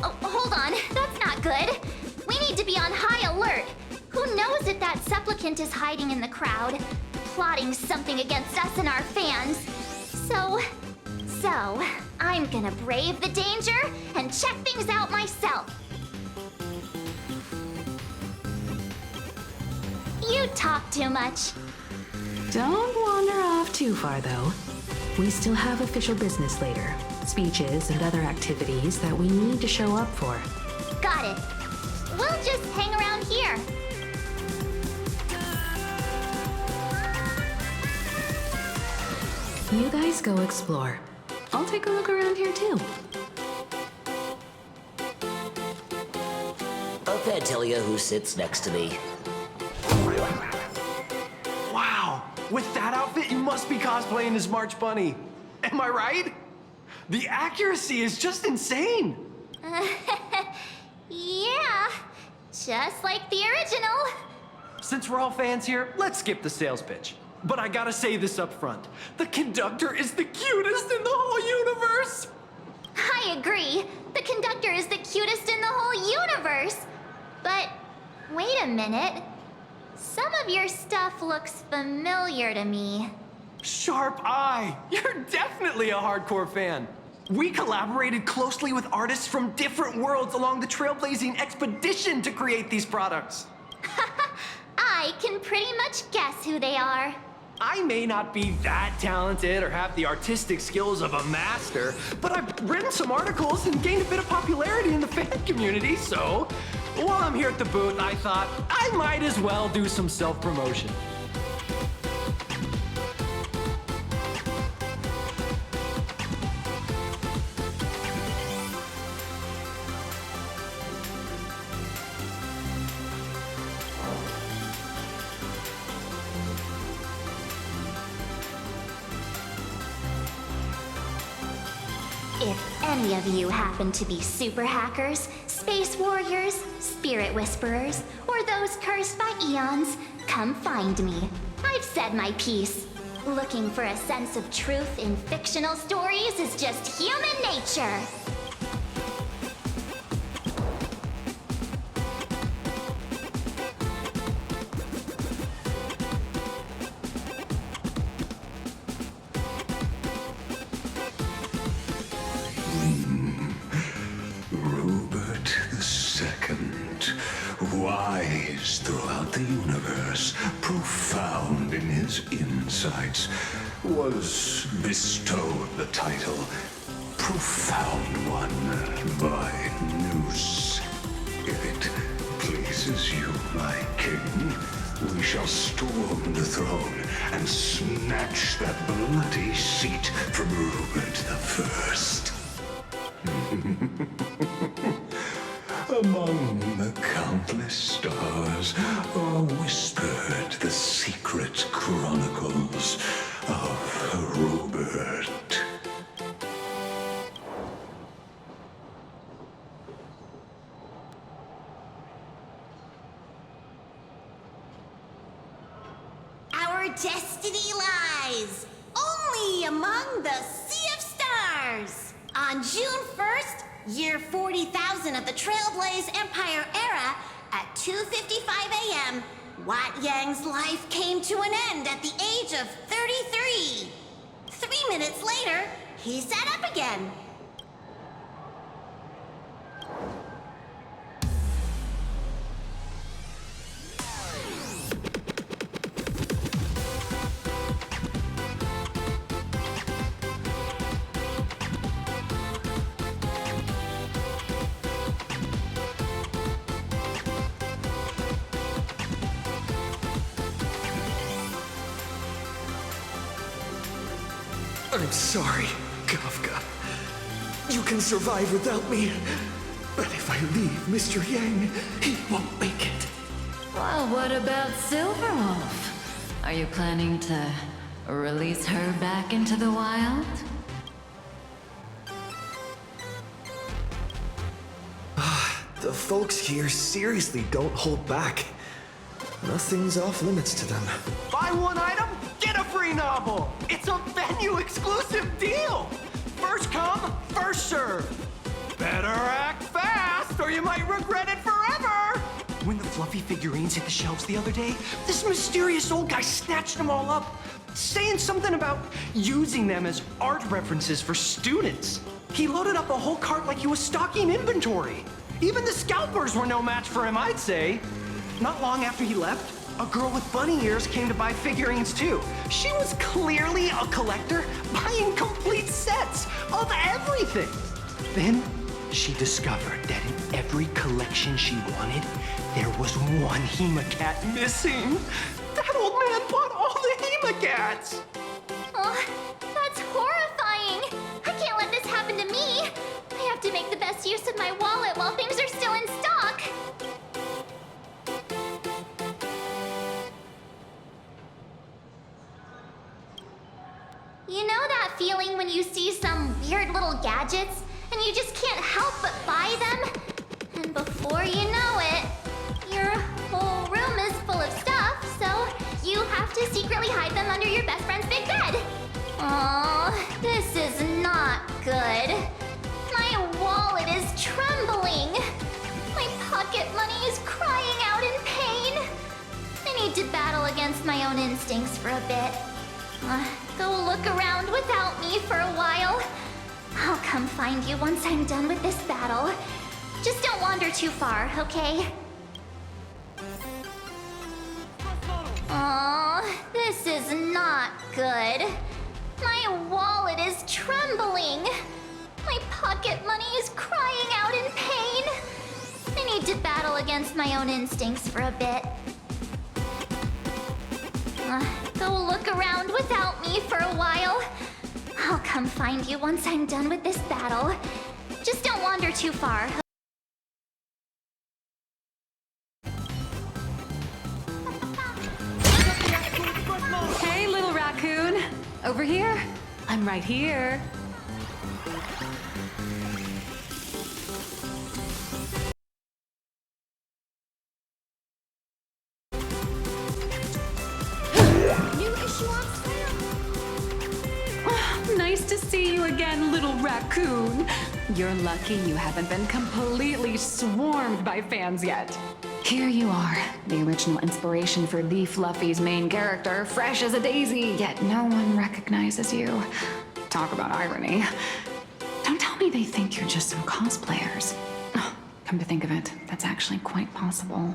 Oh, hold on, that's not good. We need to be on high alert. Who knows if that supplicant is hiding in the crowd, plotting something against us and our fans. So, I'm gonna brave the danger and check things out myself. You talk too much. Don't wander off too far, though. We still have official business later. Speeches and other activities that we need to show up for. Got it. We'll just hang around here. You guys go explore. I'll take a look around here, too. I can't tell you who sits next to me. Wow! With that outfit, you must be cosplaying as March Bunny. Am I right? The accuracy is just insane! Yeah, just like the original. Since we're all fans here, let's skip the sales pitch. But I gotta say this up front. The conductor is the cutest in the whole universe! I agree. The conductor is the cutest in the whole universe. But wait a minute. Some of your stuff looks familiar to me. Sharp eye! You're definitely a hardcore fan. We collaborated closely with artists from different worlds along the trailblazing expedition to create these products. I can pretty much guess who they are. I may not be that talented or have the artistic skills of a master, but I've written some articles and gained a bit of popularity in the fan community, so while I'm here at the booth, I thought I might as well do some self-promotion. If any of you happen to be super hackers, space warriors, spirit whisperers, or those cursed by eons, come find me. I've said my piece. Looking for a sense of truth in fictional stories is just human nature. wise throughout the universe, profound in his insights, was bestowed the title Profound One by Noose. If it pleases you, my king, we shall storm the throne and snatch that bloody seat from Rupert the First. Among the countless stars are whispered the secret chronicles of Rupert. Our destiny lies only among the Sea of Stars. On June 1st, year 40,000 of the Trailblaze Empire era, at 2:55 a.m., Wat Yang's life came to an end at the age of 33. 3 minutes later, he sat up again. I'm sorry, Kafka. You can survive without me. But if I leave Mr. Yang, he won't make it. Well, what about Silverwolf? Are you planning to release her back into the wild? The folks here seriously don't hold back. Nothing's off limits to them. Buy one item, get a free novel! It's a venue-exclusive deal! First come, first serve. Better act fast, or you might regret it forever! When the fluffy figurines hit the shelves the other day, this mysterious old guy snatched them all up, saying something about using them as art references for students. He loaded up a whole cart like he was stocking inventory. Even the scalpers were no match for him, I'd say. Not long after he left, a girl with bunny ears came to buy figurines too. She was clearly a collector, buying complete sets of everything. Then she discovered that in every collection she wanted, there was one Hemacat missing. That old man bought all the Hemacats. Oh, that's horrifying. I can't let this happen to me. I have to make the best use of my wallet while things are still in stock. You know that feeling when you see some weird little gadgets and you just can't help but buy them? And before you know it, your whole room is full of stuff, so you have to secretly hide them under your best friend's big bed. Oh, this is not good. My wallet is trembling. My pocket money is crying out in pain. I need to battle against my own instincts for a bit. Go look around without me for a while. I'll come find you once I'm done with this battle. Just don't wander too far, okay? Aw, this is not good. My wallet is trembling. My pocket money is crying out in pain. I need to battle against my own instincts for a bit. Go look around without me for a while. I'll come find you once I'm done with this battle. Just don't wander too far. Hey, little raccoon. Over here. I'm right here. Nice to see you again, little raccoon. You're lucky you haven't been completely swarmed by fans yet. Here you are, the original inspiration for the Fluffy's main character, fresh as a daisy, yet no one recognizes you. Talk about irony. Don't tell me they think you're just some cosplayers. Oh, Come to think of it, that's actually quite possible.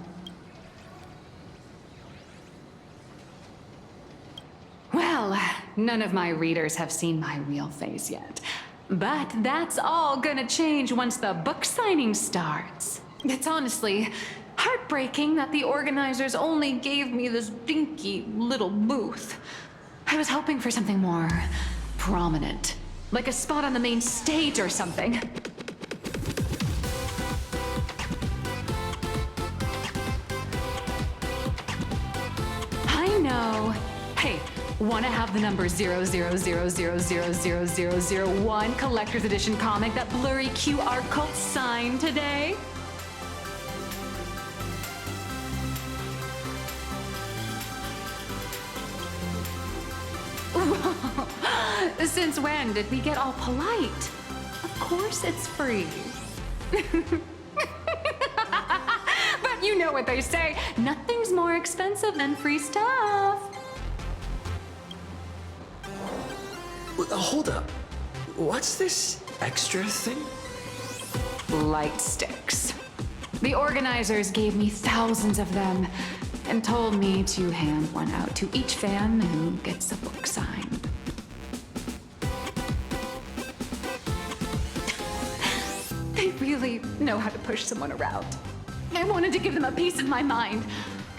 Well, none of my readers have seen my real face yet. But that's all gonna change once the book signing starts. It's honestly heartbreaking that the organizers only gave me this dinky little booth. I was hoping for something more prominent, like a spot on the main stage or something. I know. Hey, wanna have the number 000000001 collector's edition comic that Blurry QR Cult signed today? Since when did we get all polite? Of course it's free. But you know what they say, nothing's more expensive than free stuff. Hold up. What's this extra thing? Light sticks. The organizers gave me thousands of them and told me to hand one out to each fan who gets a book signed. They really know how to push someone around. I wanted to give them a piece of my mind.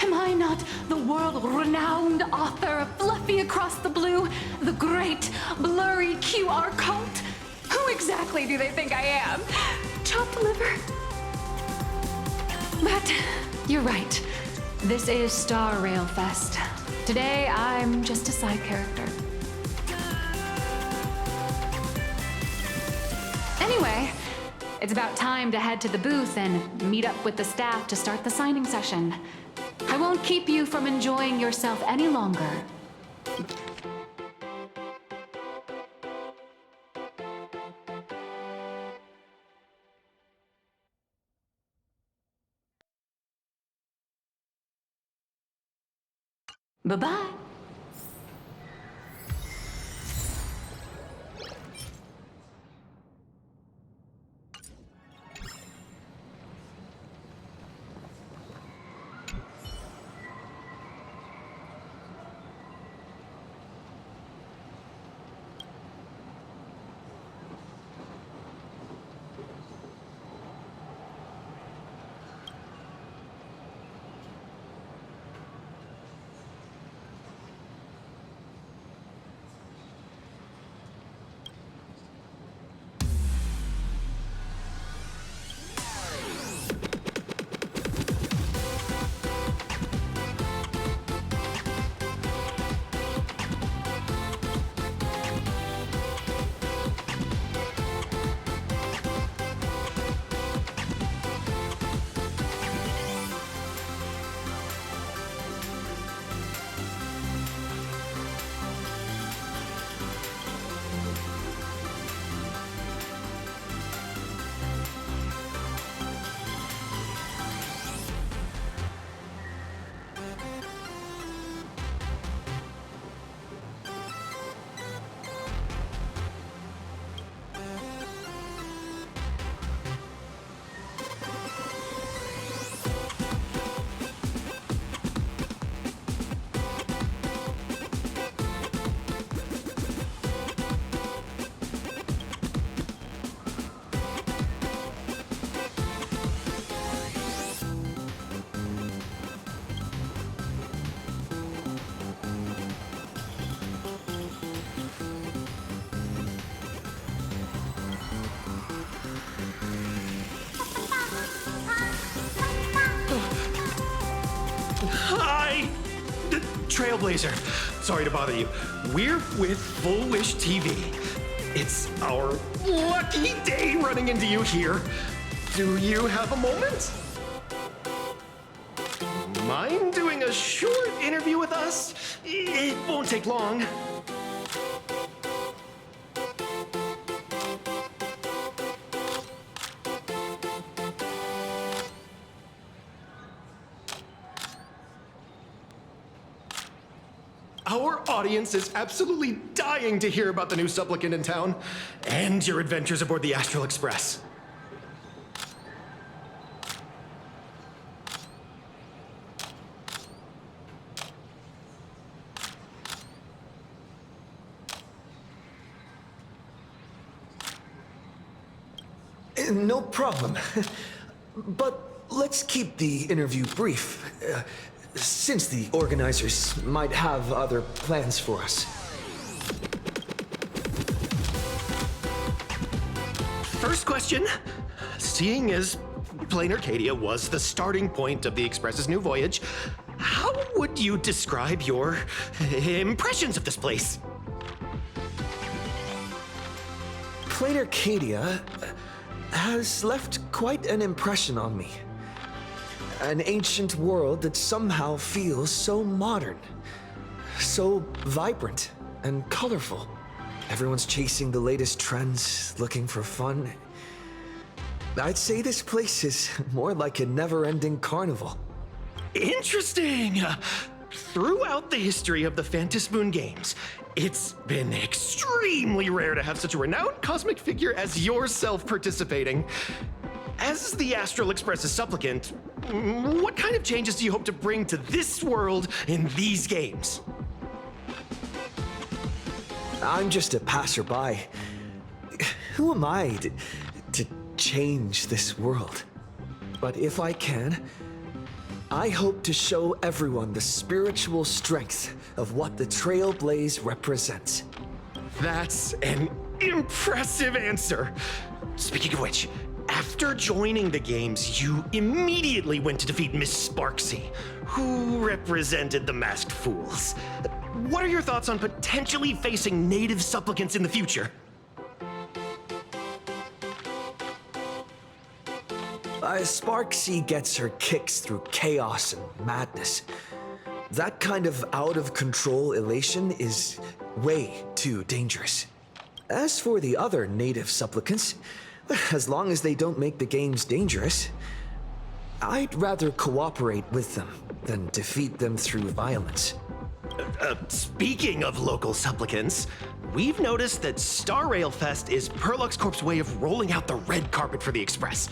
Am I not the world-renowned author of Fluffy Across the Blue, the great Blurry QR Cult? Who exactly do they think I am? Chopped liver? But you're right. This is Star Rail Fest. Today, I'm just a side character. Anyway, it's about time to head to the booth and meet up with the staff to start the signing session. I won't keep you from enjoying yourself any longer. Bye-bye. Hi! Trailblazer. Sorry to bother you. We're with Full Wish TV. It's our lucky day running into you here. Do you have a moment? Mind doing a short interview with us? It won't take long. Our audience is absolutely dying to hear about the new supplicant in town and your adventures aboard the Astral Express. No problem. But let's keep the interview brief, since the organizers might have other plans for us. First question. Seeing as Plain Arcadia was the starting point of the Express's new voyage, how would you describe your impressions of this place? Plain Arcadia has left quite an impression on me. An ancient world that somehow feels so modern, so vibrant and colorful. Everyone's chasing the latest trends, looking for fun. I'd say this place is more like a never-ending carnival. Interesting! Throughout the history of the Phantasmoon games, it's been extremely rare to have such a renowned cosmic figure as yourself participating. As the Astral Express's supplicant, what kind of changes do you hope to bring to this world in these games? I'm just a passerby. Who am I to change this world? But if I can, I hope to show everyone the spiritual strength of what the Trailblaze represents. That's an impressive answer. Speaking of which, after joining the games, you immediately went to defeat Miss Sparksy, who represented the Masked Fools. What are your thoughts on potentially facing native supplicants in the future? Sparksy gets her kicks through chaos and madness. That kind of out-of-control elation is way too dangerous. As for the other native supplicants, as long as they don't make the games dangerous, I'd rather cooperate with them than defeat them through violence. Speaking of local supplicants, we've noticed that Star Rail Fest is Perlux Corp's way of rolling out the red carpet for the Express.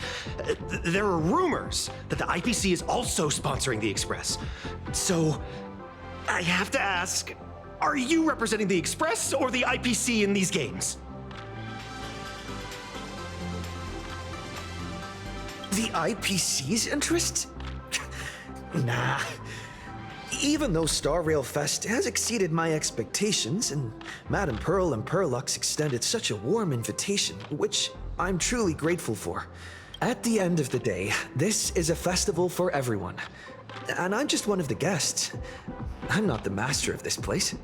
There are rumors that the IPC is also sponsoring the Express. So, I have to ask, are you representing the Express or the IPC in these games? The IPC's interests? Nah. Even though Star Rail Fest has exceeded my expectations, and Madame Pearl and Perlux extended such a warm invitation, which I'm truly grateful for. At the end of the day, this is a festival for everyone. And I'm just one of the guests. I'm not the master of this place.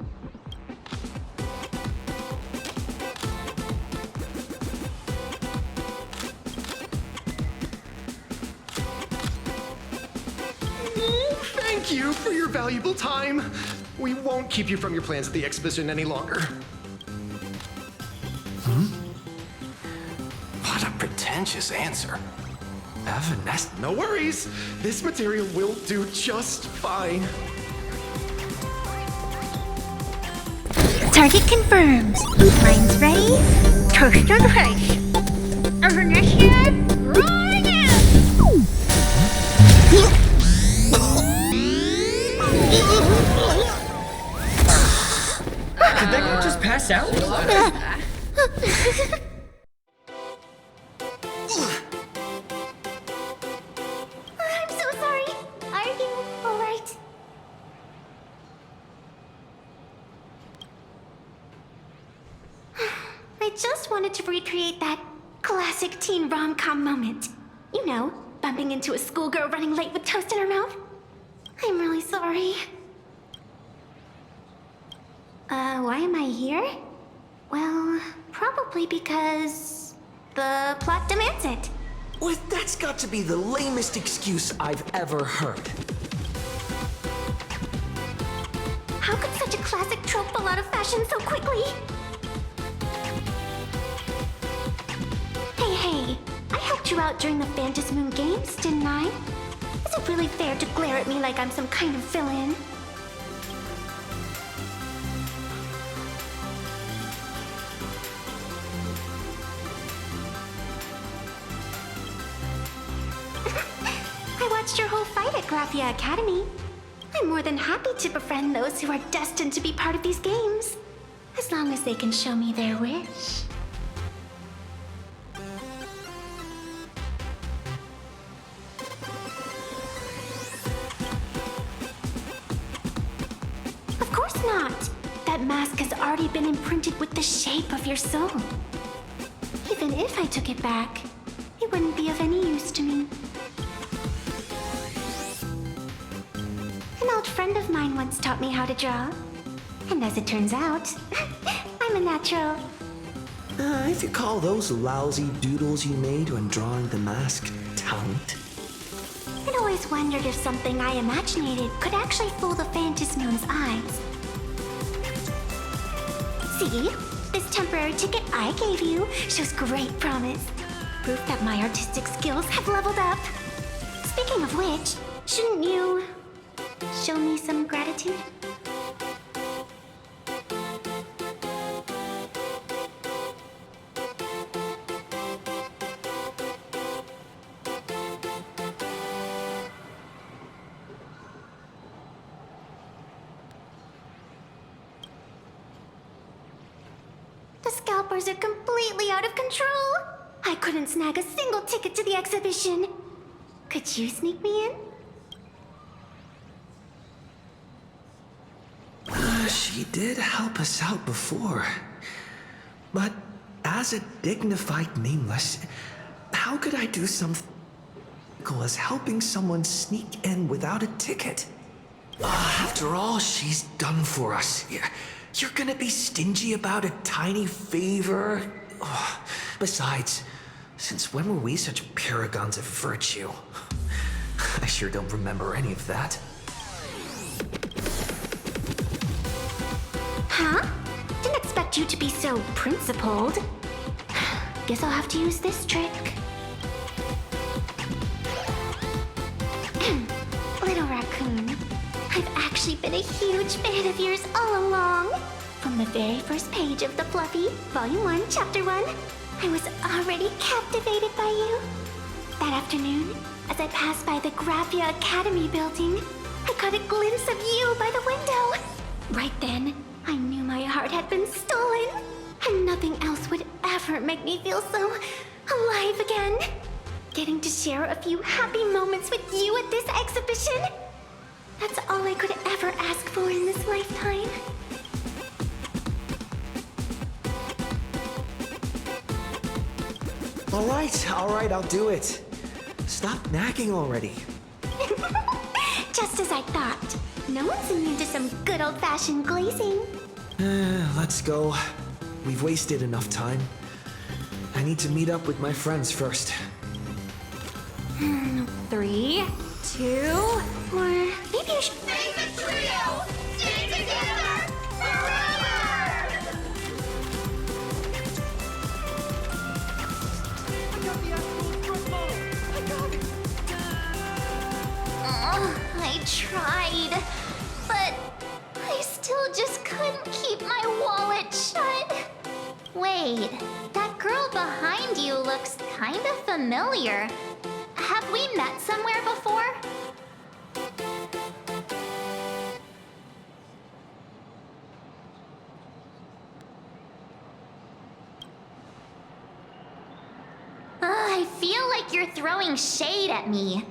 Thank you for your valuable time. We won't keep you from your plans at the exhibition any longer. What a pretentious answer. No worries. This material will do just fine. Target confirmed. Mine's ready. Toast on face. Initiate, rolling in. Did that guy just pass out? I'm so sorry. Are you alright? I just wanted to recreate that classic teen rom-com moment. You know, bumping into a schoolgirl running late with toast in her mouth. I'm really sorry. Why am I here? Well, probably because the plot demands it. Well, that's got to be the lamest excuse I've ever heard. How could such a classic trope fall out of fashion so quickly? Hey, I helped you out during the Phantasmoon games, didn't I? Is it really fair to glare at me like I'm some kind of villain? I watched your whole fight at Graphia Academy. I'm more than happy to befriend those who are destined to be part of these games, as long as they can show me their wish. not. That mask has already been imprinted with the shape of your soul. Even if I took it back, it wouldn't be of any use to me. An old friend of mine once taught me how to draw. And as it turns out, I'm a natural. If you call those lousy doodles you made when drawing the mask talent. I'd always wondered if something I imaginated could actually fool the Phantasmoon's eyes. See? This temporary ticket I gave you shows great promise. Proof that my artistic skills have leveled up. Speaking of which, shouldn't you show me some gratitude? The scalpers are completely out of control. I couldn't snag a single ticket to the exhibition. Could you sneak me in? She did help us out before. But as a dignified nameless, how could I do something as helping someone sneak in without a ticket? After all she's done for us, you're gonna be stingy about a tiny favor? Besides, since when were we such paragons of virtue? I sure don't remember any of that. Huh? Didn't expect you to be so principled. Guess I'll have to use this trick. Little raccoon, I've actually been a huge fan of yours all along. From the very first page of The Fluffy, Volume 1, Chapter 1, I was already captivated by you. That afternoon, as I passed by the Graphia Academy building, I caught a glimpse of you by the window. Right then, I knew my heart had been stolen, and nothing else would ever make me feel so alive again. Getting to share a few happy moments with you at this exhibition, that's all I could ever ask for in this lifetime. All right, I'll do it. Stop nagging already. Just as I thought. No one's immune to some good old-fashioned glazing. Let's go. We've wasted enough time. I need to meet up with my friends first. 3, 2, or maybe you should... Stay the trio! Stay together forever! I tried, but I still just couldn't keep my wallet shut. Wait, that girl behind you looks kind of familiar. Have we met somewhere before? I feel like you're throwing shade at me.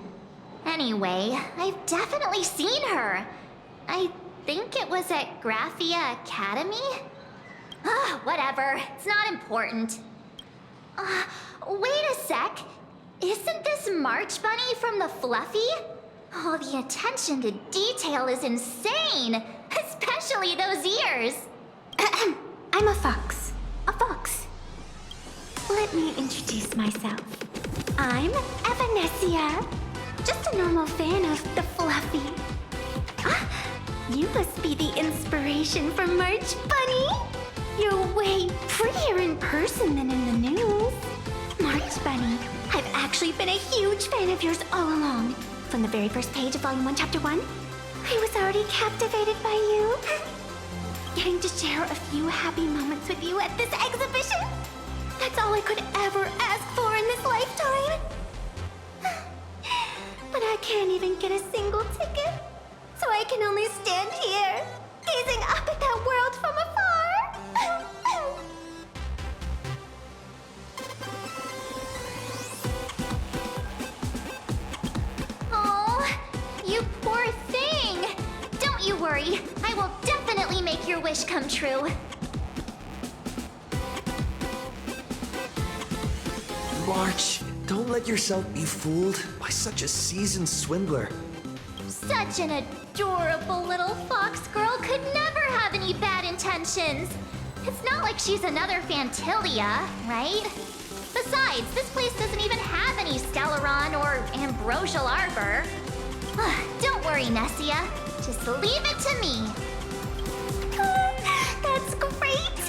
Anyway, I've definitely seen her. I think it was at Graphia Academy? Whatever, it's not important. Wait a sec. Isn't this March Bunny from the Fluffy? Oh, the attention to detail is insane, especially those ears. I'm a fox. A fox. Let me introduce myself. I'm Evanescia. Just a normal fan of the Fluffy. You must be the inspiration for March Bunny. You're way prettier in person than in the news. March Bunny, I've actually been a huge fan of yours all along. From the very first page of Volume 1, Chapter 1, I was already captivated by you. Getting to share a few happy moments with you at this exhibition, that's all I could ever ask for in this lifetime. But I can't even get a single ticket, so I can only stand here, gazing up at that world from afar. Oh, you poor thing. Don't you worry, I will definitely make your wish come true. March, don't let yourself be fooled by such a seasoned swindler. Such an adorable little fox girl could never have any bad intentions. It's not like she's another Fantilia, right? Besides, this place doesn't even have any Stellaron or Ambrosial Arbor. Don't worry, Nessia. Just leave it to me. That's great!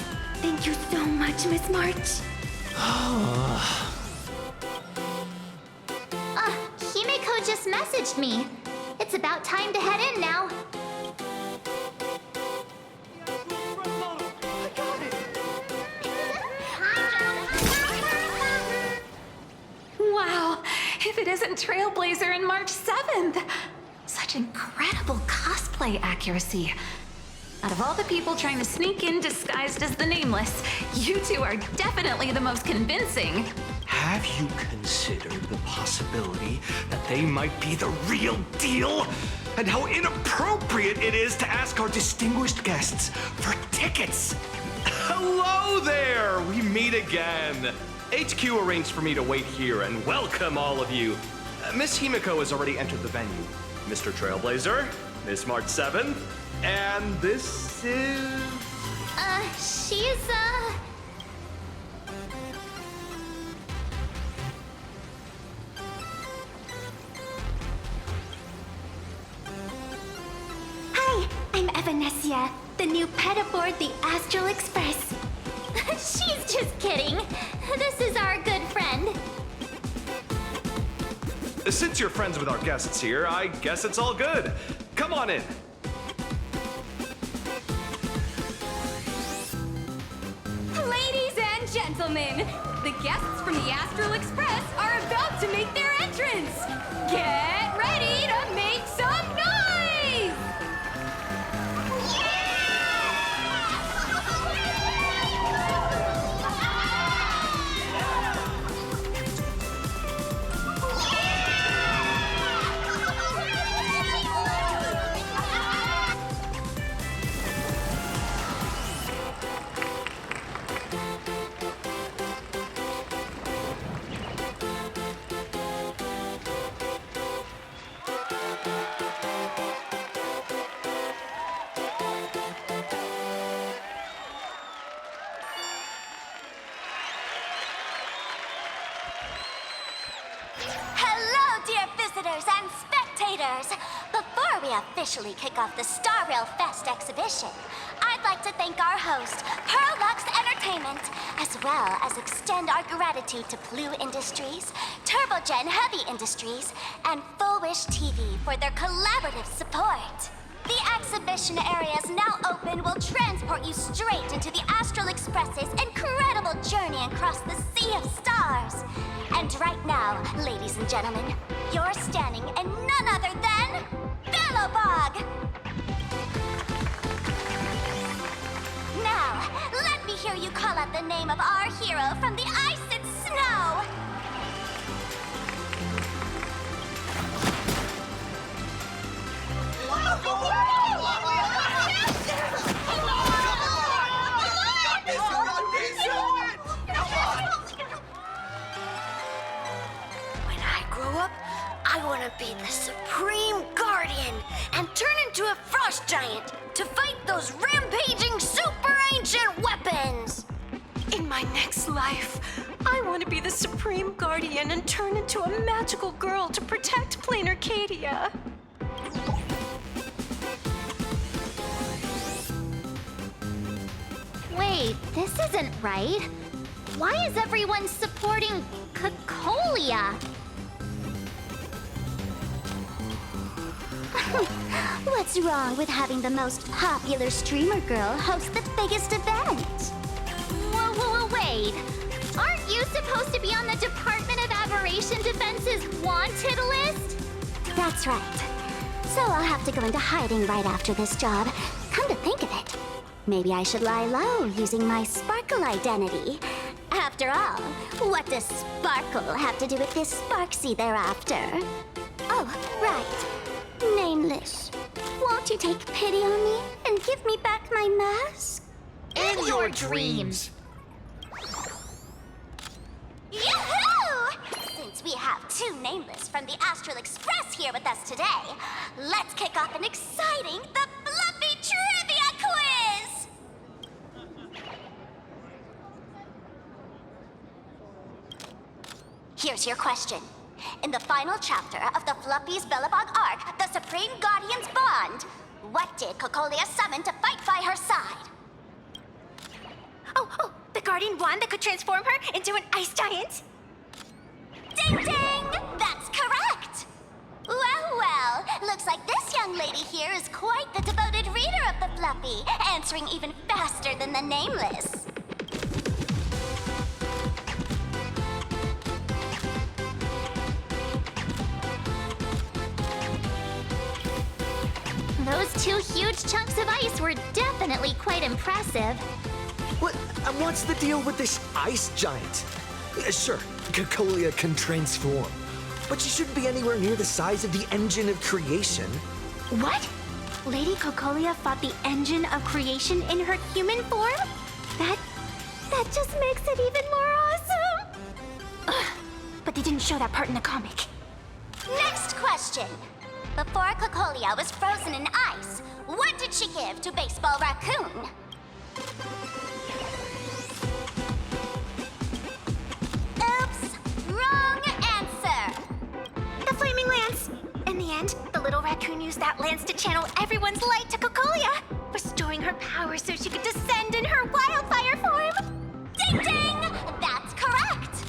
Thank you so much, Miss March. Himeko just messaged me. It's about time to head in now. Wow, if it isn't Trailblazer and March 7th! Such incredible cosplay accuracy. Out of all the people trying to sneak in disguised as the Nameless, you two are definitely the most convincing. Have you considered the possibility that they might be the real deal? And how inappropriate it is to ask our distinguished guests for tickets? Hello there! We meet again. HQ arranged for me to wait here and welcome all of you. Miss Himeko has already entered the venue. Mr. Trailblazer, Miss March 7th, and this is... She's, Hi, I'm Evanessia, the new pet aboard the Astral Express. She's just kidding. This is our good friend. Since you're friends with our guests here, I guess it's all good. Come on in. Ladies and gentlemen, the guests from the Astral Express are about to make their entrance. Get ready to make some noise! Hello, dear visitors and spectators! Before we officially kick off the Star Rail Fest exhibition, I'd like to thank our host, Pearl Lux Entertainment, as well as extend our gratitude to Blue Industries, Turbogen Heavy Industries, and Full Wish TV for their collaborative support. The exhibition area is now open will transport you straight into the Astral Express's incredible journey across the Sea of Stars. And right now, ladies and gentlemen, you're standing in none other than Bellowbog! Now, let me hear you call out the name of our hero from the ice and snow! When I grow up, I want to be the Supreme Guardian and turn into a frost giant to fight those rampaging super ancient weapons! In my next life, I want to be the Supreme Guardian and turn into a magical girl to protect Plain Arcadia. Wait, this isn't right. Why is everyone supporting Cacolia? What's wrong with having the most popular streamer girl host the biggest event? Whoa, wait. Aren't you supposed to be on the Department of Aberration Defense's wanted list? That's right. So I'll have to go into hiding right after this job. Come to think of it, maybe I should lie low using my Sparkle identity. After all, what does Sparkle have to do with this Sparksy thereafter? Oh, right. Nameless. Won't you take pity on me and give me back my mask? In your dreams. Yoo-hoo! Since we have two nameless from the Astral Express here with us today, let's kick off an exciting The Fluffy Trivia Quiz! Here's your question. In the final chapter of the Fluffy's Bellabog arc, the Supreme Guardian's Bond, what did Cocolia summon to fight by her side? Oh, the Guardian wand that could transform her into an ice giant? Ding ding! That's correct! Well, looks like this young lady here is quite the devoted reader of the Fluffy, answering even faster than the nameless. Those two huge chunks of ice were definitely quite impressive. What's the deal with this ice giant? Sure, Cocolia can transform, but she shouldn't be anywhere near the size of the engine of creation. What? Lady Cocolia fought the engine of creation in her human form? That just makes it even more awesome! Ugh, but they didn't show that part in the comic. Next question. Before Cocolia was frozen in ice, what did she give to Baseball Raccoon? Oops, wrong answer. The Flaming Lance! In the end, the little raccoon used that lance to channel everyone's light to Cocolia, restoring her power so she could descend in her wildfire form! Ding ding! That's correct!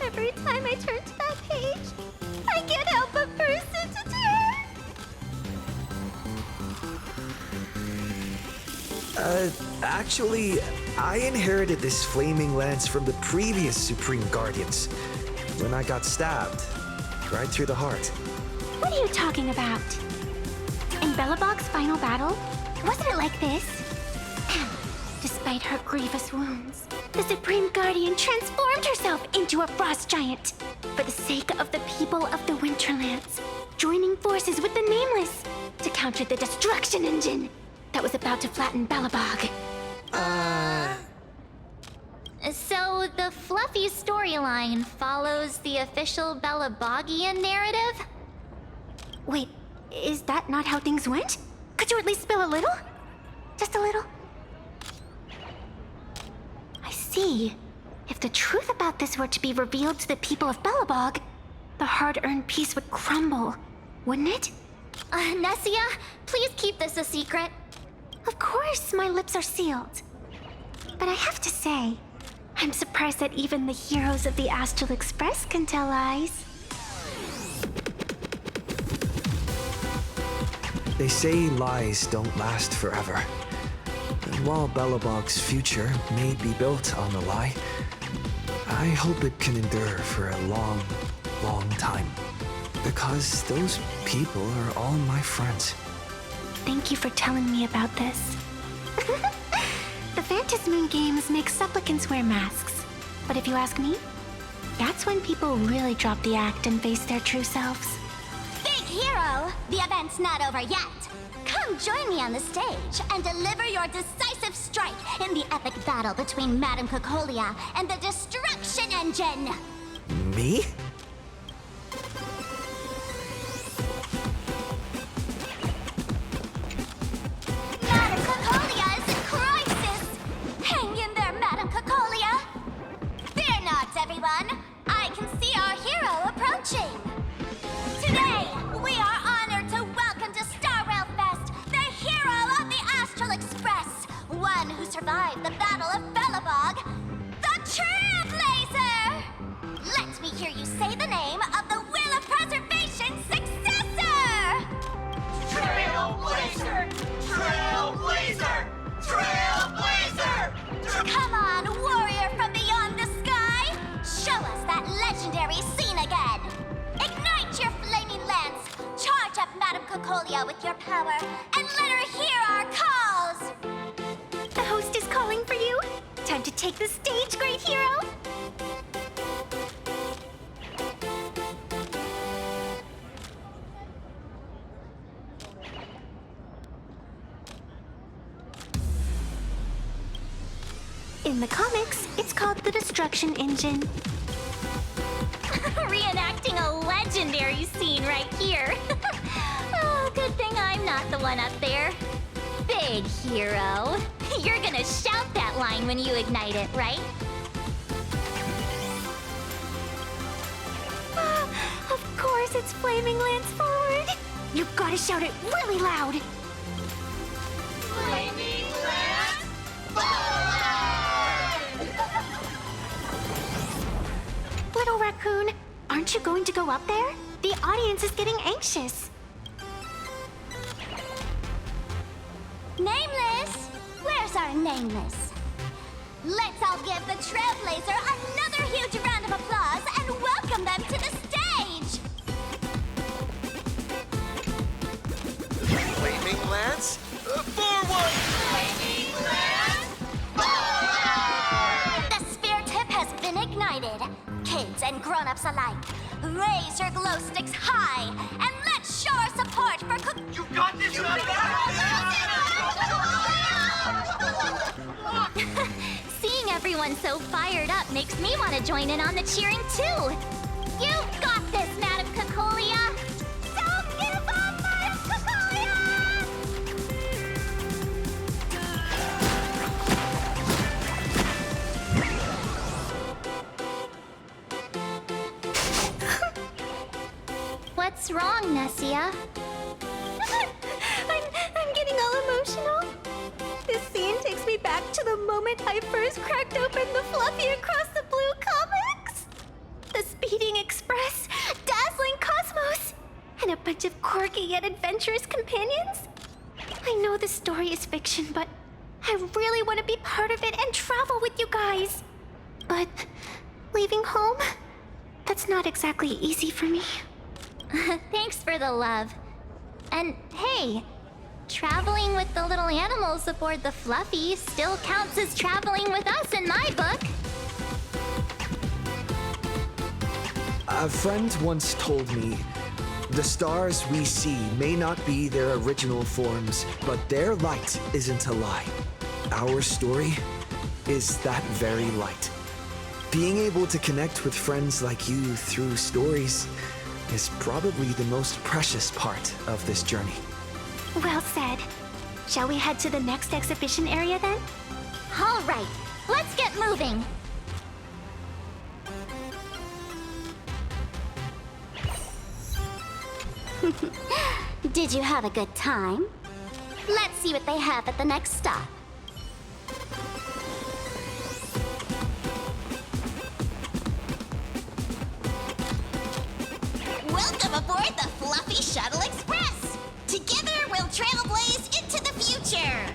Every time I turn to that page, I can't help but burst into tears! Actually, I inherited this flaming lance from the previous Supreme Guardians when I got stabbed right through the heart. What are you talking about? In Bellabog's final battle, wasn't it like this? Despite her grievous wounds, the Supreme Guardian transformed herself into a frost giant for the sake of the people of the Winterlands, joining forces with the Nameless to counter the destruction engine that was about to flatten Bellabog. So the Fluffy storyline follows the official Bellabogian narrative? Wait, is that not how things went? Could you at least spill a little? Just a little? I see. If the truth about this were to be revealed to the people of Bellabog, the hard-earned peace would crumble, wouldn't it? Nessia, please keep this a secret. Of course, my lips are sealed. But I have to say, I'm surprised that even the heroes of the Astral Express can tell lies. They say lies don't last forever. And while Bellabog's future may be built on the lie, I hope it can endure for a long, long time. Because those people are all my friends. Thank you for telling me about this. The Phantasmoon games make supplicants wear masks. But if you ask me, that's when people really drop the act and face their true selves. Big hero, the event's not over yet. Come join me on the stage and deliver your decisive strike in the epic battle between Madame Cocolia and the Destruction Engine. Me? Madame Cocolia is in crisis! Hang in there, Madame Cocolia! Fear not, everyone! I can see our hero approaching! Today, we are honored to welcome to Star Rail Fest the hero of the Astral Express, one who survived the Battle of Bellabog, the Trailblazer! Let me hear you say the name of the Wheel of Preservation's successor! Trailblazer! Trailblazer! Trailblazer! Come on, warrior from beyond the sky! Show us that legendary scene again! Ignite your flaming lance! Charge up Madame Cocolia with your power, and let her hear our calls! The host is calling for you. Time to take the stage, great hero! In the comics, it's called the Destruction Engine. Reenacting a legendary scene right here. Oh, good thing I'm not the one up there. Big hero. You're gonna shout that line when you ignite it, right? Of course, it's Flaming Lance Forward. You've got to shout it really loud. Flaming Lance Little raccoon, aren't you going to go up there? The audience is getting anxious. Nameless! Where's our Nameless? Let's all give the Trailblazer another huge round of applause and welcome them to the stage! Flaming Lance, forward! Flaming Lance forward! The spear tip has been ignited. Kids and grown-ups alike, raise your glow sticks high and let's show our support for You got this! Seeing everyone so fired up makes me want to join in on the cheering too. You've got this, Madam Cacolia. Don't give up, Madam Cacolia! What's wrong, Nessia? I'm getting all emotional. This scene takes me back to the moment I first cracked open the Fluffy Across the Blue comics. The Speeding Express, Dazzling Cosmos, and a bunch of quirky yet adventurous companions. I know the story is fiction, but I really want to be part of it and travel with you guys. But leaving home, that's not exactly easy for me. Thanks for the love. And hey, traveling with the little animals aboard the Fluffy still counts as traveling with us in my book. A friend once told me, the stars we see may not be their original forms, but their light isn't a lie. Our story is that very light. Being able to connect with friends like you through stories is probably the most precious part of this journey. Well said. Shall we head to the next exhibition area then? All right, let's get moving. Did you have a good time? Let's see what they have at the next stop. Welcome aboard the Fluffy Shuttle Express! Together we'll trailblaze into the future!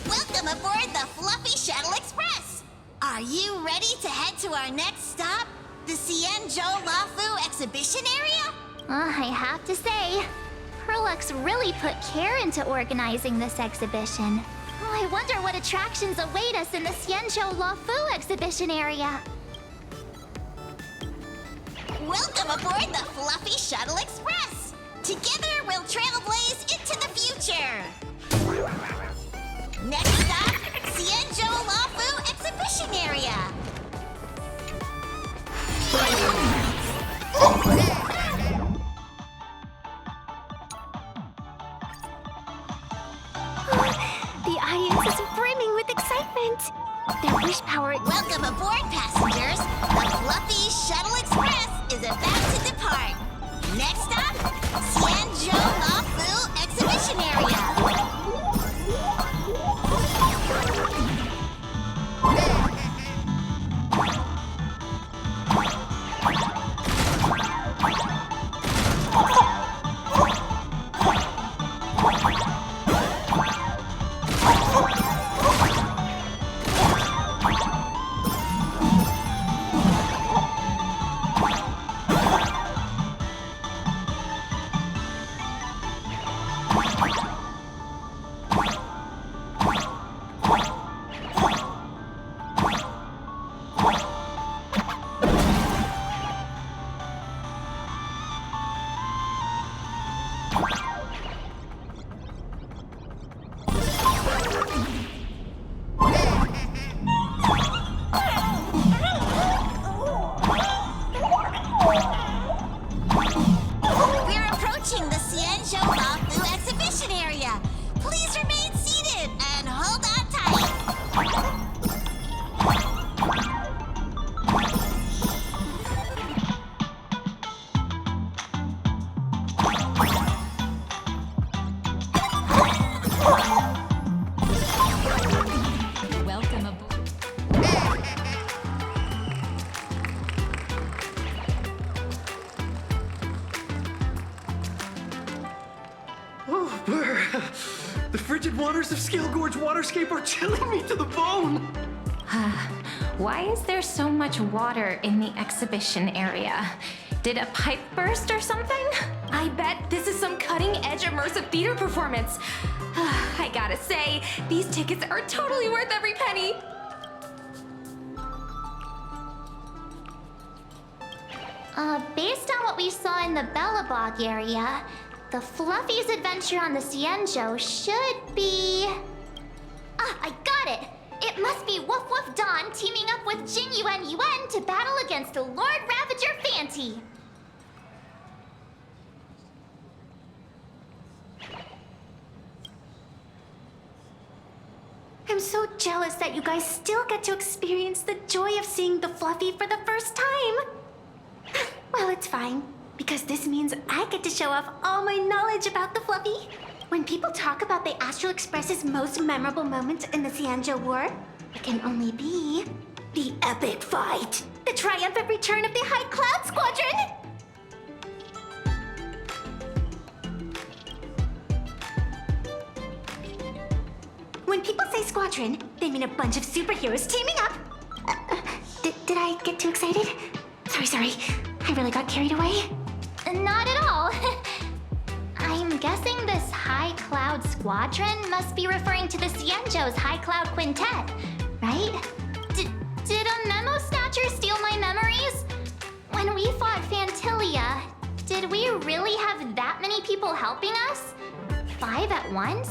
Welcome aboard the Fluffy Shuttle Express! Are you ready to head to our next stop? The Cienjo Lafu exhibition area? I have to say, Perlux really put care into organizing this exhibition. I wonder what attractions await us in the Cienjo Lafu exhibition area. Welcome aboard the Fluffy Shuttle Express! Together we'll trailblaze into the future! Next stop, Cienjo Lafu exhibition area! The audience is brimming with excitement. Their wish power. Welcome aboard, passengers! The Fluffy Shuttle Express is about to depart. Next stop, Cienjo Lafu exhibition area. Welcome aboard. Oh, Blur. The frigid waters of Scale Gorge Waterscape are chilling me to the bone. Why is there so much water in the exhibition area? Did a pipe burst or something? I bet this is some cutting-edge immersive theater performance. I gotta say, these tickets are totally worth every penny. Based on what we saw in the Bellabog area, the Fluffy's adventure on the Cienjo should be... Ah, I got it! It must be Woof Woof Dawn teaming up with Jing Yuan Yuan to battle against the Lord Ravager Fanty. I'm so jealous that you guys still get to experience the joy of seeing the Fluffy for the first time. Well, it's fine, because this means I get to show off all my knowledge about the Fluffy. When people talk about the Astral Express's most memorable moments in the Cienjo War, it can only be the epic fight, the triumphant return of the High Cloud Squadron. When people say squadron, they mean a bunch of superheroes teaming up. Did I get too excited? Sorry. I really got carried away. Not at all. I'm guessing this High Cloud Squadron must be referring to the Cienjo's High Cloud Quintet, right? Did a Memo Snatcher steal my memories? When we fought Fantilia, did we really have that many people helping us? 5 at once?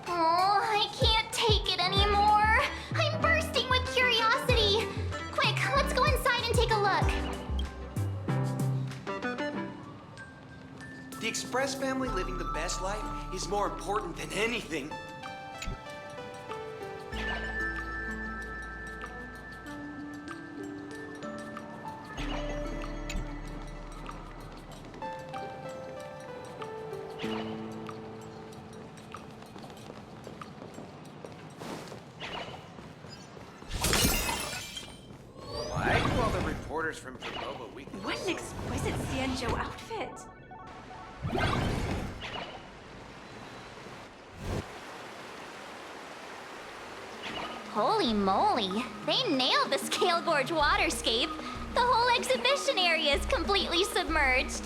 Oh, I can't take it anymore. I'm bursting with curiosity. Quick, let's go inside and take a look. The Express family living the best life is more important than anything. Why do all the reporters from Jaboba Weekly... What an exquisite Cienjo outfit. Holy moly, they nailed the Scale Gorge waterscape. The whole exhibition area is completely submerged.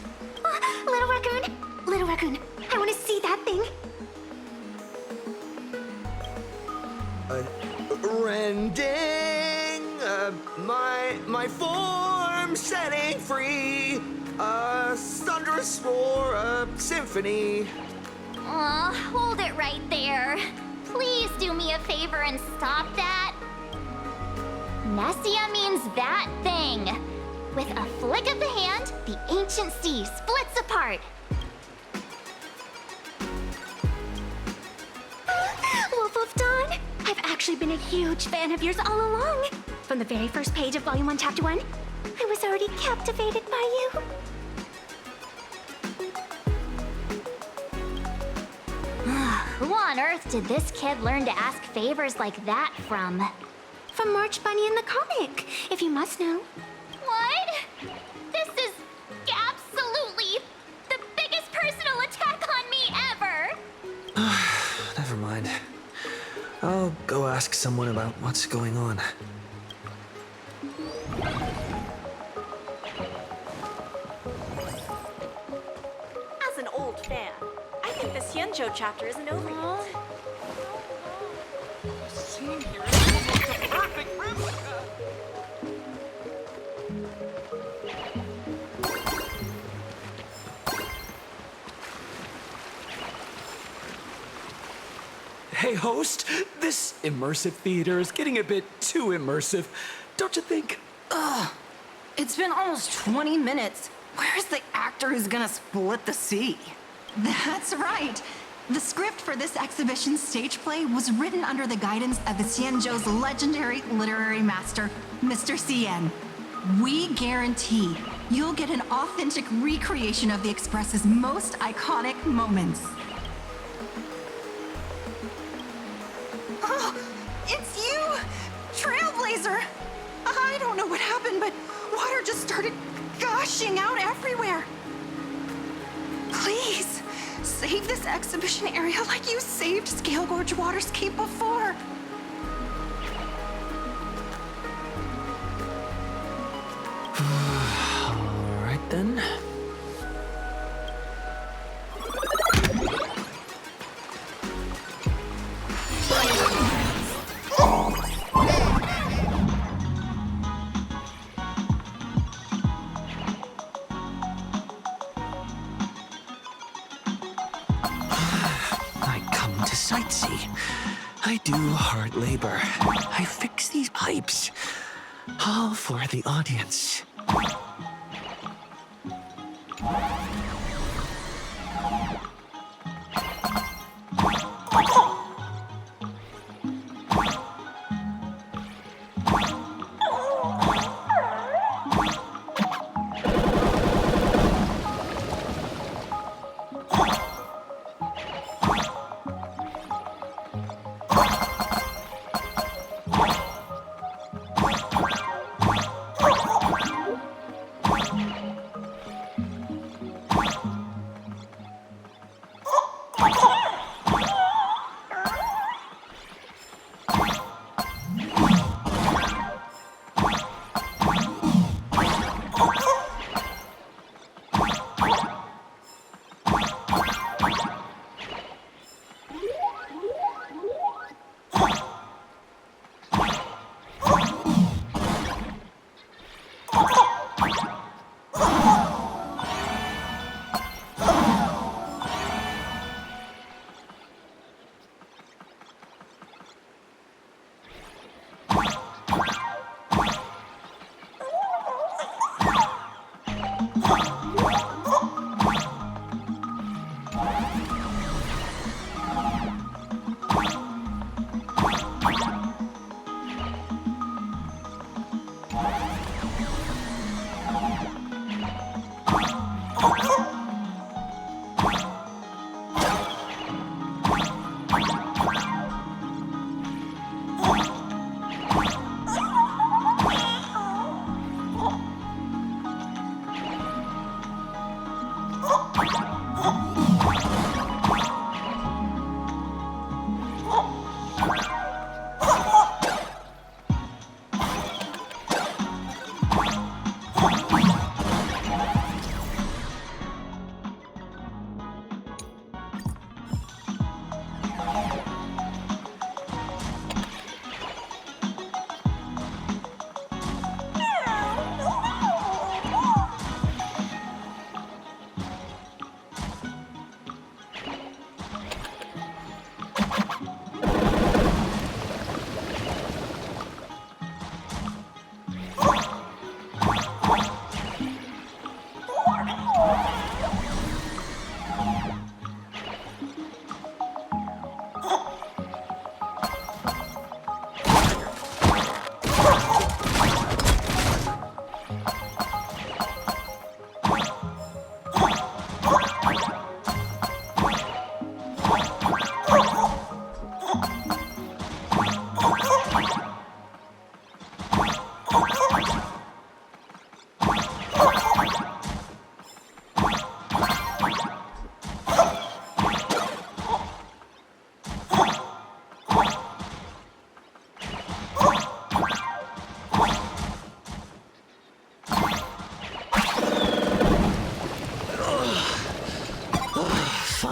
Little Raccoon, I want to see that thing. Rending my form setting free, a thunderous roar, a symphony. Aw, hold it right there. Please do me a favor and stop that. Nessia means that thing. With a flick of the hand, the ancient sea splits apart. Wolf of Dawn, I've actually been a huge fan of yours all along. From the very first page of Volume 1, Chapter 1, I was already captivated by you. Who on earth did this kid learn to ask favors like that from? From March Bunny in the comic, if you must know. What? This is absolutely the biggest personal attack on me ever! Never mind. I'll go ask someone about what's going on. As an old fan, I think the Cienjo chapter isn't over yet. Scene here is almost a perfect replica. Hey, host, this immersive theater is getting a bit too immersive, don't you think? Ugh, it's been almost 20 minutes. Where's the actor who's gonna split the sea? That's right. The script for this exhibition stage play was written under the guidance of the Cienjo's legendary literary master, Mr. Cien. we guarantee you'll get an authentic recreation of the Express's most iconic moments. Oh, it's you! Trailblazer! I don't know what happened, but water just started gushing out everywhere. Please, save this exhibition area like you saved Scale Gorge Waterscape before. All right then. I come to sightsee. I do hard labor. I fix these pipes. All for the audience.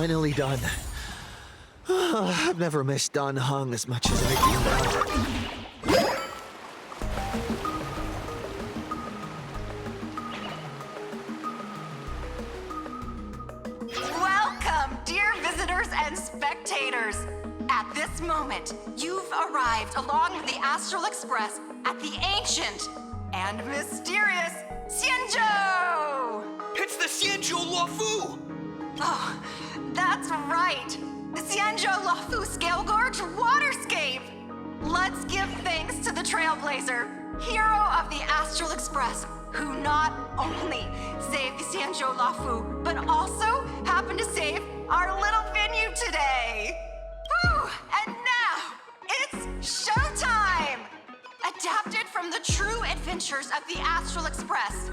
Finally done. I've never missed Dan Heng as much as I do now. Welcome, dear visitors and spectators. At this moment, you've arrived along with the Astral Express at the ancient and mysterious Xianzhou! It's the Xianzhou Luofu! Oh, that's right. The Xianzhou Luofu Scale Gorge Waterscape! Let's give thanks to the Trailblazer, hero of the Astral Express. Express, who not only saved the Xianzhou Lafu, but also happened to save our little venue today. Whew! And now, it's showtime! Adapted from the true adventures of the Astral Express,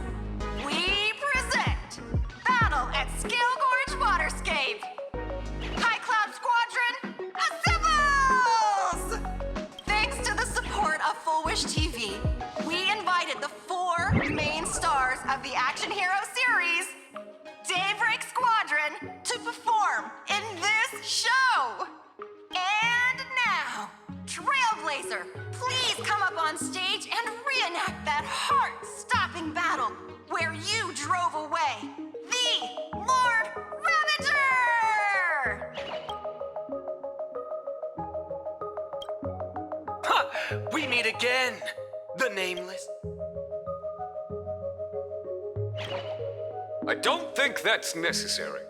we present Battle at Scale Gorge Waterscape. High Cloud Squadron, assembles! Thanks to the support of Full Wish TV, we invited the 4 main stars of the Action Hero series, Daybreak Squadron, to perform in this show. And now, Trailblazer, please come up on stage and reenact that heart-stopping battle where you drove away the Lord Ravager! Ha! We meet again, the Nameless. I don't think that's necessary.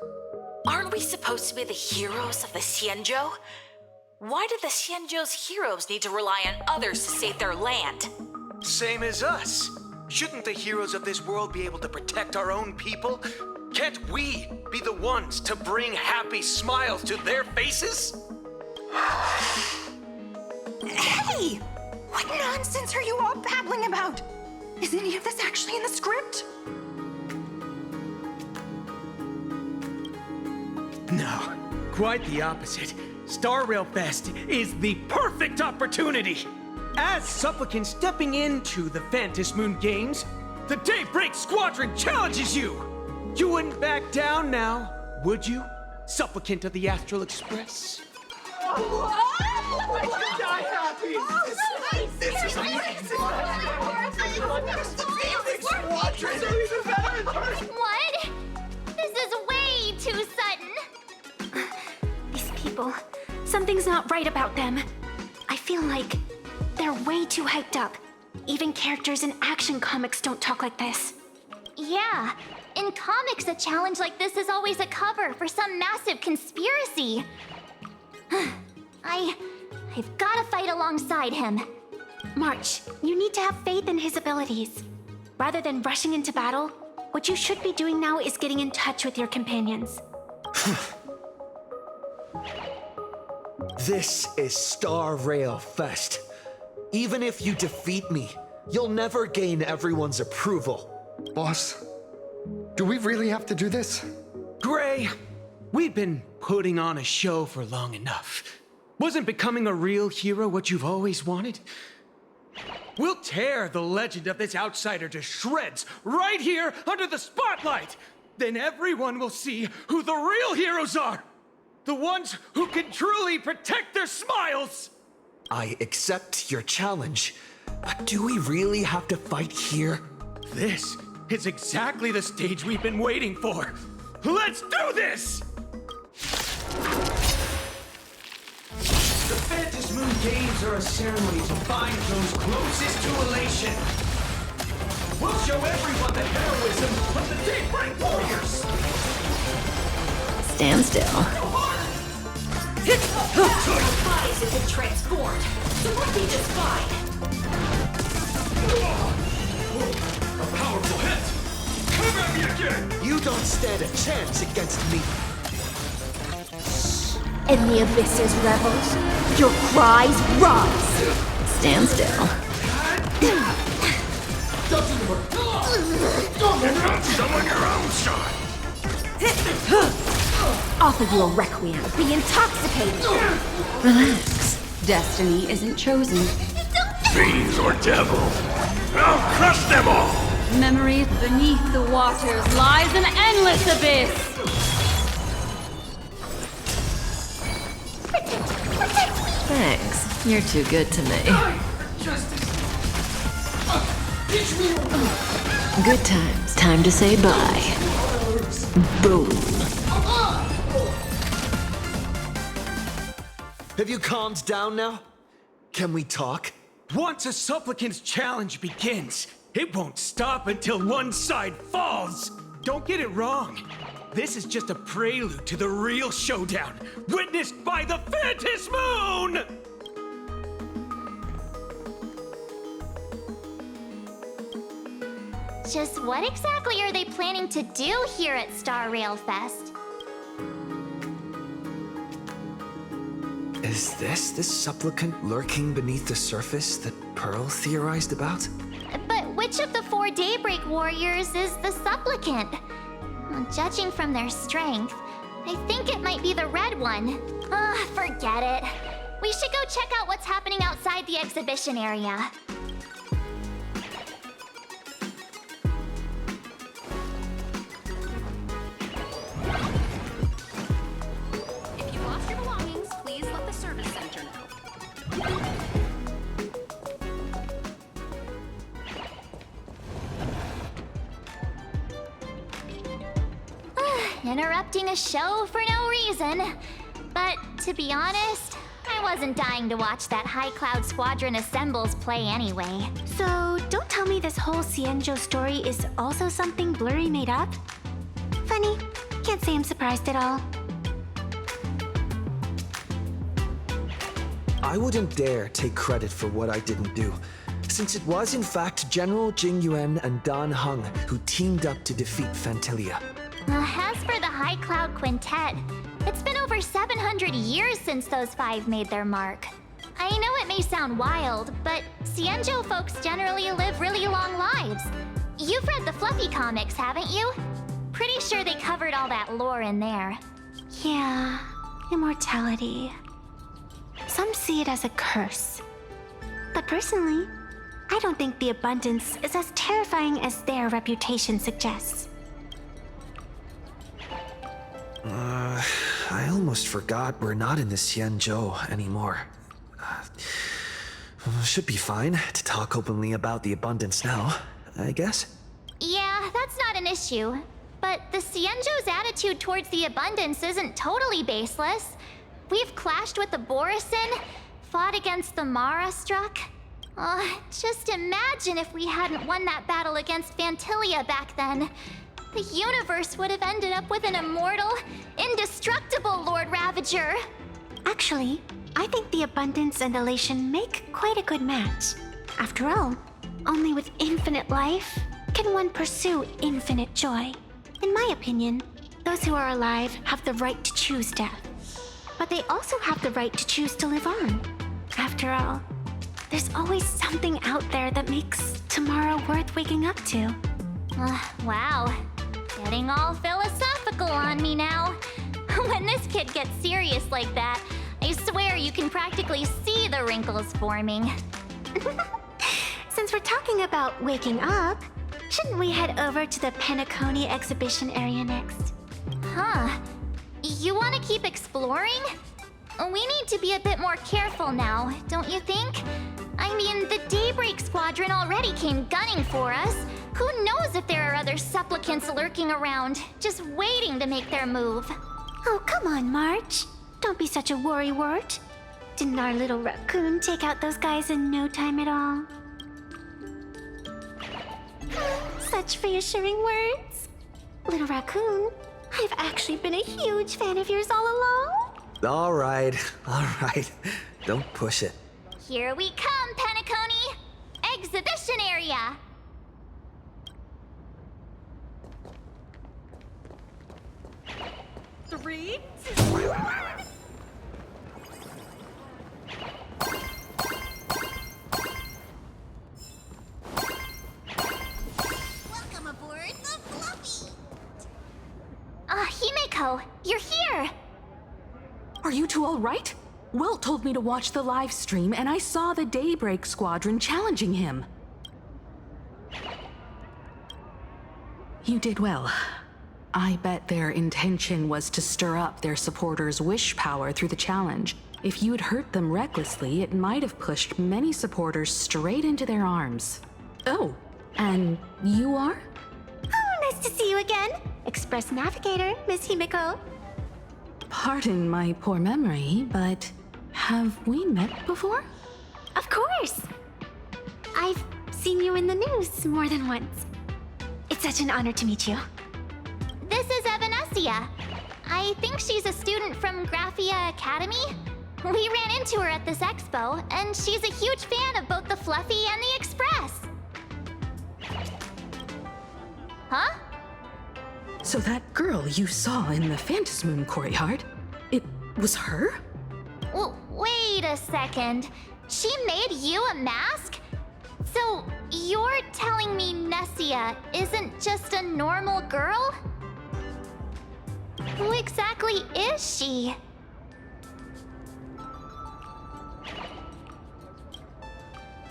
Aren't we supposed to be the heroes of the Xianzhou? Why do the Xianzhou's heroes need to rely on others to save their land? Same as us. Shouldn't the heroes of this world be able to protect our own people? Can't we be the ones to bring happy smiles to their faces? Hey! What nonsense are you all babbling about? Is any of this actually in the script? No, quite the opposite. Star Rail Fest is the perfect opportunity. As supplicants stepping into the Phantom Moon Games, the Daybreak Squadron challenges you. You wouldn't back down now, would you, supplicant of the Astral Express? This is amazing! What? This is way too sudden. These people, something's not right about them. I feel like they're way too hyped up. Even characters in action comics don't talk like this. Yeah, in comics, a challenge like this is always a cover for some massive conspiracy. I've gotta fight alongside him. March, you need to have faith in his abilities. Rather than rushing into battle, what you should be doing now is getting in touch with your companions. This is Star Rail Fest. Even if you defeat me, you'll never gain everyone's approval. Boss, do we really have to do this? Gray, we've been putting on a show for long enough. Wasn't becoming a real hero what you've always wanted? We'll tear the legend of this outsider to shreds right here under the spotlight. Then everyone will see who the real heroes are. The ones who can truly protect their smiles. I accept your challenge, but do we really have to fight here? This is exactly the stage we've been waiting for. Let's do this! The Phantom Moon Games are a ceremony to bind those closest to elation. We'll show everyone the heroism of the Daybreak Warriors! Stand still. Our bodies have been transformed, so we'll be just fine. A powerful hit! Come at me again! You don't stand a chance against me. In the Abyss's revels, your cries rise. Stand still. Doesn't work. Summon your own shot. Offer you a requiem. Be intoxicated. Relax. Destiny isn't chosen. Fiends or devils, I'll crush them all. Memories beneath the waters lies an endless abyss. Thanks. You're too good to me. Good times. Time to say bye. Boom. Have you calmed down now? Can we talk? Once a supplicant's challenge begins, it won't stop until one side falls. Don't get it wrong. This is just a prelude to the real showdown, witnessed by the Phantom Moon! Just what exactly are they planning to do here at Star Rail Fest? Is this the supplicant lurking beneath the surface that Pearl theorized about? But which of the 4 Daybreak Warriors is the supplicant? Well, judging from their strength, I think it might be the red one. Forget it. We should go check out what's happening outside the exhibition area. If you lost your belongings, please let the service center know. Interrupting a show for no reason. But to be honest, I wasn't dying to watch that High Cloud Squadron Assembles play anyway. So, don't tell me this whole Xianzhou story is also something Blurry made up? Funny. Can't say I'm surprised at all. I wouldn't dare take credit for what I didn't do, since it was in fact General Jing Yuan and Dan Heng who teamed up to defeat Fantilia. As for the High Cloud Quintet, it's been over 700 years since those 5 made their mark. I know it may sound wild, but Xianzhou folks generally live really long lives. You've read the Fluffy comics, haven't you? Pretty sure they covered all that lore in there. Yeah, immortality. Some see it as a curse. But personally, I don't think the abundance is as terrifying as their reputation suggests. I almost forgot we're not in the Xianzhou anymore. Should be fine to talk openly about the abundance now, I guess. Yeah, that's not an issue. But the Xianzhou's attitude towards the abundance isn't totally baseless. We've clashed with the Borisin, fought against the Mara Struck. Just imagine if we hadn't won that battle against Fantilia back then. The universe would have ended up with an immortal, indestructible Lord Ravager. Actually, I think the abundance and elation make quite a good match. After all, only with infinite life can one pursue infinite joy. In my opinion, those who are alive have the right to choose death. But they also have the right to choose to live on. After all, there's always something out there that makes tomorrow worth waking up to. Wow. Getting all philosophical on me now. When this kid gets serious like that, I swear you can practically see the wrinkles forming. Since we're talking about waking up, shouldn't we head over to the Penacony exhibition area next? Huh. You want to keep exploring? We need to be a bit more careful now, don't you think? I mean, the Daybreak Squadron already came gunning for us. Who knows if there are other supplicants lurking around, just waiting to make their move. Oh, come on, March. Don't be such a worrywart. Didn't our little raccoon take out those guys in no time at all? Such reassuring words. Little raccoon, I've actually been a huge fan of yours all along. All right. Don't push it. Here we come, Penacony! Exhibition area! Three, Welcome aboard the Fluffy! Himeko, you're here! Are you two all right? Welt told me to watch the live stream, and I saw the Daybreak Squadron challenging him. You did well. I bet their intention was to stir up their supporters' wish power through the challenge. If you'd hurt them recklessly, it might have pushed many supporters straight into their arms. Oh, and you are? Oh, nice to see you again. Express Navigator, Miss Himeko. Pardon my poor memory, but have we met before? Of course. I've seen you in the news more than once. It's such an honor to meet you. This is Evanescia. I think she's a student from Graphia Academy. We ran into her at this expo, and she's a huge fan of both the Fluffy and the Express. So that girl you saw in the Phantasmoon courtyard, it was her? Wait a second. She made you a mask? So you're telling me Nessia isn't just a normal girl? Who exactly is she?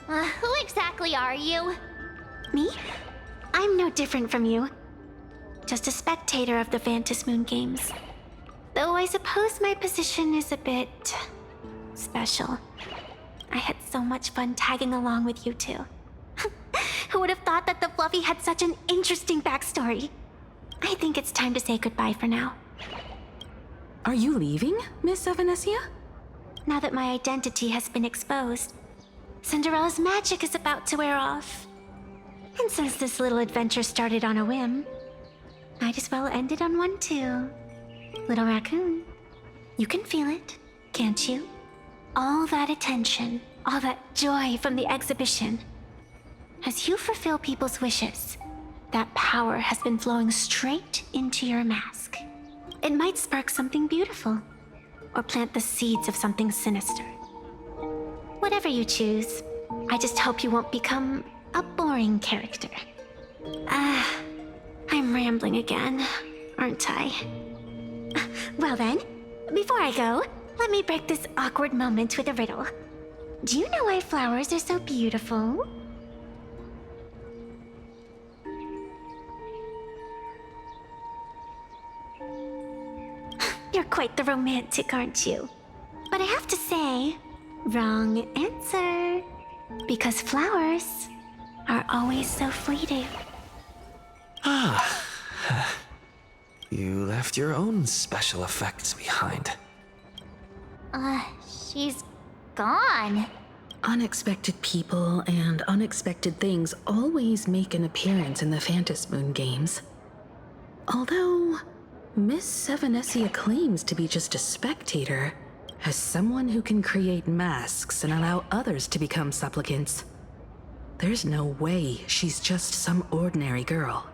Who exactly are you? Me? I'm no different from you. Just a spectator of the Phantasmoon games. Though I suppose my position is a bit special. I had so much fun tagging along with you two. Who would have thought that the Fluffy had such an interesting backstory? I think it's time to say goodbye for now. Are you leaving, Miss Evanescia? Now that my identity has been exposed, Cinderella's magic is about to wear off. And since this little adventure started on a whim, might as well end it on one too. Little raccoon, you can feel it, can't you? All that attention, all that joy from the exhibition. As you fulfill people's wishes, that power has been flowing straight into your mask. It might spark something beautiful, or plant the seeds of something sinister. Whatever you choose, I just hope you won't become a boring character. I'm rambling again, aren't I? Well then, before I go, let me break this awkward moment with a riddle. Do you know why flowers are so beautiful? You're quite the romantic, aren't you? But I have to say, wrong answer. Because flowers are always so fleeting. You left your own special effects behind. She's gone. Unexpected people and unexpected things always make an appearance in the Phantasmoon games. Although, Miss Evanescia claims to be just a spectator, as someone who can create masks and allow others to become supplicants. There's no way she's just some ordinary girl.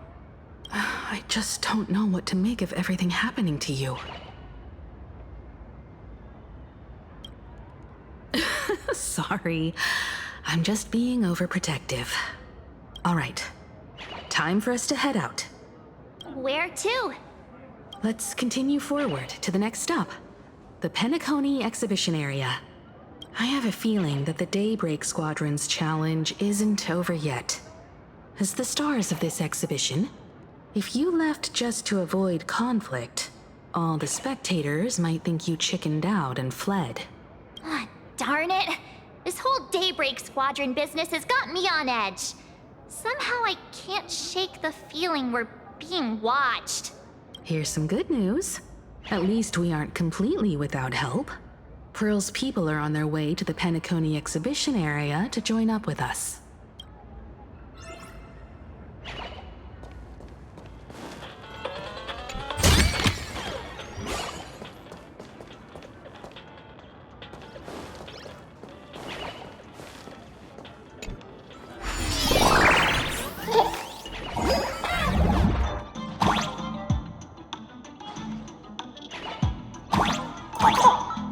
I just don't know what to make of everything happening to you. Sorry, I'm just being overprotective. All right, time for us to head out. Where to? Let's continue forward to the next stop, the Penacony exhibition area. I have a feeling that the Daybreak Squadron's challenge isn't over yet. As the stars of this exhibition, if you left just to avoid conflict, all the spectators might think you chickened out and fled. Darn it! This whole Daybreak Squadron business has got me on edge. Somehow I can't shake the feeling we're being watched. Here's some good news. At least we aren't completely without help. Pearl's people are on their way to the Penacony exhibition area to join up with us.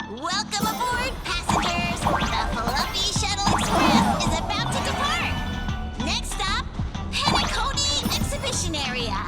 Welcome aboard, passengers! The Fluffy Shuttle Express is about to depart! Next stop, Penacony Exhibition Area.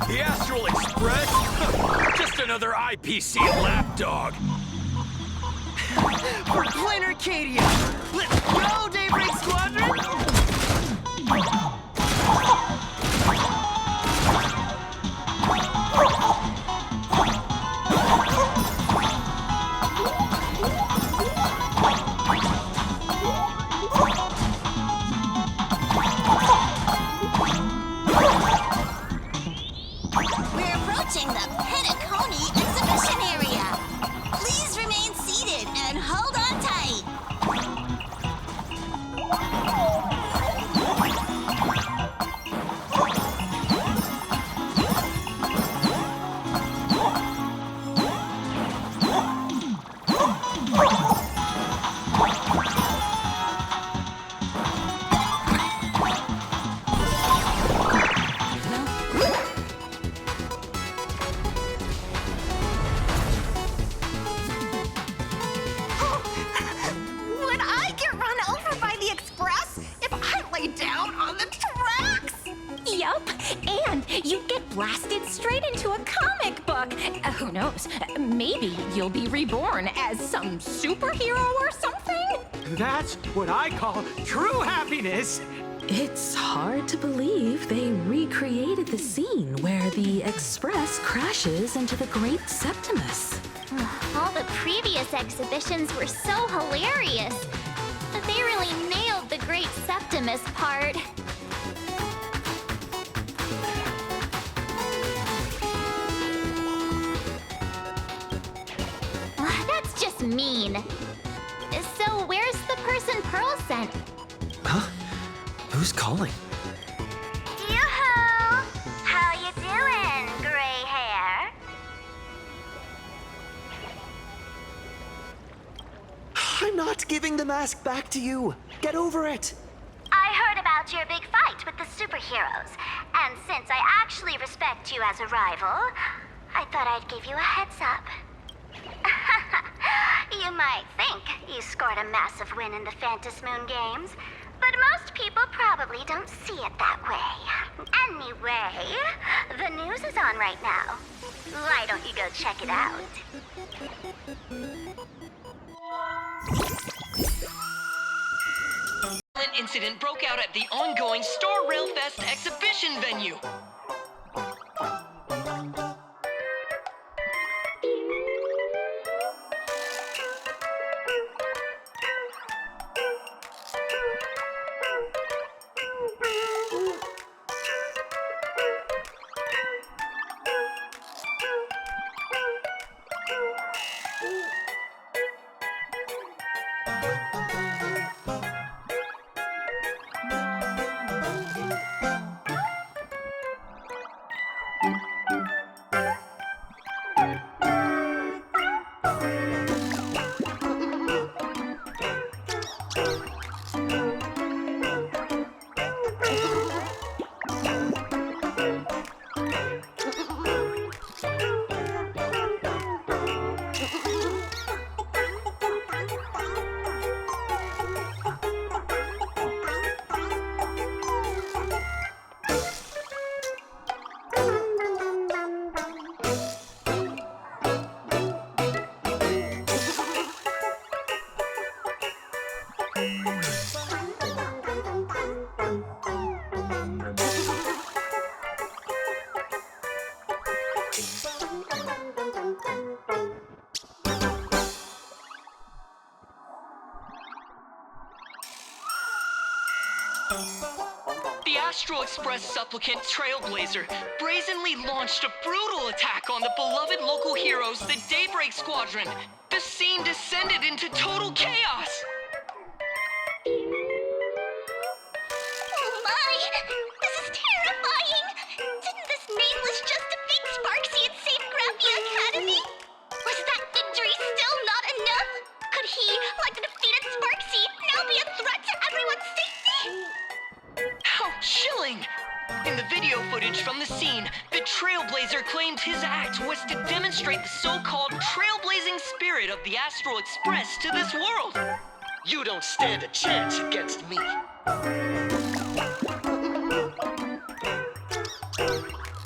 The Astral Express? Just another IPC lapdog. For Plain Arcadia! Let's go, Daybreak Squadron! We're approaching the Penacony Exhibition Area. Please remain seated and hold Who knows? Maybe you'll be reborn as some superhero or something? That's what I call true happiness! It's hard to believe they recreated the scene where the Express crashes into the Great Septimus. All the previous exhibitions were so hilarious. But they really nailed the Great Septimus part. That's just mean. So where's the person Pearl sent? Huh? Who's calling? Yoo-hoo! How you doing, gray hair? I'm not giving the mask back to you. Get over it. I heard about your big fight with the superheroes, and since I actually respect you as a rival, I thought I'd give you a heads up. You might think you scored a massive win in the Phantom Moon Games, but most people probably don't see it that way. Anyway, the news is on right now. Why don't you go check it out? An incident broke out at the ongoing Star Rail Fest exhibition venue. The Astral Express supplicant Trailblazer brazenly launched a brutal attack on the beloved local heroes, the Daybreak Squadron. The scene descended into total chaos. Oh my! This is terrifying! Didn't this nameless just defeat Sparksy and save Graphia Academy? Was that victory still not enough? Could he, like the defeated Sparksy, now be a threat to everyone's safety? How chilling! In the video footage from the scene, the Trailblazer claimed his act was to demonstrate the so-called trailblazing spirit of the Astral Express to this world. You don't stand a chance against me.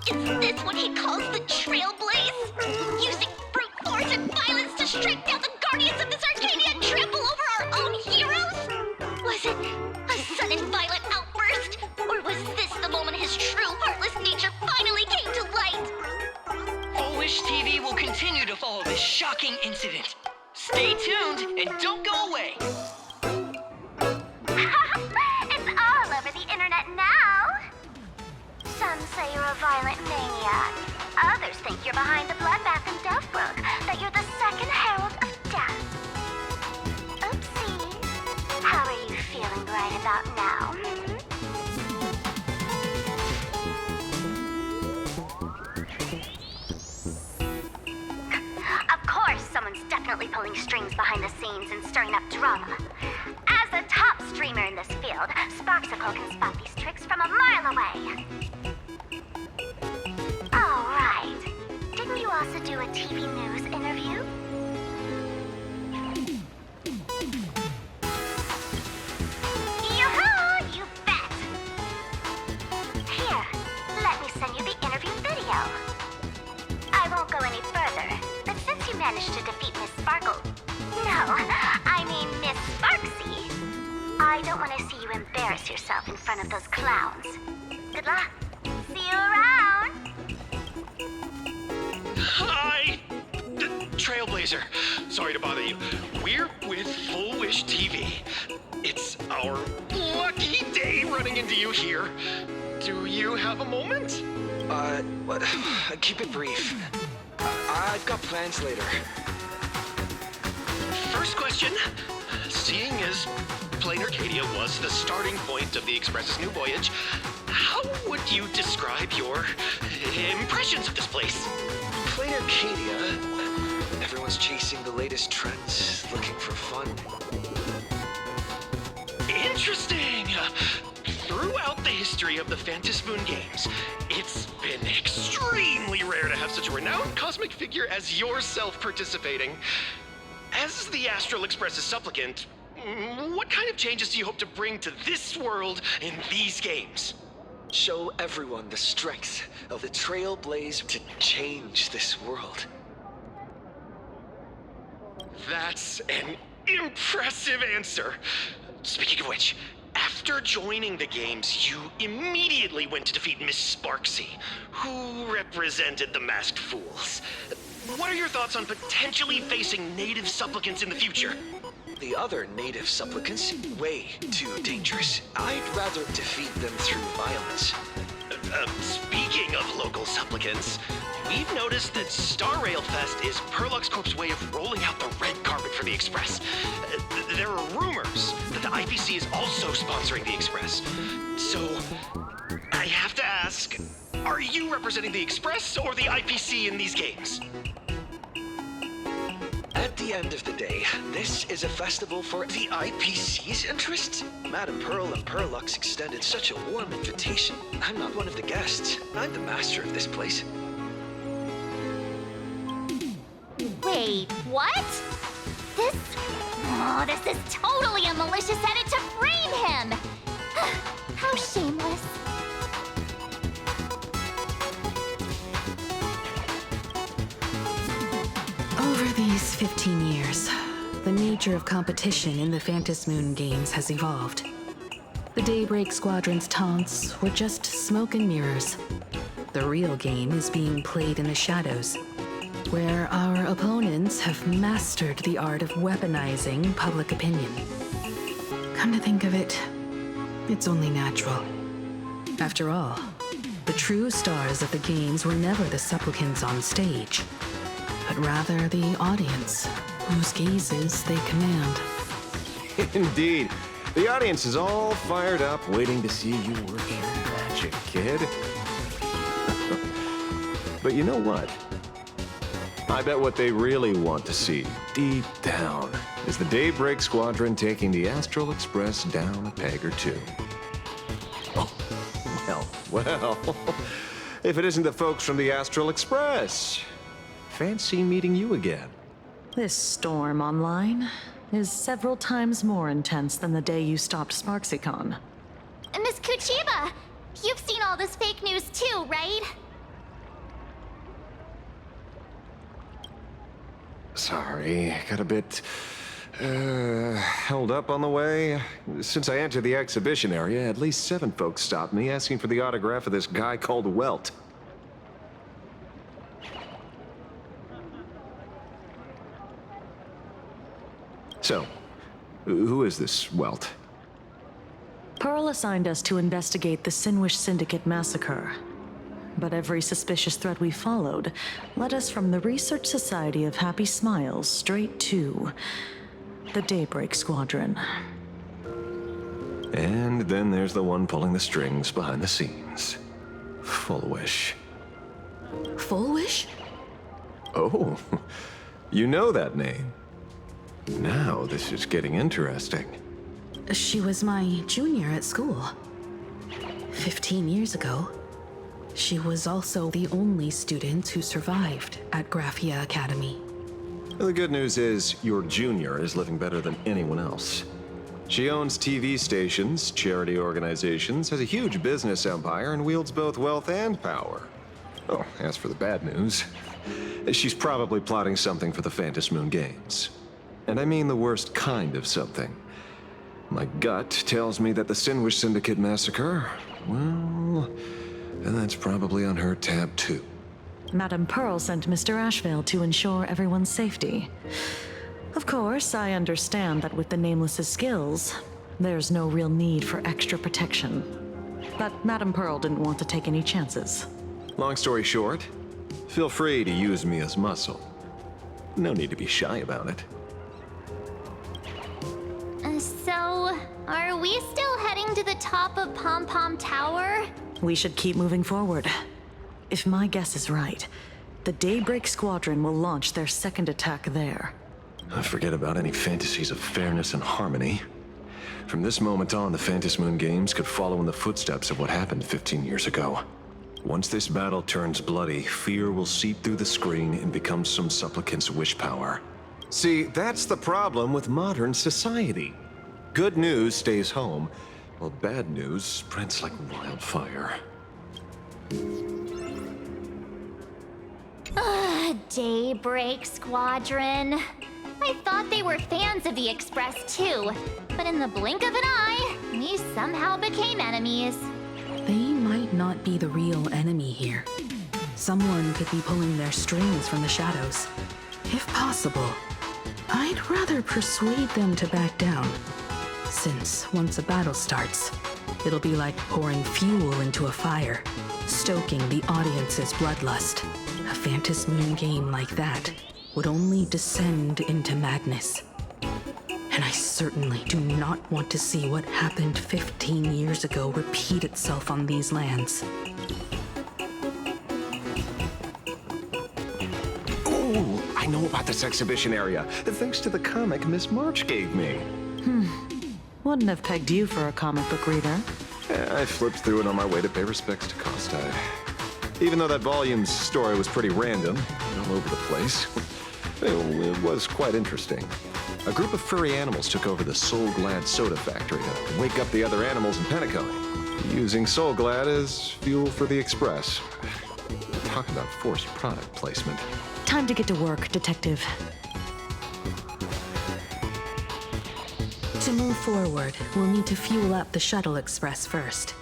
Is this what he calls the Trailblaze? Using brute force and violence to strike down the guardians of this Arcadia and trample over our own heroes? Was it a sudden violent outburst? Or was this the moment his true heartless nature finally came to light? Foolish TV will continue to follow this shocking incident. Stay tuned and don't go away. It's all over the internet now. Some say you're a violent maniac. Others think you're behind the bloodbath in Dovebrook, that you're the second herald of death. Oopsie. How are you feeling right about now? Of course, someone's definitely pulling strings behind the scenes and stirring up drama. As a top streamer in this field, Sparksicle can spot these tricks from a mile away. Oh, right. Didn't you also do a TV news interview? Yoo-hoo! You bet! Here, let me send you the interview video. I won't go any further wish to defeat Miss Sparkle. No, I mean Miss Sparksy. I don't want to see you embarrass yourself in front of those clowns. Good luck. See you around. Hi! Trailblazer. Sorry to bother you. We're with Full Wish TV. It's our lucky day running into you here. Do you have a moment? Keep it brief. I've got plans later. First question. Seeing as Plain Arcadia was the starting point of the Express's new voyage, how would you describe your impressions of this place? Plain Arcadia? Everyone's chasing the latest trends, looking for fun. Interesting! Throughout the history of the Phantasmoon games, it's been extremely rare to have such a renowned cosmic figure as yourself participating. As the Astral Express's supplicant, what kind of changes do you hope to bring to this world in these games? Show everyone the strength of the Trailblaze to change this world. That's an impressive answer. Speaking of which, after joining the games, you immediately went to defeat Miss Sparksy, who represented the Masked Fools. What are your thoughts on potentially facing native supplicants in the future? The other native supplicants, way too dangerous. I'd rather defeat them through violence. Speaking of local supplicants, we've noticed that Star Rail Fest is Perlux Corp's way of rolling out the red carpet for the Express. There are rumors that the IPC is also sponsoring the Express. So, I have to ask, are you representing the Express or the IPC in these games? At the end of the day, this is a festival for the IPC's interests. Madame Pearl and Perlux extended such a warm invitation. I'm not one of the guests. I'm the master of this place. Wait, what? This is totally a malicious edit to frame him! How shameless. Over these 15 years, the nature of competition in the Phantasmoon games has evolved. The Daybreak Squadron's taunts were just smoke and mirrors. The real game is being played in the shadows, where our opponents have mastered the art of weaponizing public opinion. Come to think of it, it's only natural. After all, the true stars of the games were never the supplicants on stage, but rather the audience, whose gazes they command. Indeed. The audience is all fired up, waiting to see you work your magic, kid. But you know what? I bet what they really want to see, deep down, is the Daybreak Squadron taking the Astral Express down a peg or two. Oh, well, if it isn't the folks from the Astral Express. Fancy meeting you again. This storm online is several times more intense than the day you stopped SparksyCon. Miss Kuchiba, you've seen all this fake news too, right? Sorry, got a bit held up on the way. Since I entered the exhibition area, at least 7 folks stopped me asking for the autograph of this guy called Welt. So, who is this Welt? Pearl assigned us to investigate the Sinwish Syndicate massacre. But every suspicious thread we followed led us from the Research Society of Happy Smiles straight to the Daybreak Squadron. And then there's the one pulling the strings behind the scenes. Full Wish. Full Wish? Oh, you know that name. Now this is getting interesting. She was my junior at school. 15 years ago. She was also the only student who survived at Graphia Academy. The good news is your junior is living better than anyone else. She owns TV stations, charity organizations, has a huge business empire, and wields both wealth and power. Oh, as for the bad news, she's probably plotting something for the Phantom Moon Games. And I mean the worst kind of something. My gut tells me that the Sinwish Syndicate massacre, well, that's probably on her tab too. Madame Pearl sent Mr. Ashvale to ensure everyone's safety. Of course, I understand that with the Nameless's skills, there's no real need for extra protection. But Madame Pearl didn't want to take any chances. Long story short, feel free to use me as muscle. No need to be shy about it. So, are we still heading to the top of Pom Pom Tower? We should keep moving forward. If my guess is right, the Daybreak Squadron will launch their second attack there. Forget about any fantasies of fairness and harmony. From this moment on, the Phantom Moon Games could follow in the footsteps of what happened 15 years ago. Once this battle turns bloody, fear will seep through the screen and become some supplicant's wish power. See, that's the problem with modern society. Good news stays home, while bad news spreads like wildfire. Daybreak Squadron. I thought they were fans of the Express too, but in the blink of an eye, we somehow became enemies. They might not be the real enemy here. Someone could be pulling their strings from the shadows. If possible, I'd rather persuade them to back down. Since once a battle starts, it'll be like pouring fuel into a fire, stoking the audience's bloodlust. A Phantom Moon game like that would only descend into madness. And I certainly do not want to see what happened 15 years ago repeat itself on these lands. Ooh, I know about this exhibition area, thanks to the comic Miss March gave me. Wouldn't have pegged you for a comic book reader. I flipped through it on my way to pay respects to Kostai. Even though that volume's story was pretty random, all over the place, it was quite interesting. A group of furry animals took over the Soul Glad soda factory to wake up the other animals in Penacony, using Soul Glad as fuel for the Express. Talk about forced product placement. Time to get to work, Detective. To move forward, we'll need to fuel up the Shuttle Express first.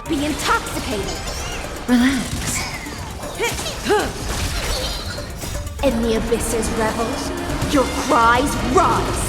Be intoxicated. Relax. In the abyss's revels, your cries rise.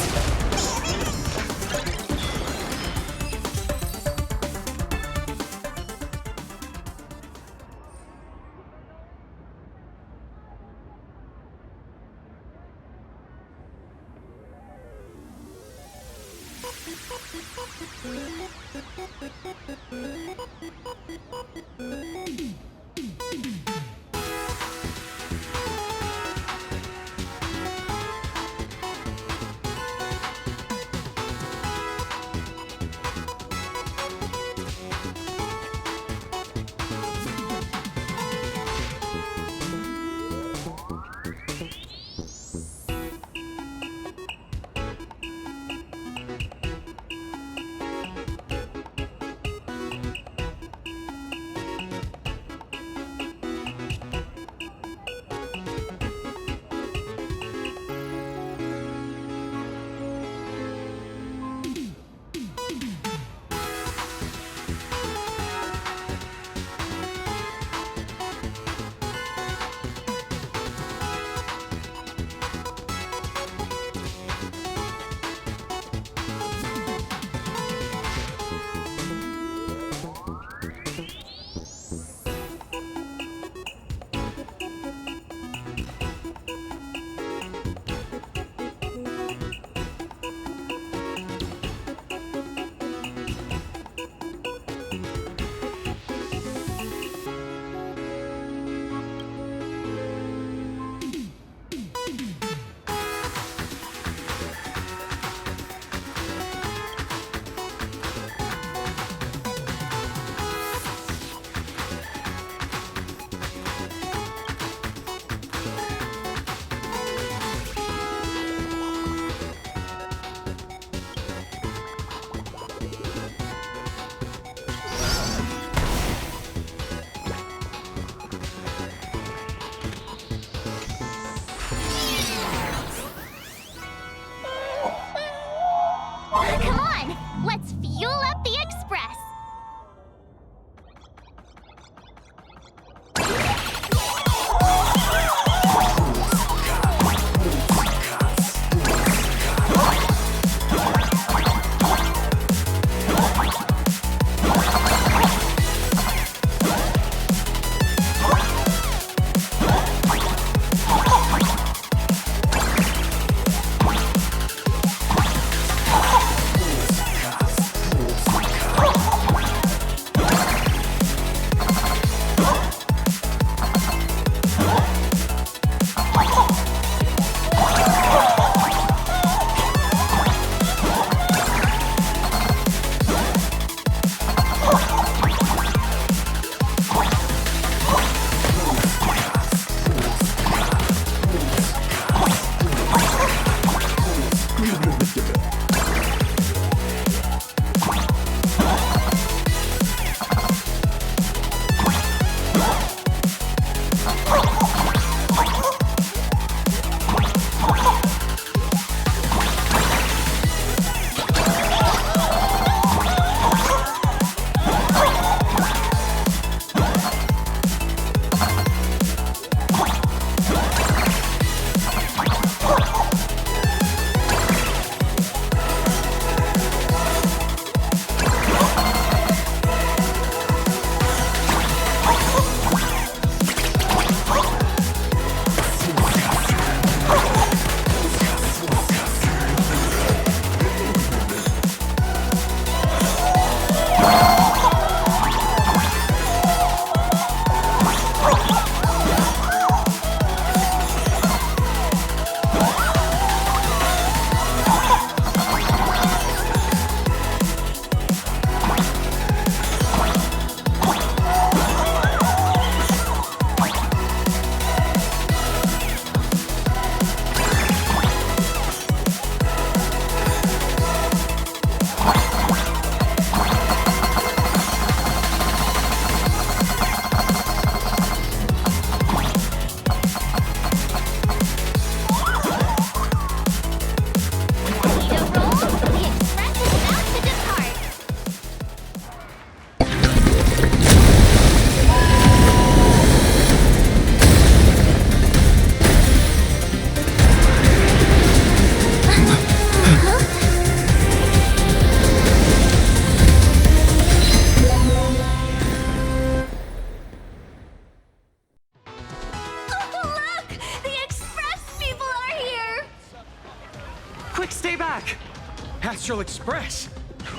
Astral Express.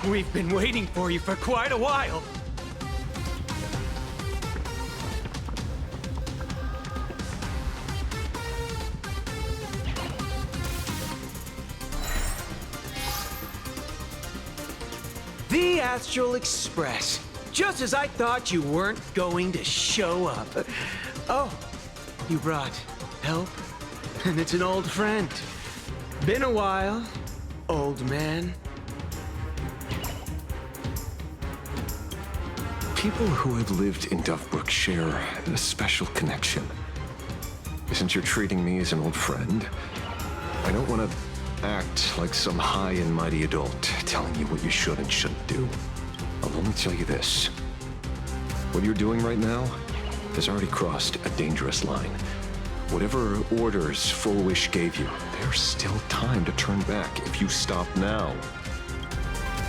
We've been waiting for you for quite a while. The Astral Express. Just as I thought you weren't going to show up. Oh, you brought help? And it's an old friend. Been a while, old man. People who have lived in Dovebrook share a special connection. Since you're treating me as an old friend, I don't want to act like some high and mighty adult telling you what you should and shouldn't do. I'll only tell you this. What you're doing right now has already crossed a dangerous line. Whatever orders Full Wish gave you, there's still time to turn back if you stop now.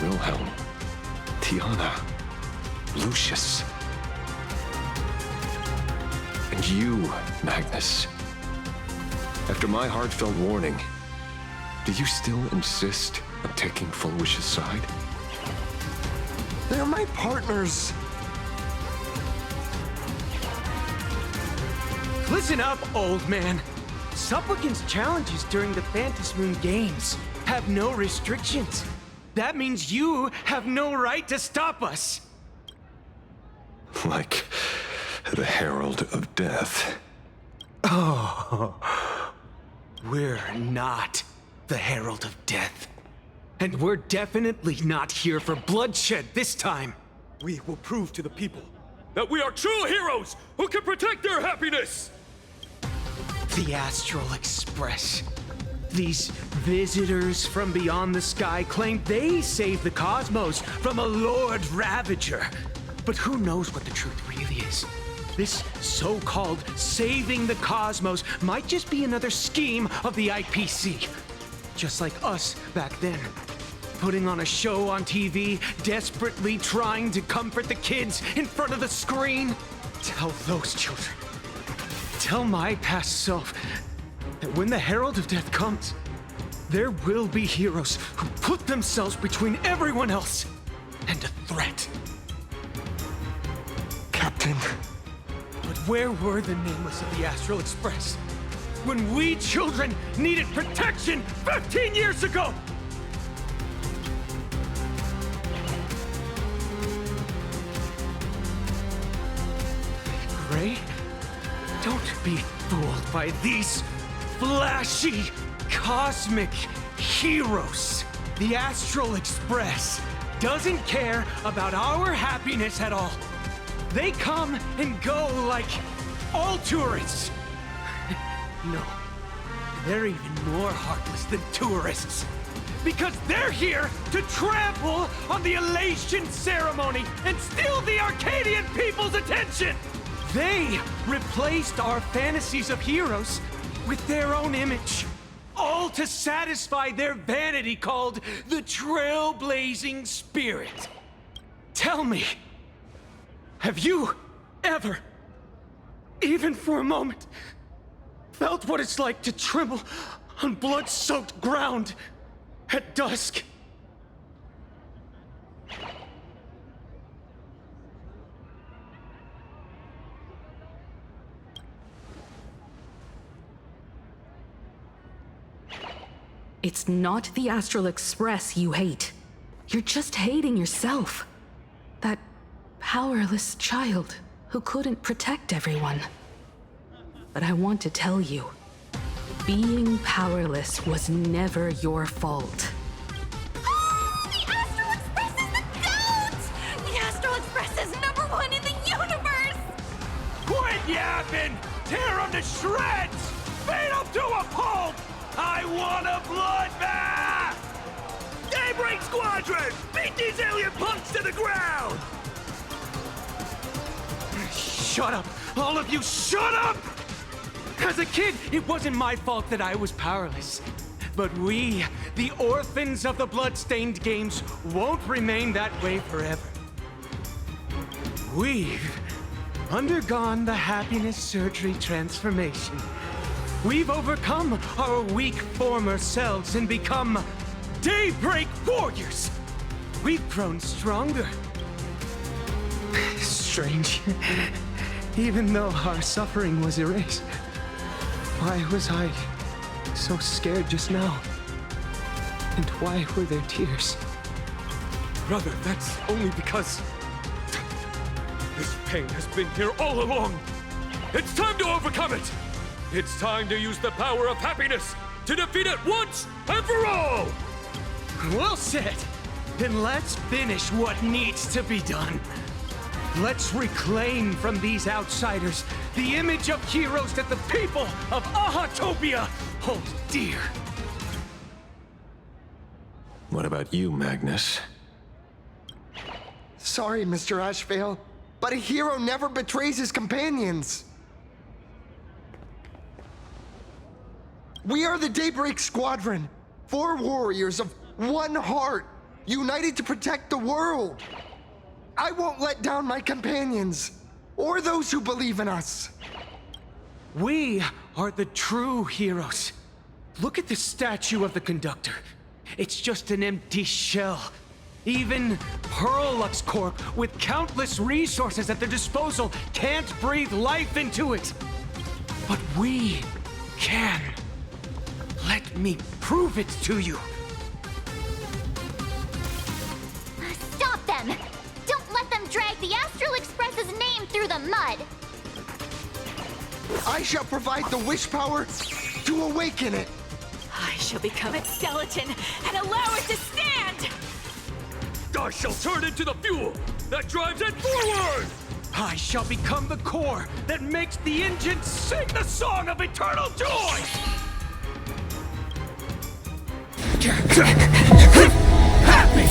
Wilhelm, Tiana, Lucius, and you, Magnus. After my heartfelt warning, do you still insist on taking Full Wish's side? They're my partners. Listen up, old man. Supplicant's challenges during the Phantasmoon Games have no restrictions. That means you have no right to stop us. Like the Herald of Death. Oh, we're not the Herald of Death. And we're definitely not here for bloodshed this time. We will prove to the people that we are true heroes who can protect their happiness! The Astral Express. These visitors from beyond the sky claim they saved the cosmos from a Lord Ravager. But who knows what the truth really is? This so-called saving the cosmos might just be another scheme of the IPC. Just like us back then. Putting on a show on TV, desperately trying to comfort the kids in front of the screen. Tell those children. Tell my past self that when the Herald of Death comes, there will be heroes who put themselves between everyone else and a threat. Captain. But where were the nameless of the Astral Express when we children needed protection 15 years ago? Gray? Don't be fooled by these flashy, cosmic heroes. The Astral Express doesn't care about our happiness at all. They come and go like all tourists. No, they're even more heartless than tourists. Because they're here to trample on the elation ceremony and steal the Arcadian people's attention! They replaced our fantasies of heroes with their own image, all to satisfy their vanity called the Trailblazing Spirit. Tell me, have you ever, even for a moment, felt what it's like to tremble on blood-soaked ground at dusk? It's not the Astral Express you hate. You're just hating yourself. That powerless child who couldn't protect everyone. But I want to tell you, being powerless was never your fault. Oh, the Astral Express is the GOAT! The Astral Express is #1 in the universe! Quit yapping! Tear them to shreds! Beat them to a pulp! I want a bloodbath! Daybreak Squadron! Beat these alien punks to the ground! Shut up! All of you, shut up! As a kid, it wasn't my fault that I was powerless. But we, the orphans of the Bloodstained Games, won't remain that way forever. We've undergone the happiness surgery transformation. We've overcome our weak former selves and become Daybreak Warriors! We've grown stronger. Strange. Even though our suffering was erased, why was I so scared just now? And why were there tears? Brother, that's only because... this pain has been here all along. It's time to overcome it! It's time to use the power of happiness to defeat it once and for all! Well said. Then let's finish what needs to be done. Let's reclaim from these outsiders the image of heroes that the people of Ahatopia hold dear. What about you, Magnus? Sorry, Mr. Ashvale, but a hero never betrays his companions. We are the Daybreak Squadron, 4 warriors of one heart, united to protect the world. I won't let down my companions, or those who believe in us. We are the true heroes. Look at the statue of the conductor. It's just an empty shell. Even Pearlux Corp, with countless resources at their disposal, can't breathe life into it. But we can. Let me prove it to you. Stop them! Don't let them drag the Astral Express's name through the mud! I shall provide the wish power to awaken it. I shall become its skeleton and allow it to stand! I shall turn into the fuel that drives it forward! I shall become the core that makes the engine sing the song of eternal joy! Happy!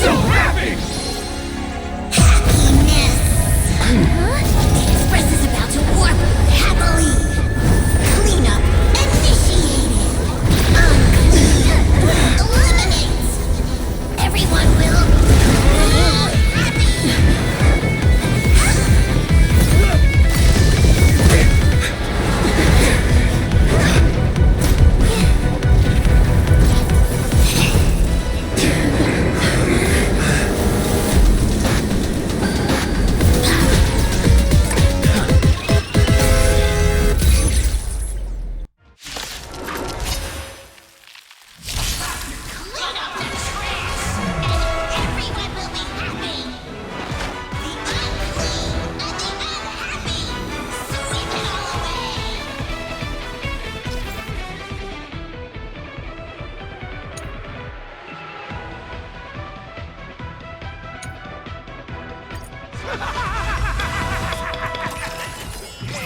So happy! The Express is about to warp happily. Cleanup initiated. Unclean eliminates. Everyone will happy.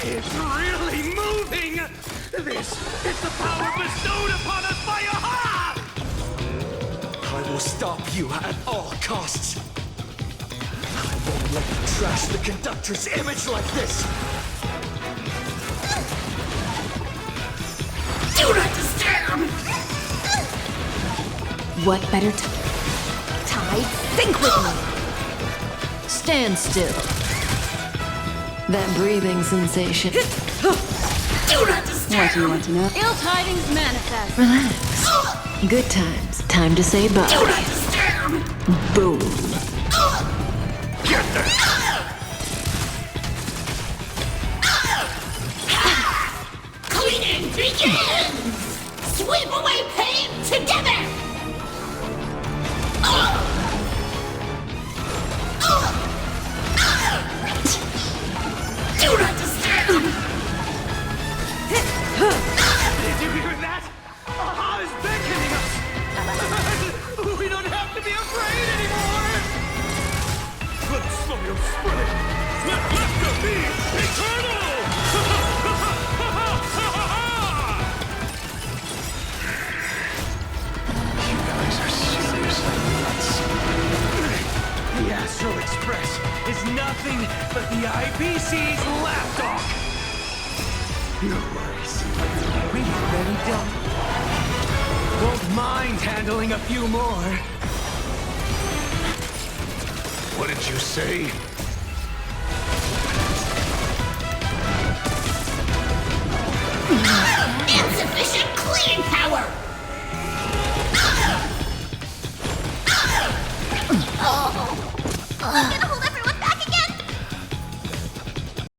It's really moving! This is the power bestowed upon us by Aha! I will stop you at all costs. I won't let you trash the conductor's image like this! Do not disturb! What better time? Think with me! Stand still. That breathing sensation. Do not disturb! What do you want to know? Ill tidings manifest. Relax. Good times. Time to say bye. Do not disturb! Boom. Get there! Cleaning begins! Sweep away pain together! Do not disturb! Did you hear that? Aha is beckoning us! We don't have to be afraid anymore! Let Slumio spread it! Let laughter be eternal! You guys are seriously nuts. The Astral Express is nothing but the IBC's lapdog! No worries. We've already done. Won't mind handling a few more. What did you say? Insufficient cleaning power!